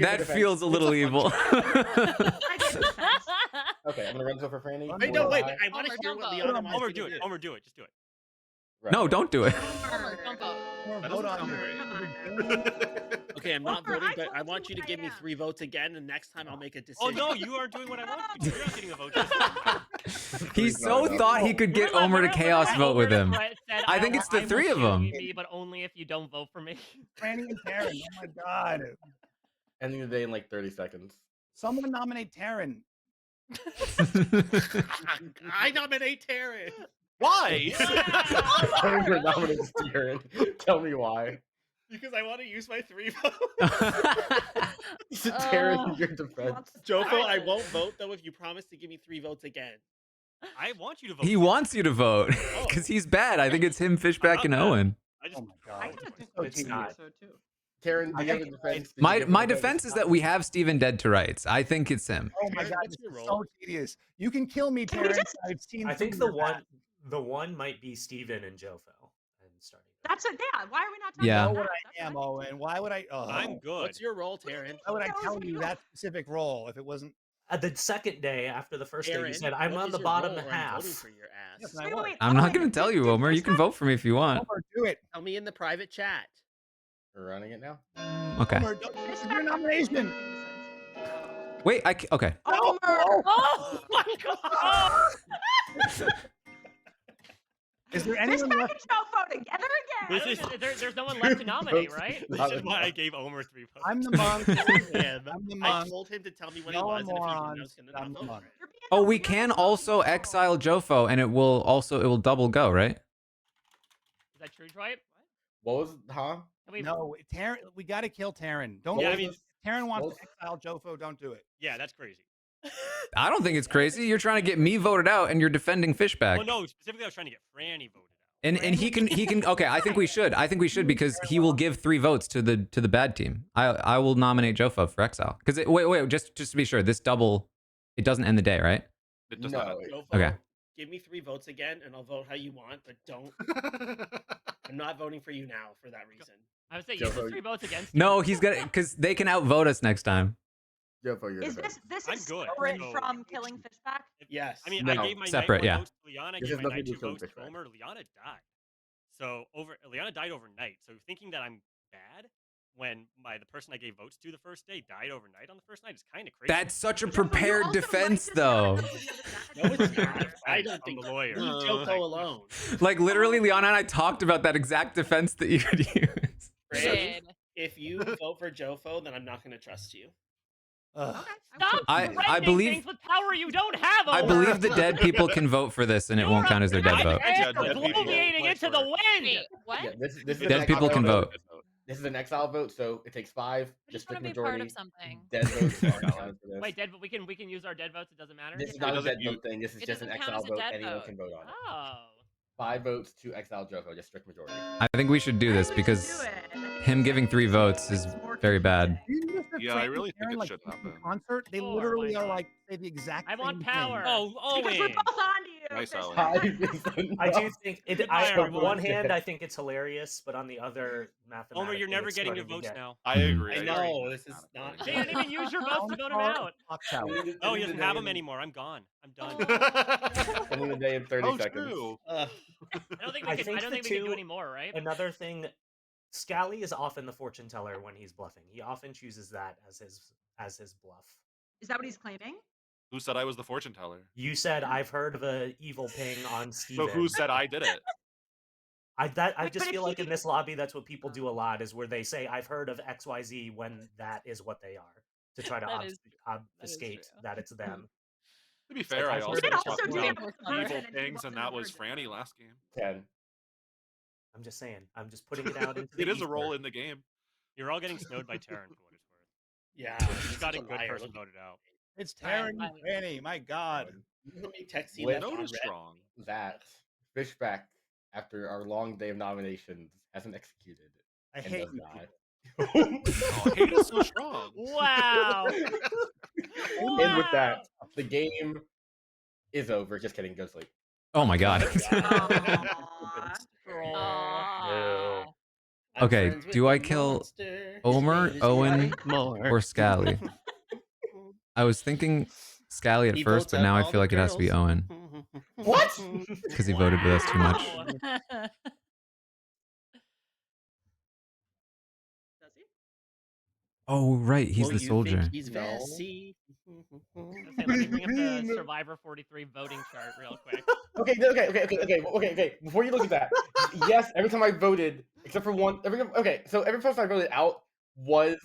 that feels a little evil. Okay, I'm gonna run for Franny. Wait, no, wait. I Omer, want to hear don't what vote. Liana wants Omer, me do to it. Omer, do it. Just do it. No, don't do it. Omer, don't vote. That Vote doesn't on sound it. great. Okay, I'm not Omer, voting, I but told I want you you to what give I me am. 3 votes again, and next time I'll make a Oh decision. no, you aren't doing what I want you to. You're not getting a vote. He so thought he could get Omer to chaos vote with him. I think it's the 3 of them. Me, but only if you don't vote for me. Franny and Taran. Oh my God. Ending the day in like 30 seconds. Someone nominate Taran. I nominate Taran. Why? I'm gonna nominate Taran. Tell me why. Because I want to use my 3 votes. Taran, your defense. Jofo, I won't vote though if you promise to give me 3 votes again. I want you to vote. He wants you to vote because he's bad. I think it's him, Fishback, and Owen. I just, Oh my God. I kind of think It's not. so too. Taran, do you have a defense? My defense is that we have Steven dead to rights. I think it's him. Oh my Taran, God, what's this your is role? so tedious. You can kill me, Taran. I've seen. I think some of the your one bad. the one might be Steven and Jofo. And starting. That's it. Yeah. Why are we not talking Yeah. I know about what that? I am, Owen. Why would I? Oh, I'm good. What's your role, Taran? why would I tell you that specific role if it wasn't? The second day after the first day, you Aaron, said I'm what on is the your bottom role, or I'm half. voting for your ass. Yes, and I was. I'm not going to tell you, Omer. You can vote for me if you want. Omer, do it. Tell me in the private chat. We're running it now. Okay. Omer, this is your nomination. Wait, okay. Omer! Oh my god! Is there Fishback anyone and left? Jofo together again. There's no one left to nominate, right? This is why I gave Omer 3 votes. I'm the monk. Yeah, I'm the I monk. told him to tell me what Y'all he are was, and if he didn't, I morons. was gonna I'm not the vote monk. for it. Oh, we can also exile Jofo, and it will double go, right? Is that true, Dwight? What was, huh? No, Taran. We got to kill Taran. Don't. Yeah, I if mean, Taran wants to exile Jofo. Don't do it. Yeah, that's crazy. I don't think it's crazy. You're trying to get me voted out, and you're defending Fishback. Well, no, specifically I was trying to get Franny voted out. And he can. Okay, I think we should because he will give 3 votes to the bad team. I will nominate Jofo for exile because wait, just to be sure, this double, it doesn't end the day, right? It does No. not. Okay. Give me 3 votes again, and I'll vote how you want, but don't. I'm not voting for you now for that reason. I would say use the 3 votes against. No, he's gonna because they can outvote us next time. Is this I'm is good. separate So- from killing Fishback? Yes. I mean, No. I gave my Separate, night 1 yeah. votes to Liana, I This gave has my nothing night to 2 do with votes to Fishback. Omer. Liana died. So Liana died overnight. So thinking that I'm bad when the person I gave votes to the first day died overnight on the first night is kind of crazy. That's such a prepared defense, though. No, it's not. I don't I'm think the lawyer. Leave Joko alone. Like literally, Liana and I talked about that exact defense that you could use. Franny, if you vote for Jofo, then I'm not going to trust you. Stop I threatening believe- things with power you don't have. I Omer. believe the dead people can vote for this, and it won't count as their dead vote. And bloviating it to the wind. Wait, what? Yeah, this is Dead an people exile can vote. This is an exile vote, so it takes 5. I just strict want to be part majority. of something. Dead votes aren't counted for this. Wait, dead. We can use our dead votes. It doesn't matter. This is not a dead vote thing. This is It just an doesn't count exile as a vote. dead Anyone vote. can vote on it. Oh. 5 votes to exile Jofo, just strict majority. I think we should do this because him giving 3 votes is very bad. Yeah, I really think it should happen. Concert, they Sure, literally why are not? like say the exact. I want same power. thing. Oh, Because we're Owen. both on to you. Nice, Fishback. Alex. I do think it. Goodbye, On everyone. one hand, I think it's hilarious, but on the other, mathematically, Omer, you're never it's getting your starting to votes get- now. I agree. I agree. know, this is not. They didn't even use your votes to vote him out. Clocktower. Oh, he doesn't have them anymore. I'm gone. I'm done. Ending the day in 30 Oh, seconds. true. I don't think I we can. think I don't the think we can do two- any more, right? Another thing, Scally is often the fortune teller when he's bluffing. He often chooses that as his bluff. Is that what he's claiming? Who said I was the fortune teller? You said I've heard of a evil ping on Steven. So who said I did it? I But just if feel like he- in this lobby that's what people do a lot is where they say I've heard of XYZ when that is what they are to try to That is- obfuscate true. that it's them. To be fair, I I've also heard You of can talked also do about it with evil person and he things, and wasn't that was a virgin. Franny last game. 10. I'm just saying. I'm just putting it out into the It is a ether. role in the game. You're all getting snowed by Taran for what it's worth. Yeah, He's got a good liar. person Look, voted out. It's Taran and Franny. My God. you know how many texts he With left on Note is red? strong. That Fishback, after our long day of nominations, hasn't executed. I and hate does you. die. Oh, hate is so strong. Wow. And with that, the game is over. Just kidding. Go sleep. Oh my god. Aw. Aw. I'm Okay, friends with do I the kill monster. Omer, His name is Owen, Mike Moore. or Scally? I was thinking Scally at He first, votes but out now I all feel the like it has to be girls. Owen What? because he voted with us too much. Wow. Does he? Oh right, he's Oh, the you soldier. think he's No. messy? Okay, let me bring up the Survivor 43 voting chart real quick. Okay. Before you look at that, yes, every time I voted, except for one, every person I voted out was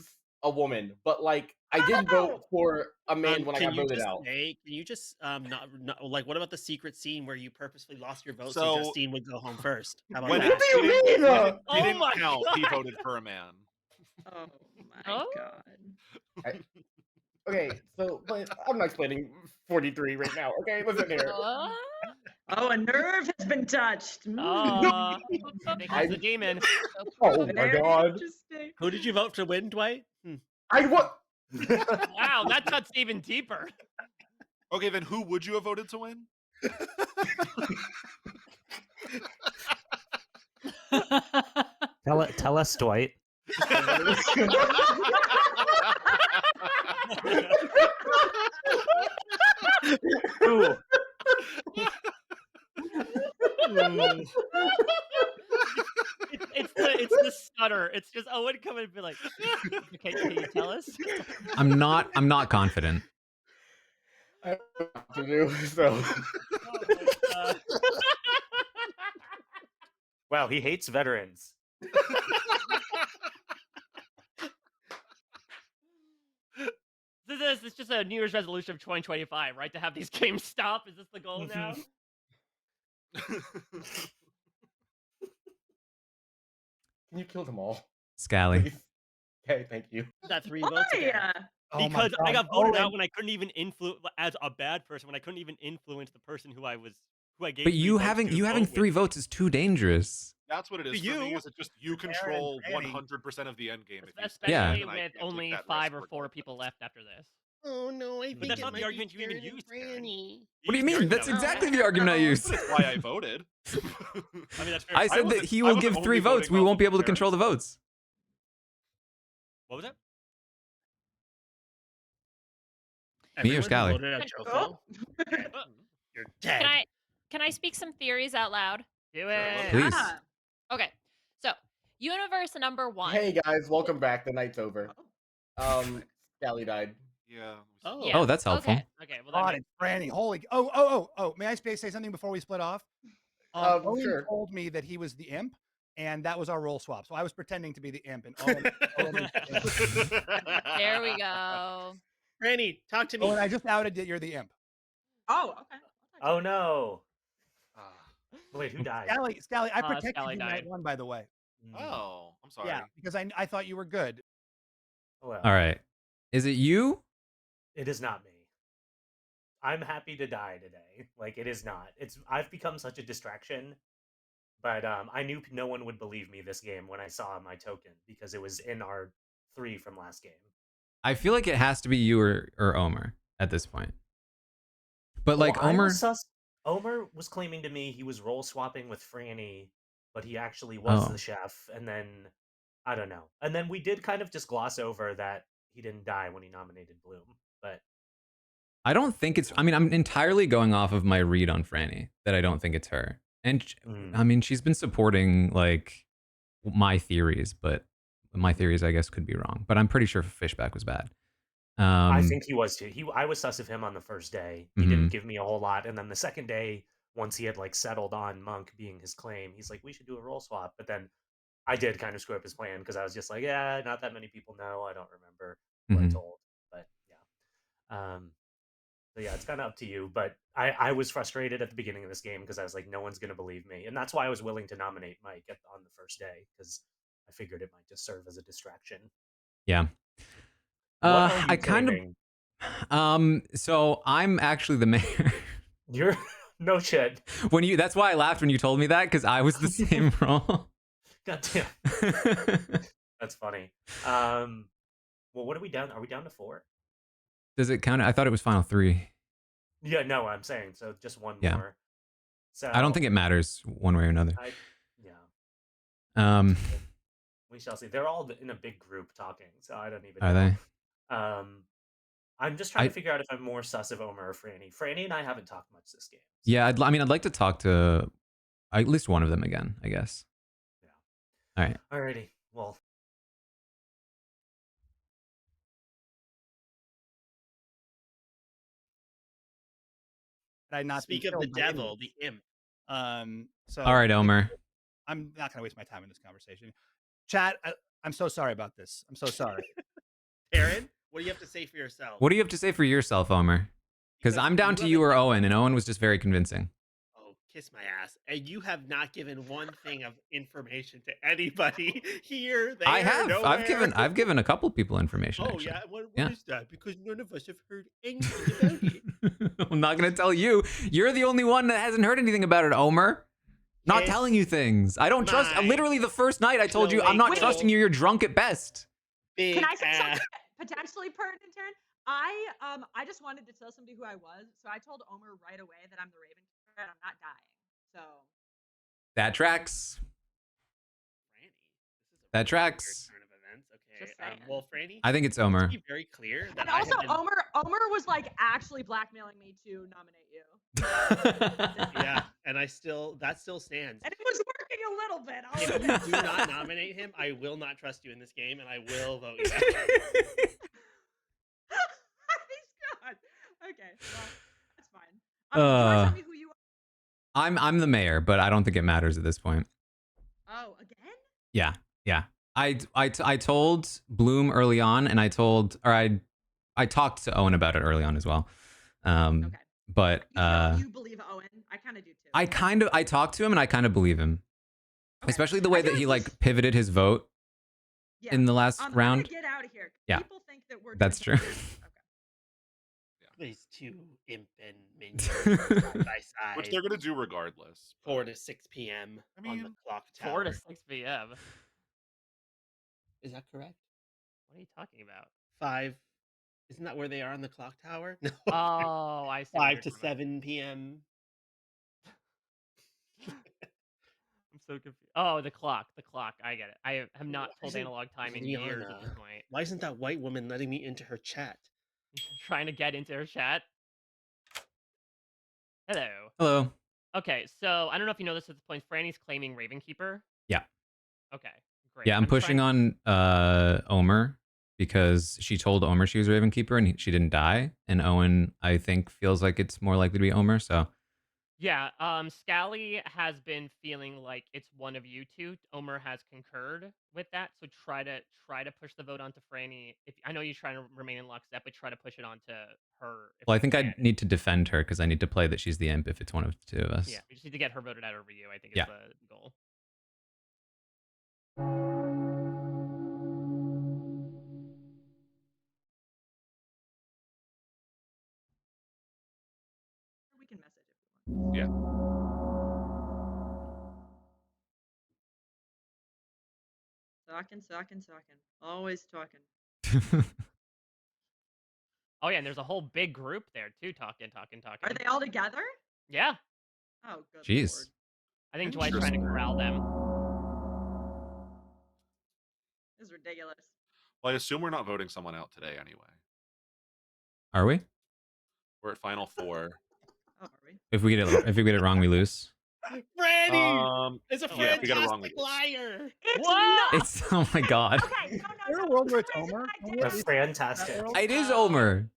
a woman, but like I did vote for a man when I Can got you voted just out. say? Can you just not like? What about the secret scene where you purposely lost your vote so, So- Justine would go home first? How about When that? What do you mean? He Oh didn't my count. He God. voted for a man. Oh my Oh? god. Okay, so but I'm not explaining 43 right now. Okay, listen here. Oh, a nerve has been touched. I think he's the demon. Oh my Very god. interesting. Who did you vote to win, Dwight? I what? Wow, that cuts even deeper. Okay, then who would you have voted to win? Tell us, Dwight. Ooh. It's the stutter. It's just Owen coming and be like, okay, can you tell us? I'm not confident. I don't know what to do, so Oh my God. Wow, he hates veterans. This is just a New Year's resolution of 2025, right? To have these games stop. Is this the goal now? Can you kill them all? Scally. Please? Okay, thank you. That 3 votes again. Oh my Because I God. got voted Owen. out when I couldn't even influence, as a bad person, when I couldn't even influence the person who I gave. But 3 you votes having to you having vote with 3 me. votes is too dangerous. That's what it is To for me. you? Is it just you control 100% of the end game? If you Especially then I with can't take only that 5 risk or 4 people left after this. Oh no, I But think that's it not might the argument be you even Taran and used, Taran. Franny. What do you mean? That's exactly the argument I used. But it's why I voted. I mean, that's fair. I said that wasn't- he I will wasn't give 3 only votes. voting We off won't of be able to Taran's control the side. votes. What was that? Me or Everyone who Scally? voted out Joko, you're dead. Can I speak some theories out loud? Do it. Please. Okay. So, universe number 1. Hey guys, welcome back. The night's over. Scally died. Yeah. Yeah. Oh, that's helpful. Okay. Well, God, that it's Franny. Holy. Oh. May I say something before we split off? Owen Sure. told me that he was the imp, and that was our role swap. So I was pretending to be the imp, and Owen was the imp. There we go. Franny, talk to me. Owen, I just outed that you're the imp. Oh, okay. Oh no. Wait, who died? Scally, I protected Scally you died. night 1, by the way. Oh, I'm sorry. Yeah, because I thought you were good. Well, All right. Is it you? it is not me. I'm happy to die today. Like, it is not. I've become such a distraction. But I knew no one would believe me this game when I saw my token because it was in our 3 from last game. I feel like it has to be you or Omer at this point. But like Omer, Omer was claiming to me he was role swapping with Franny, but he actually was the chef. And then I don't know. And then we did kind of just gloss over that he didn't die when he nominated Bloom. But I don't think it's. I mean, I'm entirely going off of my read on Franny that I don't think it's her. And I mean, she's been supporting like my theories, but my theories, I guess, could be wrong. But I'm pretty sure Fishback was bad. I think he was too. I was sus of him on the first day. He didn't give me a whole lot, and then the second day, once he had like settled on Monk being his claim, he's like, "We should do a role swap." But then I did kind of screw up his plan because I was just like, "Yeah, not that many people know. I don't remember what I told." But yeah, so yeah, it's kind of up to you. But I was frustrated at the beginning of this game because I was like, "No one's gonna believe me," and that's why I was willing to nominate Mike on the first day because I figured it might just serve as a distraction. Yeah. I kind of. So I'm actually the mayor. You're no shit. That's why I laughed when you told me that because I was the same role. God damn. That's funny. Well, what are we down? Are we down to 4? Does it count? I thought it was final 3. Yeah, no, I'm saying so. Just one Yeah. more. So I don't think it matters one way or another. Yeah. We shall see. They're all in a big group talking, so I don't even know. Are they? I'm just trying to figure out if I'm more sus of Omer or Franny. Franny and I haven't talked much this game. So. Yeah, I mean, I'd like to talk to at least one of them again, I guess. Yeah. All right. Alrighty. Well. I not speak of the devil, the imp. So all right, Omer. I'm not going to waste my time in this conversation. Chat, I'm so sorry about this. I'm so sorry. Taran, what do you have to say for yourself? What do you have to say for yourself, Omer? Because I'm down to you or Owen, and Owen was just very convincing. Oh, kiss my ass. And you have not given one thing of information to anybody here, there, I have. nowhere. I've given a couple people information. Oh, actually. yeah? What is that? Because none of us have heard anything about it. I'm not going to tell you. You're the only one that hasn't heard anything about it, Omer. Not telling you things. I don't trust. Literally, the first night I told you I'm not trusting you. You're drunk at best. Can I say something potentially pertinent, Taran? I just wanted to tell somebody who I was, so I told Omer right away that I'm the Raven and I'm not dying. So that tracks. That tracks. Okay. Well, Franny, I think it's Omer. To be very clear. That and also, Omer was like actually blackmailing me to nominate you. Yeah, and that still stands. And it was working a little bit. If you do not nominate him, I will not trust you in this game, and I will vote you out. God. Okay, well, that's fine. Do you want to tell me who you are? I'm the mayor, but I don't think it matters at this point. Yeah, yeah. I told Bloom early on, and I talked to Owen about it early on as well. Okay. But You believe Owen? I kind of do too. I talked to him, and I kind of believe him, especially the way that he like pivoted his vote in the last round. I'm gonna get out of here. Yeah, People think that we're that's true. These two imp and minions side by side, Which they're gonna do regardless. 4 to 6 p.m. on the clock tower. 4 to 6 p.m. Is that correct? What are you talking about? 5. Isn't that where they are on the clock tower? No. Oh, I see. 5 to 7 p.m. I'm so confused. Oh, the clock. The clock. I get it. I have not told analog time in years at this point. Why isn't that white woman letting me into her chat? Trying to get into her chat. Hello. Hello. Okay, so I don't know if you know this at this point. Franny's claiming Ravenkeeper. Yeah. Okay, great. Yeah, I'm pushing on Omer because she told Omer she was Ravenkeeper and she didn't die. And Owen, I think, feels like it's more likely to be Omer. So Yeah, Scally has been feeling like it's one of you two. Omer has concurred with that, so try to push the vote onto Franny. If I know you're trying to remain in lockstep, but try to push it onto her. well, I think I need to defend her because I need to play that she's the imp if it's one of the two of us. Yeah, we just need to get her voted out over you. I think is Yeah. the goal. We can message if we want. Yeah. Talking. Always talking. Oh yeah, and there's a whole big group there too, talking. Are they all together? Yeah. Oh, good Jeez. Lord. I think Dwight's trying to corral them. This is ridiculous. Well, I assume we're not voting someone out today anyway. Are we? We're at final 4. Oh, are we? If we get it wrong, we lose. Franny is a yeah, if we get it wrong, fantastic liar. What? It's oh my god. Okay, Is there a world where it's Omer? That's fantastic. It is Omer.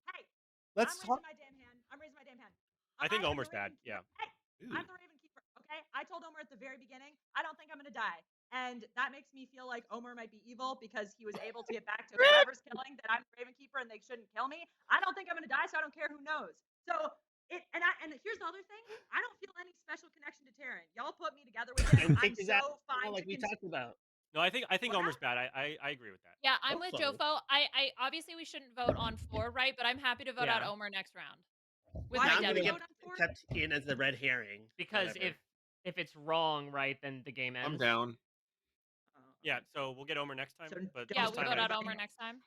Let's talk. I'm raising my damn hand. I think am Omer's the bad. Ravenkeeper. Yeah. Hey, I'm the Ravenkeeper. Okay, I told Omer at the very beginning, I don't think I'm gonna die, and that makes me feel like Omer might be evil because he was able to get back to whoever's killing that I'm the Ravenkeeper and they shouldn't kill me. I don't think I'm gonna die, so I don't care who knows. So and here's the other thing. I don't feel any special connection to Taran. Y'all put me together with him. I'm so fine. Like we talked about. No, I think Omer's bad. I agree with that. Yeah, I'm with Jofo. I obviously we shouldn't vote on 4, right? But I'm happy to vote out Omer next round. With Why my I'm gonna death get vote. kept in as the red herring. Because whatever. if it's wrong, right, then the game ends. I'm down. Yeah, so we'll get Omer next time. But Yeah, this we time vote I- out Omer next time.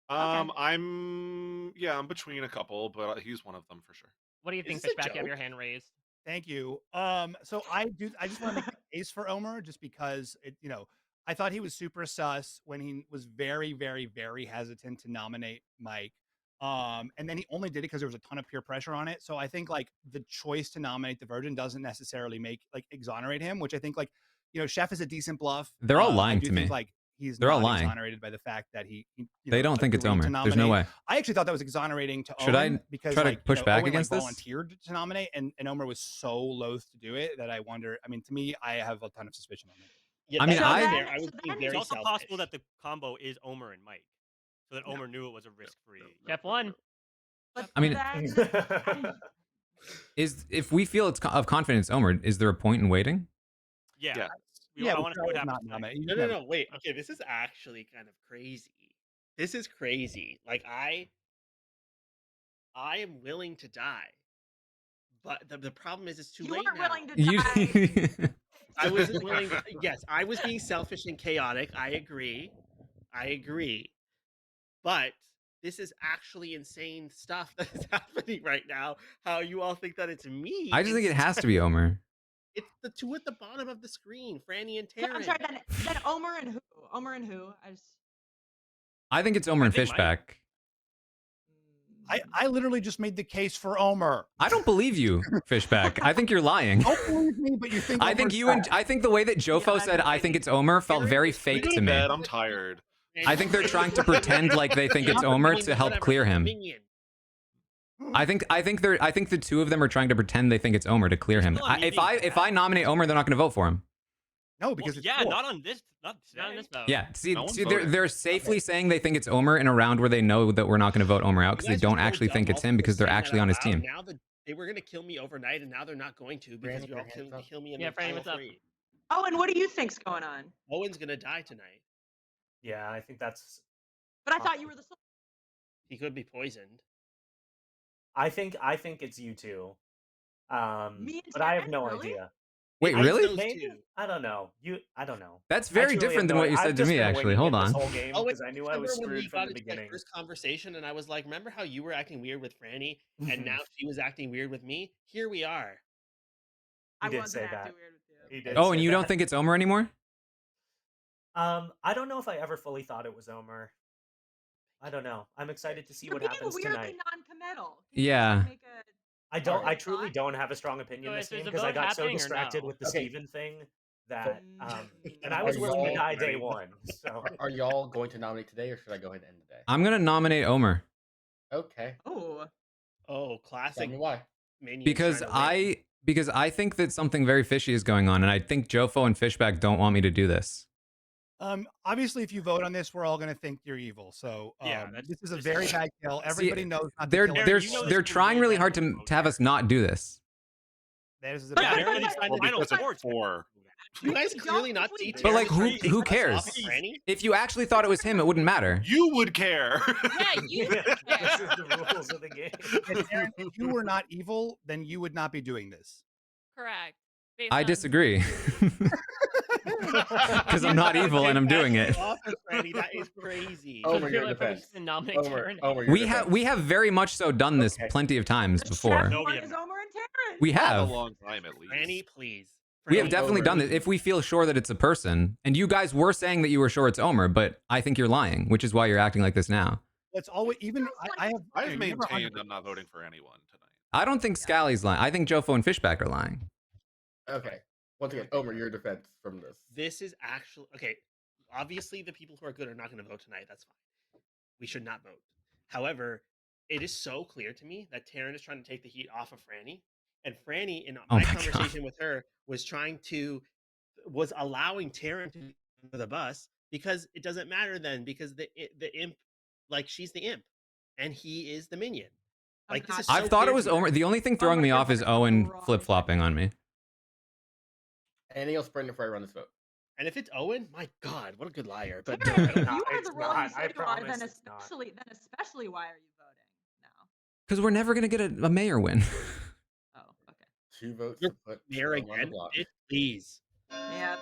I'm between a couple, but he's one of them for sure. What do you Is think, this a Fishback? You have joke? your hand raised. Thank you. So I just want to make a case for Omer just because I thought he was super sus when he was very, very, very hesitant to nominate Mike. And then he only did it because there was a ton of peer pressure on it. So I think like the choice to nominate the Virgin doesn't necessarily exonerate him, which I think Chef is a decent bluff. They're all lying I do to think, me. Like he's They're all not lying. exonerated by the fact that he They don't think it's agreed to Omer. There's no nominate. way. I actually thought that was exonerating to Should I Owen because try to push back Owen, against this? volunteered to nominate and Omer was so loath to do it that I wonder. I mean, to me, I have a ton of suspicion on it. Yeah, I mean, that's I- fair. I was being It's very also selfish. possible that the combo is Omer and Mike, so that Omer knew it was a risk-free. Step 1. But I mean, then, if we feel it's of confidence, Omer, is there a point in waiting? Yeah. Yeah, I want to see what not happens. nominate. No. Wait. Okay, this is actually kind of crazy. This is crazy. Like I am willing to die, but the problem is it's too you late weren't now. willing to die. I wasn't willing. Yes, I was being selfish and chaotic. I agree. But this is actually insane stuff that is happening right now. How you all think that it's me? I just think it has to be Omer. It's the two at the bottom of the screen, Franny and So, Taran. I'm sorry. Then Omer and who? Omer and who? I think it's Omer and think Mike. Fishback. I literally just made the case for Omer. I don't believe you, Fishback. I think you're lying. Don't believe me, but you think I think Omer's you and bad. I think the way that Jofo said I think it's Omer felt very fake to me. I'm tired. I think they're trying to pretend like they think it's Omer to help clear him. I think the two of them are trying to pretend they think it's Omer to clear him. If I nominate Omer, they're not going to vote for him. No, because well, it's yeah, 4. not on this vote. Yeah, see, No one's see, voting. they're safely saying they think it's Omer in a round where they know that we're not going to vote Omer out because You they guys are don't so actually dumb think it's also him for because they're saying that actually out on his loud. team. Now that they were gonna kill me overnight, and now they're not going to because Granny, you all your hands up. kill me in Yeah, the Franny, final what's up? 3. Oh, and what do you think's going on? Owen's gonna die tonight. Yeah, I think that's. But I thought you were the soul. He could be poisoned. I think it's you two. Me and But I have Taran? no Really? idea. Wait, It's really? those Maybe? two. I don't know. I don't know. That's I very truly different have than no what you idea. said I've to just me, been actually. winging Hold it this on. whole game Oh, because I knew I was remember when we screwed from got the into that beginning. first conversation, and I was like, "Remember how you were acting weird with Franny, and now she was acting weird with me? Here we are." He I did wasn't say acting that. weird with you. He did Oh, say and you that. don't think it's Omer anymore? I don't know if I ever fully thought it was Omer. I don't know. I'm excited to see You're what being happens weirdly tonight. non-committal. Can you just, Yeah. like, make a I don't. I Alright. truly don't have a strong opinion So this is there game a because I vote got so happening or distracted no? with the Okay. Steven thing that and Are I was willing to y'all die day ready? one. So Are y'all going to nominate today, or should I go ahead and end the day? I'm going to nominate Omer Okay. Oh. Oh, Tell classic me why. minions because trying to win. I think that something very fishy is going on, and I think Jofo and Fishback don't want me to do this. Obviously, if you vote on this, we're all going to think you're evil. So Yeah, this is a very bad kill. Everybody knows not to They're kill they're anyone. you know this they're is trying way really better hard than to vote have us not do this. This is a Yeah, bad they're kill. at least Well, final because it's four. 4. You guys Don't clearly think not we see do. But like, Terrence who trying to cares? off Franny? If you actually thought it was him, it wouldn't matter. You would care. Yeah, you Yeah, this care. is the rules of the game. And Aaron, if you were not evil, then you would not be doing this. Correct. Based I on- disagree. Because I'm not evil and I'm doing it. Off of Franny, that is crazy. So Omer, I your feel like we defense. should nominate Omer, Taran. Omer, your defense. We have very much so done this Okay. plenty of times The before. second No, we one have is not. Omer and Taran. We A have. long time at least. Franny, please. We have Franny, definitely Omer. done this if we feel sure that it's a person. And you guys were saying that you were sure it's Omer, but I think you're lying, which is why you're acting like this now. It's always even. I have. I've you never maintained 100% I'm not voting for anyone tonight. I don't think Scally's lying. I think Jofo and Fishback are lying. Okay. Once again, Omer, your defense from this. This is actually okay. Obviously, the people who are good are not going to vote tonight. That's fine. We should not vote. However, it is so clear to me that Taran is trying to take the heat off of Franny, and Franny, in Oh my my God. conversation with her, was allowing Taran to be on the bus because it doesn't matter then because the imp, like she's the imp, and he is the minion. Like this is. So I've thought clear it was to me. Omer. The only thing throwing me off is Owen flip-flopping on me. Anything else, Brendan, before I run this vote? And if it's Owen, my God, what a good liar! But Taran, if you No, are it's the role not. you say I you are, promise then it's not. especially why are you voting now? Because we're never going to get a mayor win. Oh, okay. 2 votes You're to put there Owen on the again, block. please. Yeah,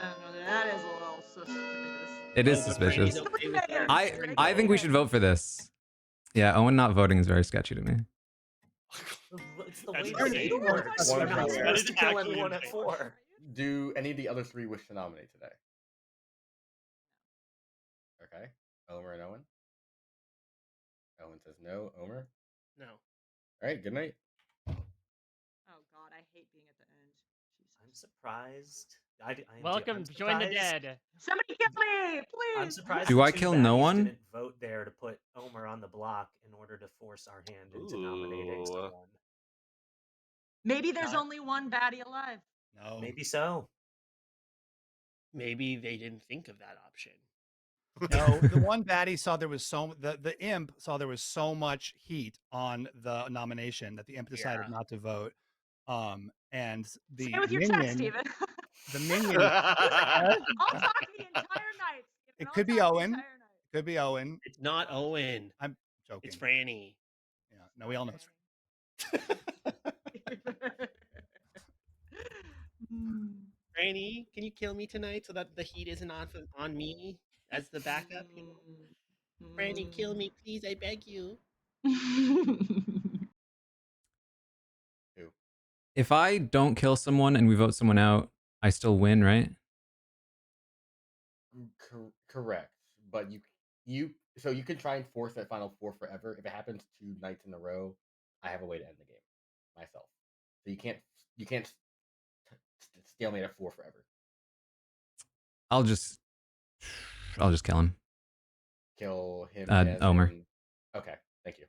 that is a little suspicious. It is Oh, but suspicious. Franny's okay with that. I think we should vote for this. Yeah, Owen not voting is very sketchy to me. It's the That's way insane. the game works. One You're not power. supposed to kill That is anyone at actually 4. Do any of the other 3 wish to nominate today? Okay. Omer and Owen. Owen says no. Omer. No. All right. Good night. Oh God, I hate being at the end. I'm surprised. I am Welcome, I'm join the surprised- dead. Somebody kill me, please. I'm surprised. Do the I two kill no baddies one? Didn't vote there to put Omer on the block in order to force our hand into nominating Ooh. someone. Maybe there's only one baddie alive. No. Maybe so. Maybe they didn't think of that option. No, the one baddie saw there was the imp saw there was so much heat on the nomination that the imp decided not to vote. And the Stay with your minion, chat, Steven. the minion, I'll talk the entire night. Steven. it I'll could be talk the Owen. entire night. It could be Owen. It's not Owen. I'm joking. It's Franny. Yeah, no, we all know it's Franny, can you kill me tonight so that the heat isn't on me as the backup? You know? Franny, kill me, please. I beg you. If I don't kill someone and we vote someone out, I still win, right? Correct, but so you can try and force that final 4 forever. If it happens 2 nights in a row, I have a way to end the game myself. So you can't stalemate at 4 forever. I'll just kill him. Kill him. Omer. Okay, thank you.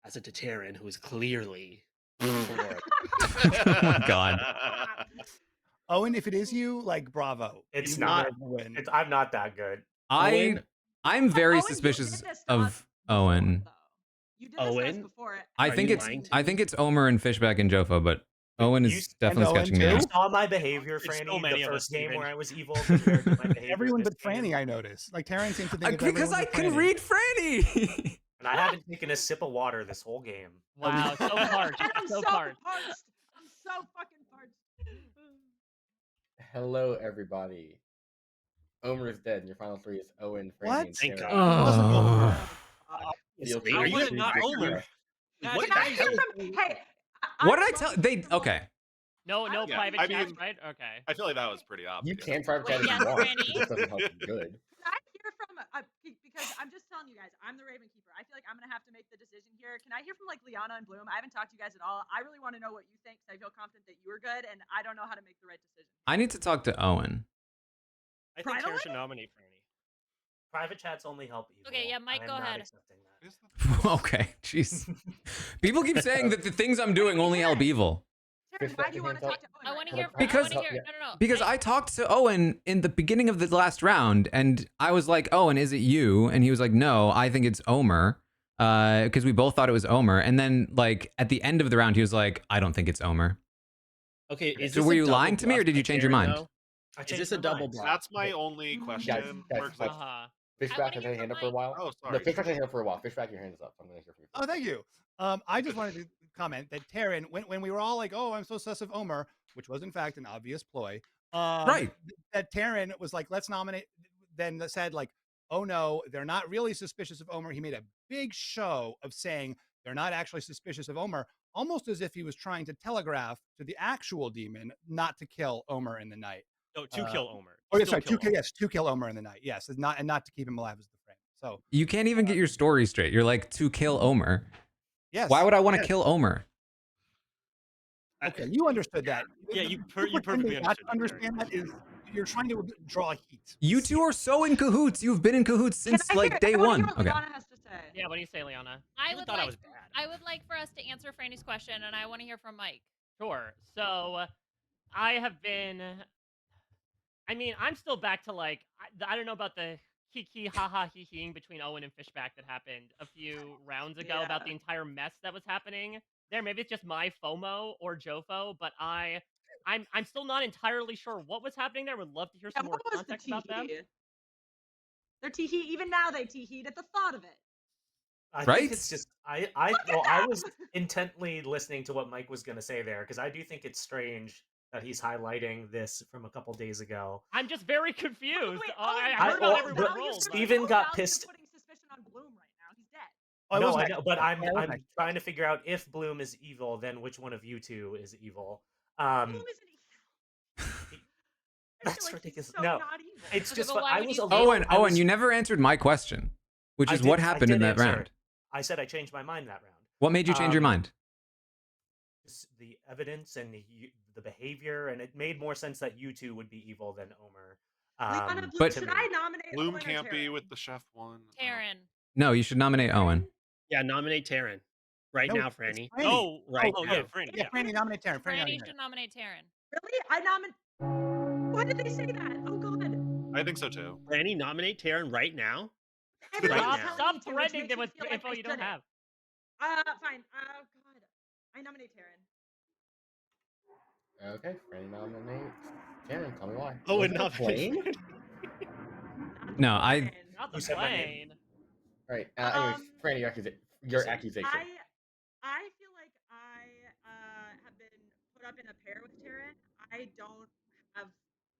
As a Taran who is clearly. Oh my God. Owen, if it is you, like, bravo. It's You not. deserve the win. I'm not that good. I'm very Owen, suspicious you did this to us of Owen. Though. You did this to us Owen? before. I think it's Omer and Fishback and Jofo, but Owen is definitely sketching me You out. saw my behavior, There's Franny, so many the of us, first game Steven. where I was evil compared to my behavior. Everyone this but game. Franny, I noticed. Like, Taran seems to think of Because everyone I but can Franny. read Franny. And I haven't taken a sip of water this whole game. Wow, so parched. I'm So so parched. I'm so fucking parched. Hello, everybody. Omer is dead, and your final three is Owen, Franny, What? and Thank Taran. God. It wasn't Omer. Obviously. How Are you was it not Omer? What Can I the hear hell? from? Hey, What did I tell? Okay. No Yeah, private I chats, mean, right? Okay. I feel like that was pretty obvious. You can private chat if yes, you want. Franny? It just doesn't help you good. Can I hear from? Because I'm just telling you guys, I'm the Raven Keeper. I feel like I'm gonna have to make the decision here. Can I hear from like Liana and Bloom? I haven't talked to you guys at all. I really want to know what you think, because I feel confident that you are good, and I don't know how to make the right decision. I need to talk to Owen. I think Taran should nominate Franny. Private chats only help evil. Okay, yeah, Mike, go I'm not ahead. accepting that. Okay, jeez. People keep saying that the things I'm doing only help evil. Taran, why do you want to talk to Owen? I want to right hear. now? Because- I want to hear. No. Because I talked to Owen in the beginning of the last round, and I was like, Owen, is it you? And he was like, no, I think it's Omer. Because we both thought it was Omer. And then, like, at the end of the round, he was like, I don't think it's Omer. Okay, is So this were a you double lying to me, or bluff did you by change your Taran, mind? though? I Is changed this a my double mind. bluff? That's my only question. Guys, Mark. Fishback has had hand up for a while. Oh, No, sorry. Fishback had hand up for a while. Fishback, your hand is up. So I'm going to hear from you. Oh, thank you. I just wanted to comment that Taran, when we were all like, "Oh, I'm so sus of Omer," which was in fact an obvious ploy, Right. That Taran was like, "Let's nominate." Then said like, "Oh no, they're not really suspicious of Omer." He made a big show of saying they're not actually suspicious of Omer, almost as if he was trying to telegraph to the actual demon not to kill Omer in the night. No, to kill Omer. Oh, yes, Still sorry, kill Omer. to kill Omer in the night. Yes, and not to keep him alive as the frame. So You can't even get your story straight. You're like, to kill Omer. yes. Why would I want to kill Omer? Okay, you understood that. Yeah, you pretending perfectly not to understood. understand that is you're trying to draw heat. You two are so in cahoots. You've been in cahoots since like day I wanna one. hear what Okay. Liana has to say. Yeah, what do you say, Liana? I People would thought I like. was bad. I would like for us to answer Franny's question, and I want to hear from Mike. Sure. So, I have been. I mean, I'm still back to like I don't know about the hee ha hee between Owen and Fishback that happened a few rounds ago about the entire mess that was happening there. Maybe it's just my FOMO or Jofo, but I'm still not entirely sure what was happening there. Would love to hear some more What was the context about them. tee-hee? They're tee-hee. Even now they tee-heed at the thought of it. I Right? think it's just I was intently listening to what Mike was going to say there, because I do think it's strange that he's highlighting this from a couple days ago. I'm just very confused. Wait, I Owen, heard well, about everyone's but roles. Steven got pissed. Putting suspicion on Bloom right now. He's dead. Oh, it No, wasn't I know, actually- but it wasn't I'm actually- trying to figure out if Bloom is evil, then which one of you two is evil. Bloom isn't That's like ridiculous. He's so no, not evil. it's Okay, just but why I would was you a say little. Owen, I was- you never answered my question, which I is what did- I happened in did that answer round. it. I said I changed my mind that round. What made you change your mind? The evidence and the behavior, and it made more sense that you two would be evil than Omer. Liana, Bloom, but- should I nominate Bloom Owen or can't be Taran? with the chef one. Taran. No, you should nominate Owen. Yeah, nominate Taran. Right No, now, it's Franny. Franny. Oh, Right oh now. yeah, Franny. Yeah, Franny, nominate Taran. Franny should nominate Taran. Really? I nominate. Why did they say that? Oh god. I think so too. Franny, nominate Taran right now. Everyone's Right now. telling Stop me to, which threatening makes them me with feel like info I you don't shouldn't. have. Fine. Oh god. I nominate Taran. Okay, Franny nominates Taran. Tell me why. Oh, Was and it a not plane? No, I. Not the Who said my name? plane. Right. Anyways, Franny, your accusation. I feel like I have been put up in a pair with Taran. I don't have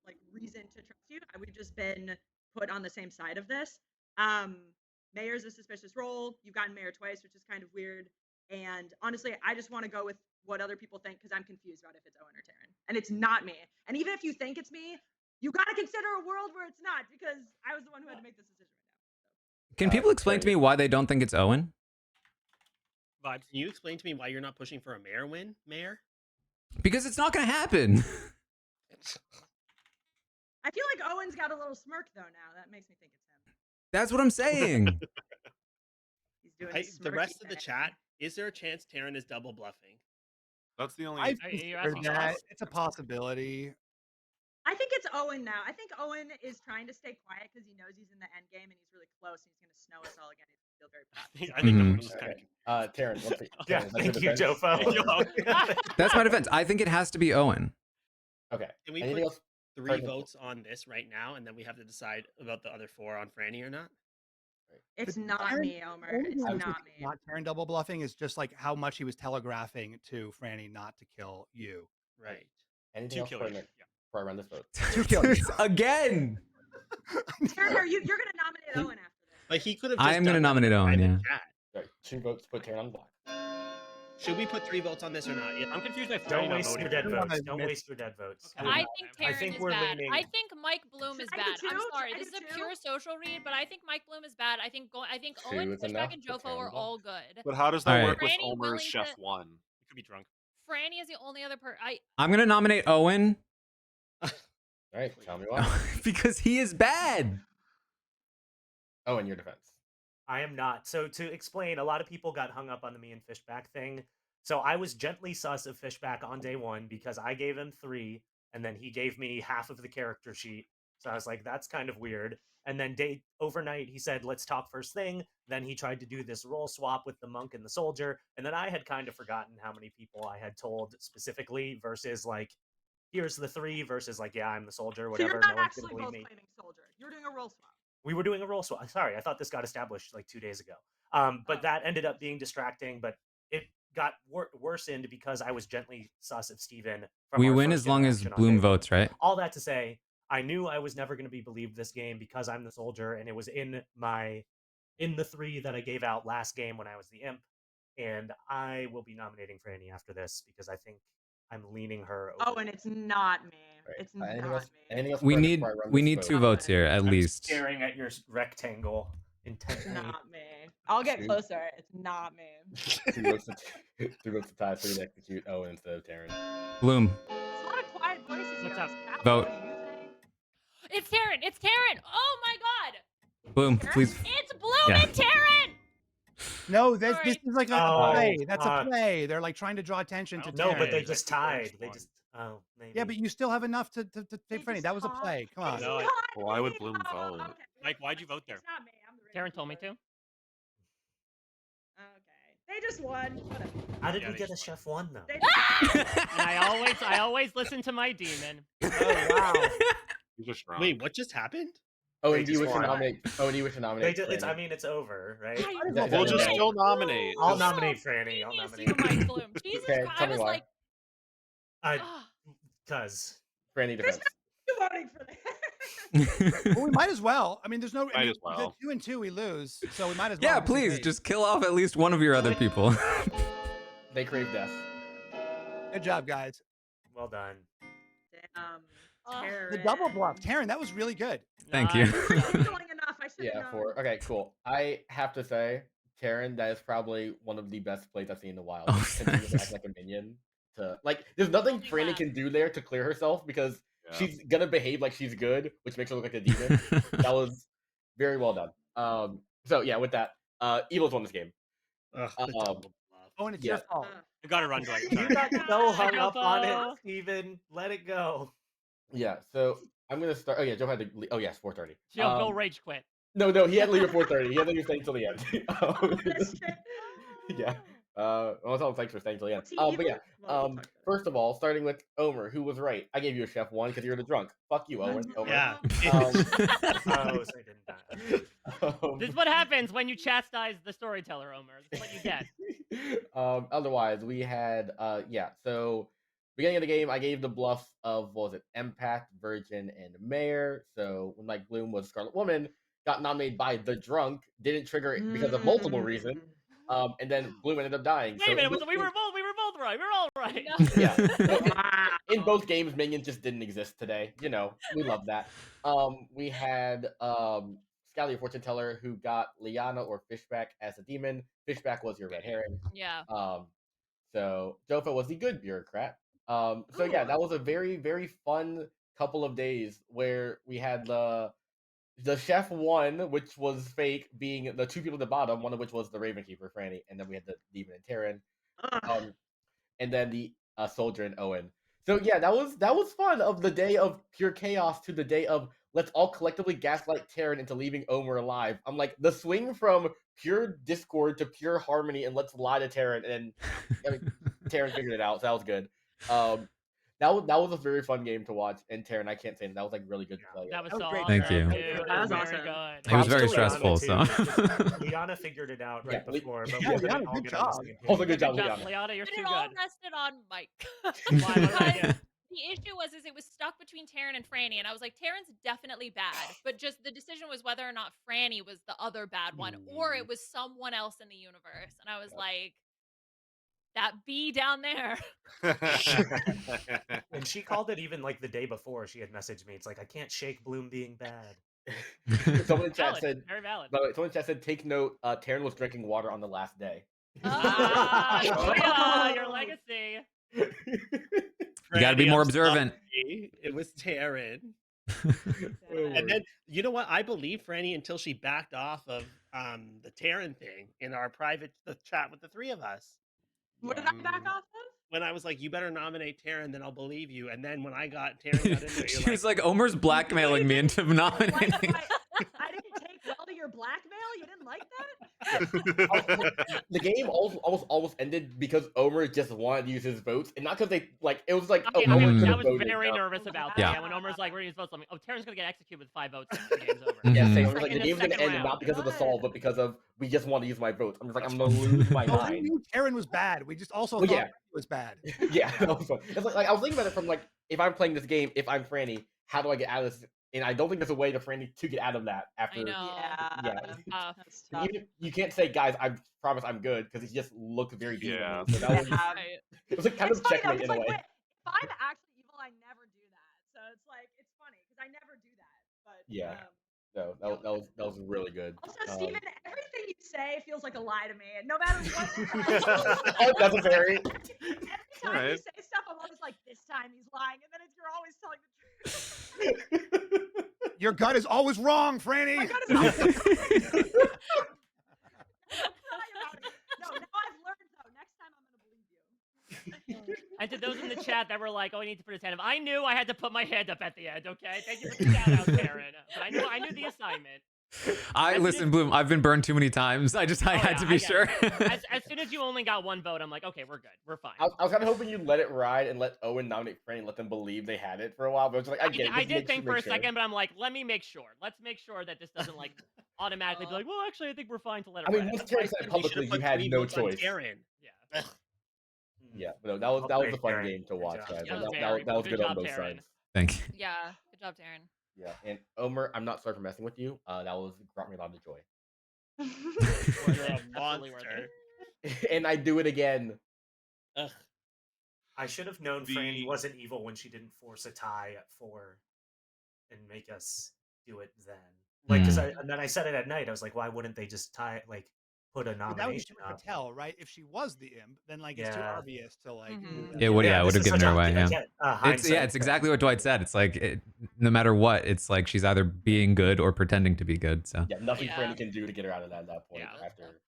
like reason to trust you. We've just been put on the same side of this. Mayor's a suspicious role. You've gotten mayor twice, which is kind of weird. And honestly, I just want to go with what other people think, because I'm confused about if it's Owen or Taran. And it's not me. And even if you think it's me, you got to consider a world where it's not, because I was the one who had to make this decision right now. Can people explain to me why they don't think it's Owen? Vibes, can you explain to me why you're not pushing for a mayor win, Mayor? Because it's not going to happen. I feel like Owen's got a little smirk though now. That makes me think it's him. That's what I'm saying. He's doing The rest of the chat, is there a chance Taran is double bluffing? That's the only. I've Are you considered asking that. us? It's a possibility. I think it's Owen now. I think Owen is trying to stay quiet because he knows he's in the end game and he's really close and he's going to snow us all again. He's feel very proud. I think Mhm. Owen's kind of Taran, what's the, Yeah, Taran, is that thank your you, defense? Jofo. That's my defense. I think it has to be Owen. Okay. Can we Anything put else? 3 votes on this right now, and then we have to decide about the other 4 on Franny or not? It's not Taran- me, Omer. only It's thing I was not thinking me. Not Taran double bluffing is just like how much he was telegraphing to Franny not to kill you. Right. Anything Two else killers. before I run this vote? 2 killers. Again. Taran, you're going to nominate Owen after this. But he could have. I just am going to done that nominate in Owen, private yeah. chat. Right, 2 votes put Taran on the block. Should we put 3 votes on this or not? Yeah. I'm confused by Franny Don't not waste voting your for dead him. votes. Don't waste your dead votes. Okay. I think I Taran think is we're bad. leaning. I think Mike Bloom is Should I do bad. I'm 2? sorry. Should I This do is a 2? pure social read, but I think Mike Bloom is bad. I think 2 Owen, is enough Fishback, and to Jofo are Taran all good. But how does that All right. work with Franny Omer's willing Chef to- 1? You could be drunk. Franny is the only other person. I'm going to nominate Owen All right, tell me why. because he is bad. Owen, your defense. I am not. So to explain, a lot of people got hung up on the me and Fishback thing. So I was gently sus of Fishback on day 1 because I gave him 3, and then he gave me half of the character sheet. So I was like, that's kind of weird. And then overnight, he said, let's talk first thing. Then he tried to do this role swap with the monk and the soldier. And then I had kind of forgotten how many people I had told specifically versus like, here's the 3 versus like, yeah, I'm the soldier, So whatever. you're not No one's actually gonna believe both me. claiming soldier. You're doing a role swap. We were doing a role swap. Sorry, I thought this got established like 2 days ago. But that ended up being distracting. But it got worsened because I was gently sus of Steven. From We our win first as long as interaction on Bloom day 1. votes, right? All that to say, I knew I was never going to be believed this game because I'm the soldier, and it was in the 3 that I gave out last game when I was the imp. And I will be nominating Franny after this because I think I'm leaning her over. Oh, and it's not me. Right. It's not Anything else? me. Anything else? We before I run we this need vote? 2 votes here at I'm least. staring at your rectangle intently. Not me. I'll get 2. closer. It's not me. 2 votes to 2 votes to tie, so we execute Owen instead of Taran. Bloom. There's a lot of quiet voices What's here. up? Scott, Vote. what are you saying? It's Taran. It's Taran. Oh my god. Bloom, please. It's Bloom Yeah. and Taran. No, this Sorry. is like a Oh, play. That's a fuck. play. They're like trying to draw attention to No, Taran. but they I just think Orange tied. They won. just maybe. Yeah, but you still have enough to They take Franny. just That was a talk. play. Come on. It's No, not Why would me. Bloom Oh, vote? okay. Mike, why'd you vote there? It's not me. I'm the Taran told me to. Okay. They just won. Whatever. How did Yeah, we they get a just chef 1 though? They And I always listen to my demon. Oh wow. You're just wrong. Wait, what just happened? Owen, They do you wish just to won. nominate? Owen, do you wish to They nominate? just, Franny? I mean, it's over, right? That- We'll that- just that- still nominate. I'll 'cause- nominate Franny. I'll Genius, nominate. you, Mike Bloom. Jesus Okay, Christ. tell I me was why. like, ah. Cause Franny There's defense. you voting for this. Well, we might as well. I mean, there's no. I Might mean, as well. 2 and 2, we lose. So we might as well. Yeah, just please wait. just kill off at least one of your other people. They crave death. Good job, guys. well done. The double bluff, Taran. That was really good. Thank you. Nice. Feeling enough. I should have Yeah, known. 4. Okay, cool. I have to say, Taran, that is probably one of the best plays I've seen in the wild. Oh, Continuing to act like a minion. There's nothing Only Franny half. can do there to clear herself because Yeah. she's gonna behave like she's good, which makes her look like a demon. That was very well done. So yeah, with that, Evil's won this game. Ugh, the Um, double bluff. Oh, and it's Yeah. your fault. I gotta run, Dwight. You Sorry. got so hung up on Jofo. it, Steven. Let it go. Yeah, so I'm gonna start. Oh yeah, Joe had to. Oh yes, 4:30. She'll go rage quit. No, he had to leave at 4:30. He had to leave staying until the end. Yeah. I'll tell him thanks for staying till the end. Was he But evil? yeah. Well, we'll talk about it. First of all, starting with Omer, who was right. I gave you a chef 1 because you're the drunk. Fuck you, Omer. Yeah. Oh, so I didn't. This is what happens when you chastise the storyteller, Omer. This is what you get. Otherwise, we had so beginning of the game, I gave the bluffs of what was it, Empath, Virgin, and Mayor. So when Mike Bloom was Scarlet Woman, got nominated by the drunk, didn't trigger it because of multiple reasons. And then Bloom ended up dying. Wait so a minute, in both we were games- both right. We were all right. yeah. In both games, minions just didn't exist today. You know, we love that. We had Scally, Fortune Teller, who got Liana or Fishback as a demon. Fishback was your red herring. Yeah. So Jofa was the good bureaucrat. So yeah, that was a very, very fun couple of days where we had the chef 1, which was fake, being the 2 people at the bottom, one of which was the Raven Keeper, Franny, and then we had the demon and Taran. And then the soldier and Owen. So yeah, that was fun. Of the day of pure chaos to the day of let's all collectively gaslight Taran into leaving Omer alive. I'm like the swing from pure discord to pure harmony, and let's lie to Taran, and I mean, Taran figured it out, so that was good. That was a very fun game to watch, and Taran, I can't say that was like really good to play. That was That was so great. awesome. Thank you. Dude, that was That was very awesome. good. It was Props very to Liana, stressful, too, so. because Liana figured it out right Yeah, before, but yeah, we couldn't Liana, all good get on the job. same Also, page. good job, Good Liana. Liana, you're But too it all good. rested on Mike. Why, what did I Because do? the issue was it was stuck between Taran and Franny, and I was like, Taran's definitely bad, but just the decision was whether or not Franny was the other bad one, or it was someone else in the universe. And I was like, that bee down there. And she called it even like the day before. She had messaged me. It's like, I can't shake Bloom being bad. Someone in chat Valid. said, Very valid. by the way, someone in chat said, take note, Taran was drinking water on the last day. Ah, Julia, your legacy. You gotta be Franny, more I'm observant. sorry. It was Taran. And then you know what? I believe Franny until she backed off of the Taran thing in our private chat with the three of us. What did I back off of? When I was like, "You better nominate Taran, then I'll believe you." And then when I got Taran got in there, She you're was like, Omer's blackmailing me into nominating. I didn't take well to your blackmail. You didn't like that? The game almost ended because Omer just wanted to use his votes, and not because they like it was like Omer could I have was voted. very now. nervous about that. Yeah. Yeah, when Omer's like, "We're gonna use votes," I'm like, "Oh, Taran's gonna get executed with 5 votes. Now. The game's over." Yeah, Mhm. same. Omer's like In the the game's gonna second end round. not because of the solve, but because of we just want to use my votes. I'm just like I'm gonna lose my Oh, we mind. knew Taran was bad. We just also Well, thought yeah. Franny was bad. Yeah, it's like I was thinking about it from like if I'm playing this game, if I'm Franny, how do I get out of this? And I don't think there's a way to Franny to get out of that after. I know. Yeah. That's tough. Even if you can't say, guys, I promise I'm good because he just looked very evil. Yeah. So that was, Right. it was like kind It's of funny though, checkmate 'cause, in a like, way. if I'm actually evil, I never do that. So it's like it's funny because I never do that. But Yeah. No, that was really good. Also, Steven, everything you say feels like a lie to me. No matter what. Oh, that's a very. Every time Alright. you say stuff, I'm always like, this time he's lying, and then you're always telling the truth. Your gut is always wrong, Franny. My gut is always wrong. No, now I've learned though. Next time I'm gonna believe you. And to those in the chat that were like, "Oh, I need to put his hand up," I knew I had to put my hand up at the end. Okay, thank you for the shout out, Taran. But I knew the assignment. Listen, Bloom, I've been burned too many times. I had to be sure. As soon as you only got one vote, I'm like, okay, we're good. We're fine. I was kind of hoping you'd let it ride and let Owen nominate Franny and let them believe they had it for a while. But it was like, I get it. I Just did think for a sure. second, but I'm like, let me make sure. Let's make sure that this doesn't like automatically be like, well, actually, I think we're fine to let it I mean, ride. once Taran said it publicly, you had no choice. Yeah. Yeah, but no, that was a fun game to watch, guys. Yeah, that was good on both Taran. sides. Thank you. Yeah, good job, Taran. Yeah, and Omer, I'm not sorry for messing with you. That brought me a lot of joy. You're a monster. And I do it again. Ugh. I should have known Franny wasn't evil when she didn't force a tie at 4 and make us do it then. Like, because and then I said it at night. I was like, why wouldn't they just tie like put a But that would be nomination too much up? to tell, right? If she was the imp, then like it's too Yeah. obvious to like. It would, yeah, it would have this is given such her a- away. Yeah, again, it's hindsight, it's exactly what Dwight said. It's like no matter what, it's like she's either being good or pretending to be good. So Yeah, nothing Franny can do to get her out of that at that point. After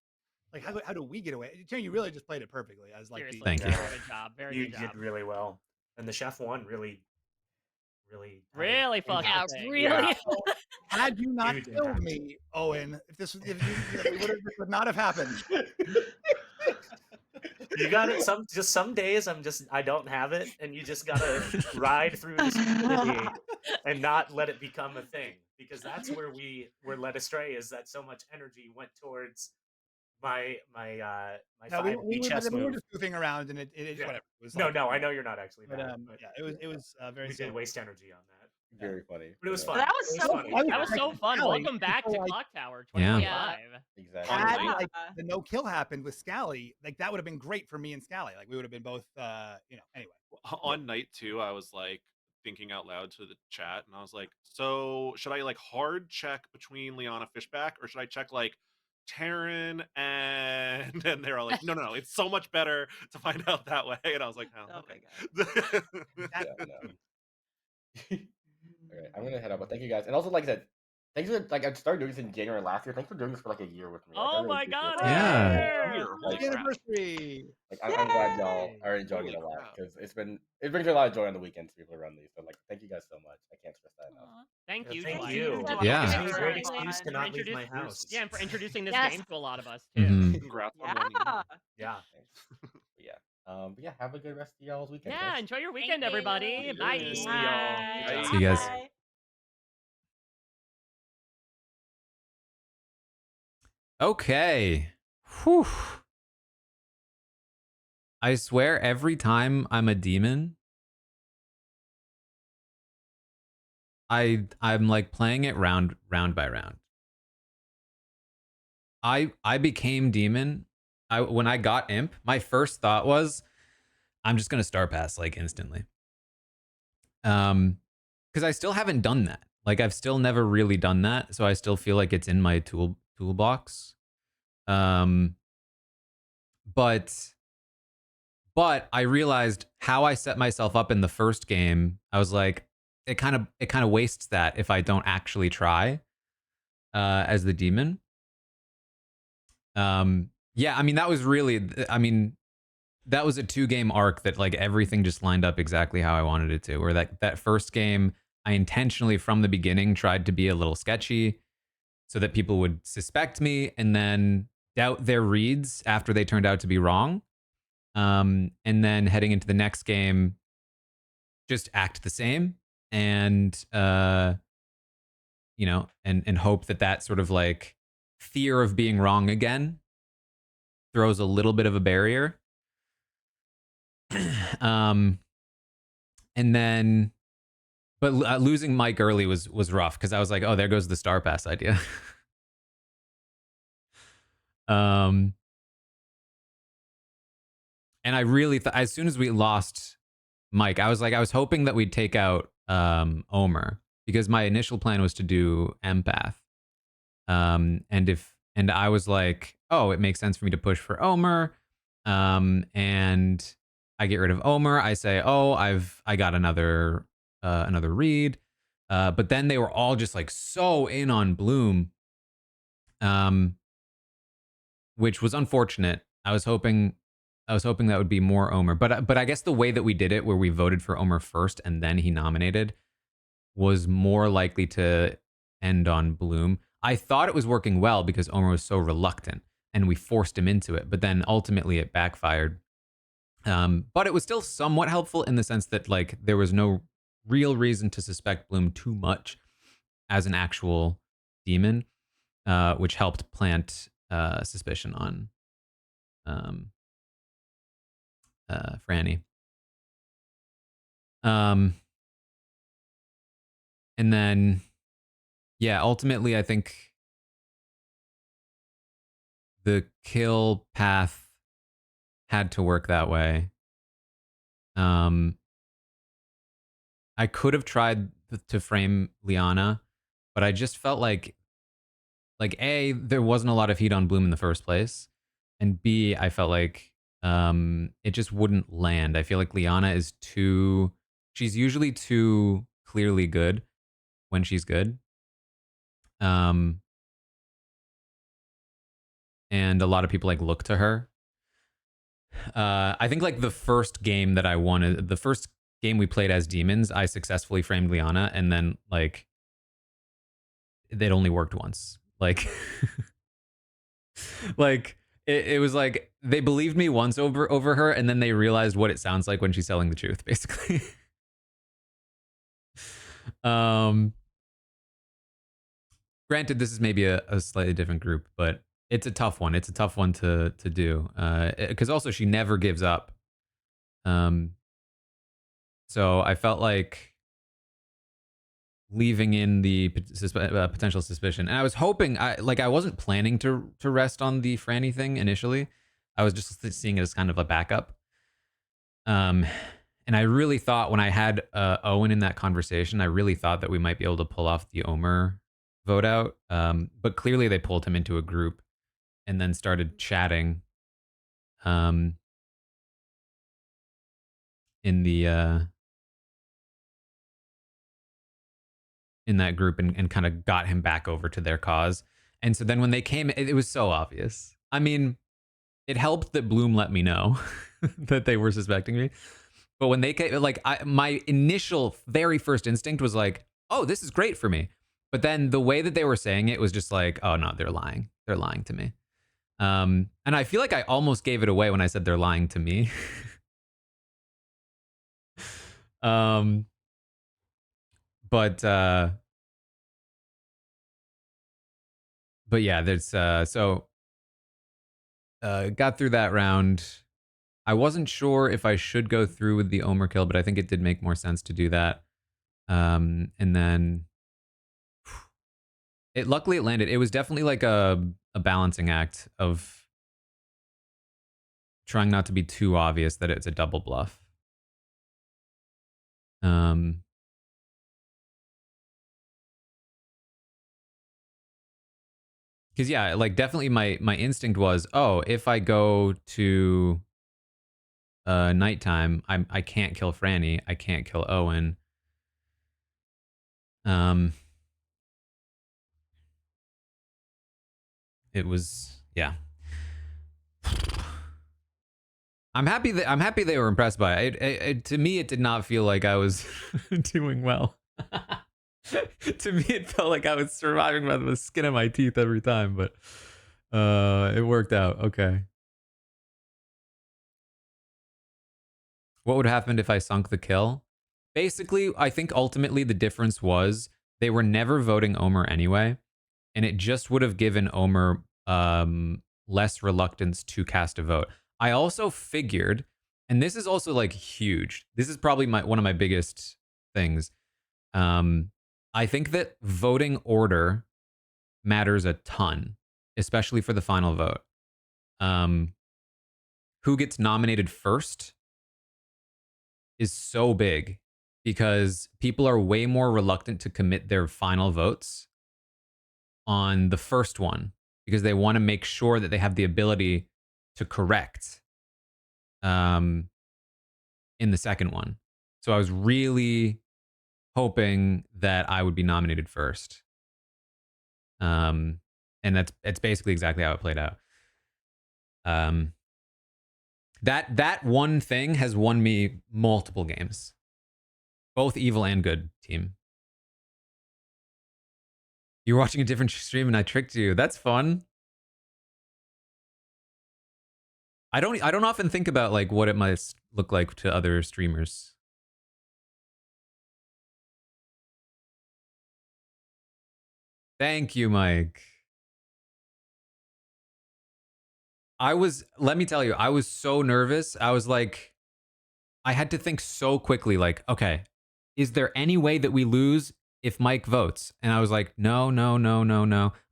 Like how do we get away? Taran, you really just played it perfectly. I was like, Seriously, Thank you. Good job. Very You good job. did really well, and the chef won really Really fucking. Yeah, thing. really. Yeah. had you not You did killed that. me, Owen, if this would not have happened. You got it. Some days I don't have it, and you just gotta ride through the stupidity and not let it become a thing, because that's where we're led astray. Is that so much energy went towards my No, 5D chess we were move? just goofing around, and it Yeah. whatever. It was No, like, no, I know you're not actually. But mad, yeah, it was very. we did waste energy on that. very funny. But it was Yeah. fun. That was It so funny. cool. That was so fun. Scally, Welcome back to people like- Clock Tower Yeah. 2025. Exactly. Had Yeah. like the no kill happened with Scally, like that would have been great for me and Scally. Like we would have been both, anyway. On night 2, I was like thinking out loud to the chat, and I was like, so should I like hard check between Liana Fishback, or should I check like Taran and and they're all like, no, it's so much better to find out that way. And I was like, oh, okay. Yeah, no. Okay, I'm gonna head out, but thank you guys, and also like I said, Thanks for like I started doing this in January last year. Thanks for doing this for like a year with me. Like, I Oh really my appreciate god, it. a Yeah. year! Like, Anniversary. like I'm glad y'all Yay. are enjoying Holy it a lot crap. because it brings me a lot of joy on the weekends to be able to run these. So like, thank you guys so much. I can't stress that enough. Aw. Thank Yeah, you, thank July. you. That's Yeah. Gives very, me a very great excuse to fun. not leave my house. Yeah, and for introducing this Yes. game to a lot of us too. Mhm. Congrats on Yeah. one year. Yeah. Thanks. But yeah, have a good rest of y'all's weekend. Yeah, guys. enjoy your Thank weekend, you. everybody. Yeah, Bye. see y'all. Bye. Good job. See you guys. Bye. Okay. Whew. I swear every time I'm a demon, I'm like playing it round by round. I became demon. When I got imp, my first thought was I'm just gonna star pass like instantly. Because I still haven't done that. Like I've still never really done that, so I still feel like it's in my toolbox. But I realized how I set myself up in the first game. I was like, it kind of wastes that if I don't actually try as the demon. Yeah, I mean that was really, I mean that was a 2-game arc that like everything just lined up exactly how I wanted it to. Where that first game, I intentionally from the beginning tried to be a little sketchy so that people would suspect me and then doubt their reads after they turned out to be wrong. And then heading into the next game, just act the same and you know, and hope that sort of like fear of being wrong again throws a little bit of a barrier. And then but losing Mike early was rough because I was like, oh, there goes the star pass idea. And I really as soon as we lost Mike, I was hoping that we'd take out Omer because my initial plan was to do empath. And I was like, oh, it makes sense for me to push for Omer. And I get rid of Omer. I say, oh, I got another read. But then they were all just like so in on Bloom, which was unfortunate. I was hoping that would be more Omer. But I guess the way that we did it, where we voted for Omer first and then he nominated, was more likely to end on Bloom. I thought it was working well because Omer was so reluctant and we forced him into it, but then ultimately it backfired. But it was still somewhat helpful in the sense that like there was no real reason to suspect Bloom too much as an actual demon, which helped plant suspicion on Franny. And then, yeah, ultimately, I think the kill path had to work that way. I could have tried to frame Liana, but I just felt like A, there wasn't a lot of heat on Bloom in the first place, and B, I felt like it just wouldn't land. I feel like Liana is she's usually too clearly good when she's good. And a lot of people like look to her. I think like the first game that I won, the first game we played as demons, I successfully framed Liana, and then like it only worked once. Like, like it was like they believed me once over her, and then they realized what it sounds like when she's telling the truth, basically. Granted, this is maybe a slightly different group, but it's a tough one. It's a tough one to do because also she never gives up. So I felt like leaving in the potential suspicion, and I was hoping I wasn't planning to rest on the Franny thing initially. I was just seeing it as kind of a backup. And I really thought when I had Owen in that conversation, I really thought that we might be able to pull off the Omer vote out. But clearly they pulled him into a group and then started chatting in the in that group and kind of got him back over to their cause. And so then when they came, it was so obvious. I mean, it helped that Bloom let me know that they were suspecting me. But when they came, like, my initial, very first instinct was like, oh, this is great for me. But then the way that they were saying it was just like, oh no, they're lying. They're lying to me. And I feel like I almost gave it away when I said they're lying to me. But yeah, there's so got through that round. I wasn't sure if I should go through with the Omer kill, but I think it did make more sense to do that. And then luckily it landed. It was definitely like a balancing act of trying not to be too obvious that it's a double bluff. Because yeah, like definitely my instinct was, oh, if I go to nighttime, I can't kill Franny, I can't kill Owen. It was, yeah. I'm happy they were impressed by it. To me, it did not feel like I was doing well. To me, it felt like I was surviving by the skin of my teeth every time, but it worked out. Okay. What would have happened if I sunk the kill? Basically, I think ultimately the difference was they were never voting Omer anyway, and it just would have given Omer less reluctance to cast a vote. I also figured, and this is also like huge. This is probably one of my biggest things. I think that voting order matters a ton, especially for the final vote. Who gets nominated first is so big because people are way more reluctant to commit their final votes on the first one because they want to make sure that they have the ability to correct in the second one. So I was really hoping that I would be nominated first. And it's basically exactly how it played out. That one thing has won me multiple games. Both evil and good team. You're watching a different stream and I tricked you. That's fun. I don't often think about like what it might look like to other streamers. Thank you, Mike. Let me tell you, I was so nervous. I was like, I had to think so quickly, like, okay, is there any way that we lose if Mike votes? And I was like, no.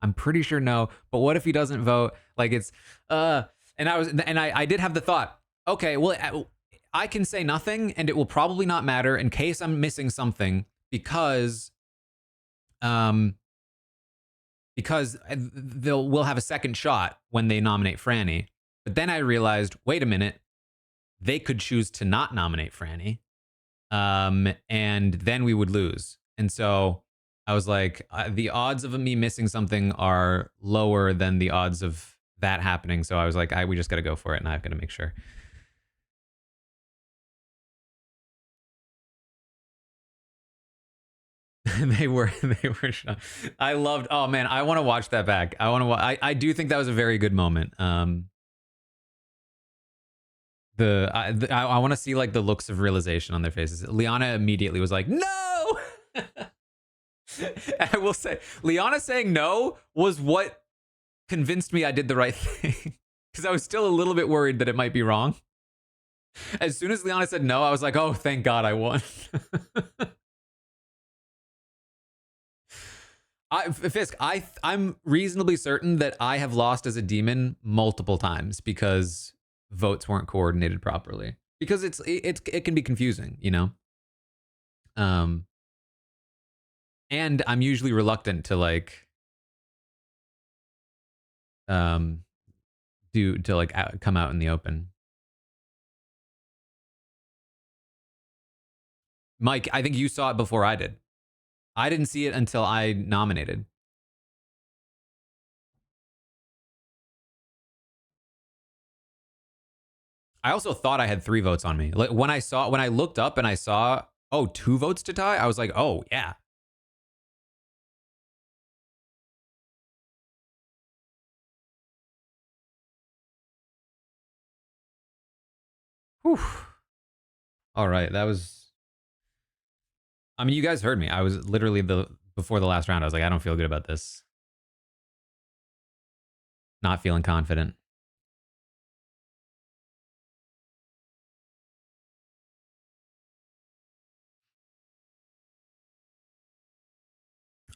I'm pretty sure no. But what if he doesn't vote? Like it's, and I did have the thought, okay, well, I can say nothing and it will probably not matter in case I'm missing something because we'll have a second shot when they nominate Franny. But then I realized, wait a minute, they could choose to not nominate Franny. And then we would lose. And so I was like, the odds of me missing something are lower than the odds of that happening. So I was like, we just got to go for it, and I've got to make sure. they were shocked. I loved. Oh man, I want to watch that back. I do think that was a very good moment. I want to see like the looks of realization on their faces. Liana immediately was like, no. I will say, Liana saying no was what convinced me I did the right thing. Because I was still a little bit worried that it might be wrong. As soon as Liana said no, I was like, oh, thank God I won. Fisk, I'm reasonably certain that I have lost as a demon multiple times because votes weren't coordinated properly. Because it can be confusing, you know? And I'm usually reluctant to like come out in the open. Mike, I think you saw it before I did. I didn't see it until I nominated. I also thought I had 3 votes on me. Like when I looked up and I saw, oh, 2 votes to tie, I was like, oh yeah. Whew. All right, that was. I mean, you guys heard me. I was literally before the last round. I was like, I don't feel good about this. Not feeling confident.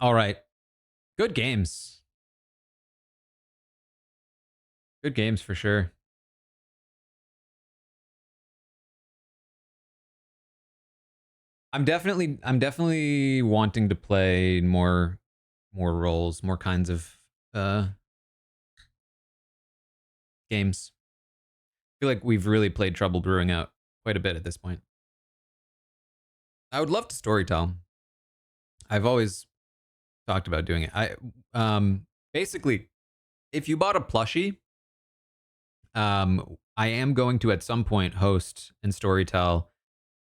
All right. Good games. Good games for sure. I'm definitely wanting to play more roles, more kinds of games. I feel like we've really played Trouble Brewing out quite a bit at this point. I would love to storytell. I've always talked about doing it. Basically, if you bought a plushie, I am going to at some point host and storytell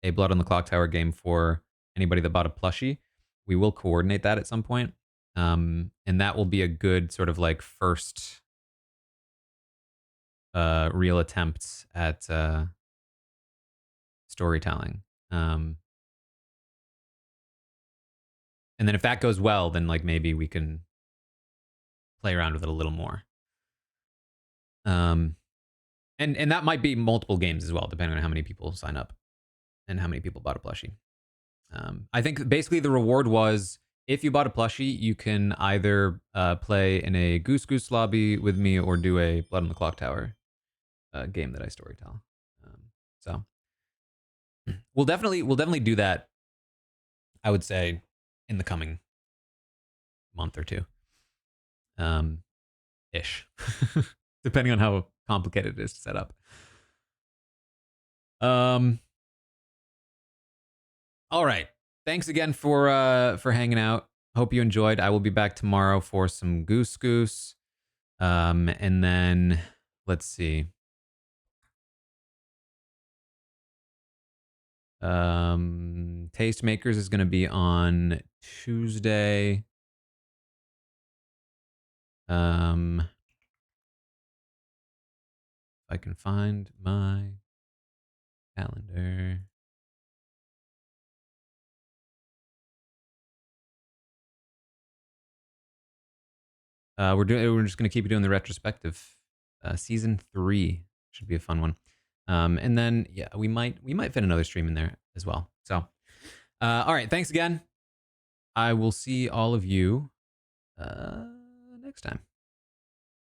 a Blood on the Clocktower game for anybody that bought a plushie. We will coordinate that at some point. And that will be a good sort of like first real attempt at storytelling. And then if that goes well, then like maybe we can play around with it a little more. And that might be multiple games as well, depending on how many people sign up and how many people bought a plushie. I think basically the reward was if you bought a plushie, you can either play in a Goose Goose lobby with me or do a Blood on the Clocktower game that I storytell. So we'll definitely do that. I would say in the coming month or two, ish, depending on how complicated it is to set up. All right. Thanks again for hanging out. Hope you enjoyed. I will be back tomorrow for some Goose Goose. And then let's see. Tastemakers is going to be on Tuesday. If I can find my calendar. We're just gonna keep doing the retrospective. Season 3 should be a fun one. And then yeah, we might fit another stream in there as well. So all right, thanks again. I will see all of you next time.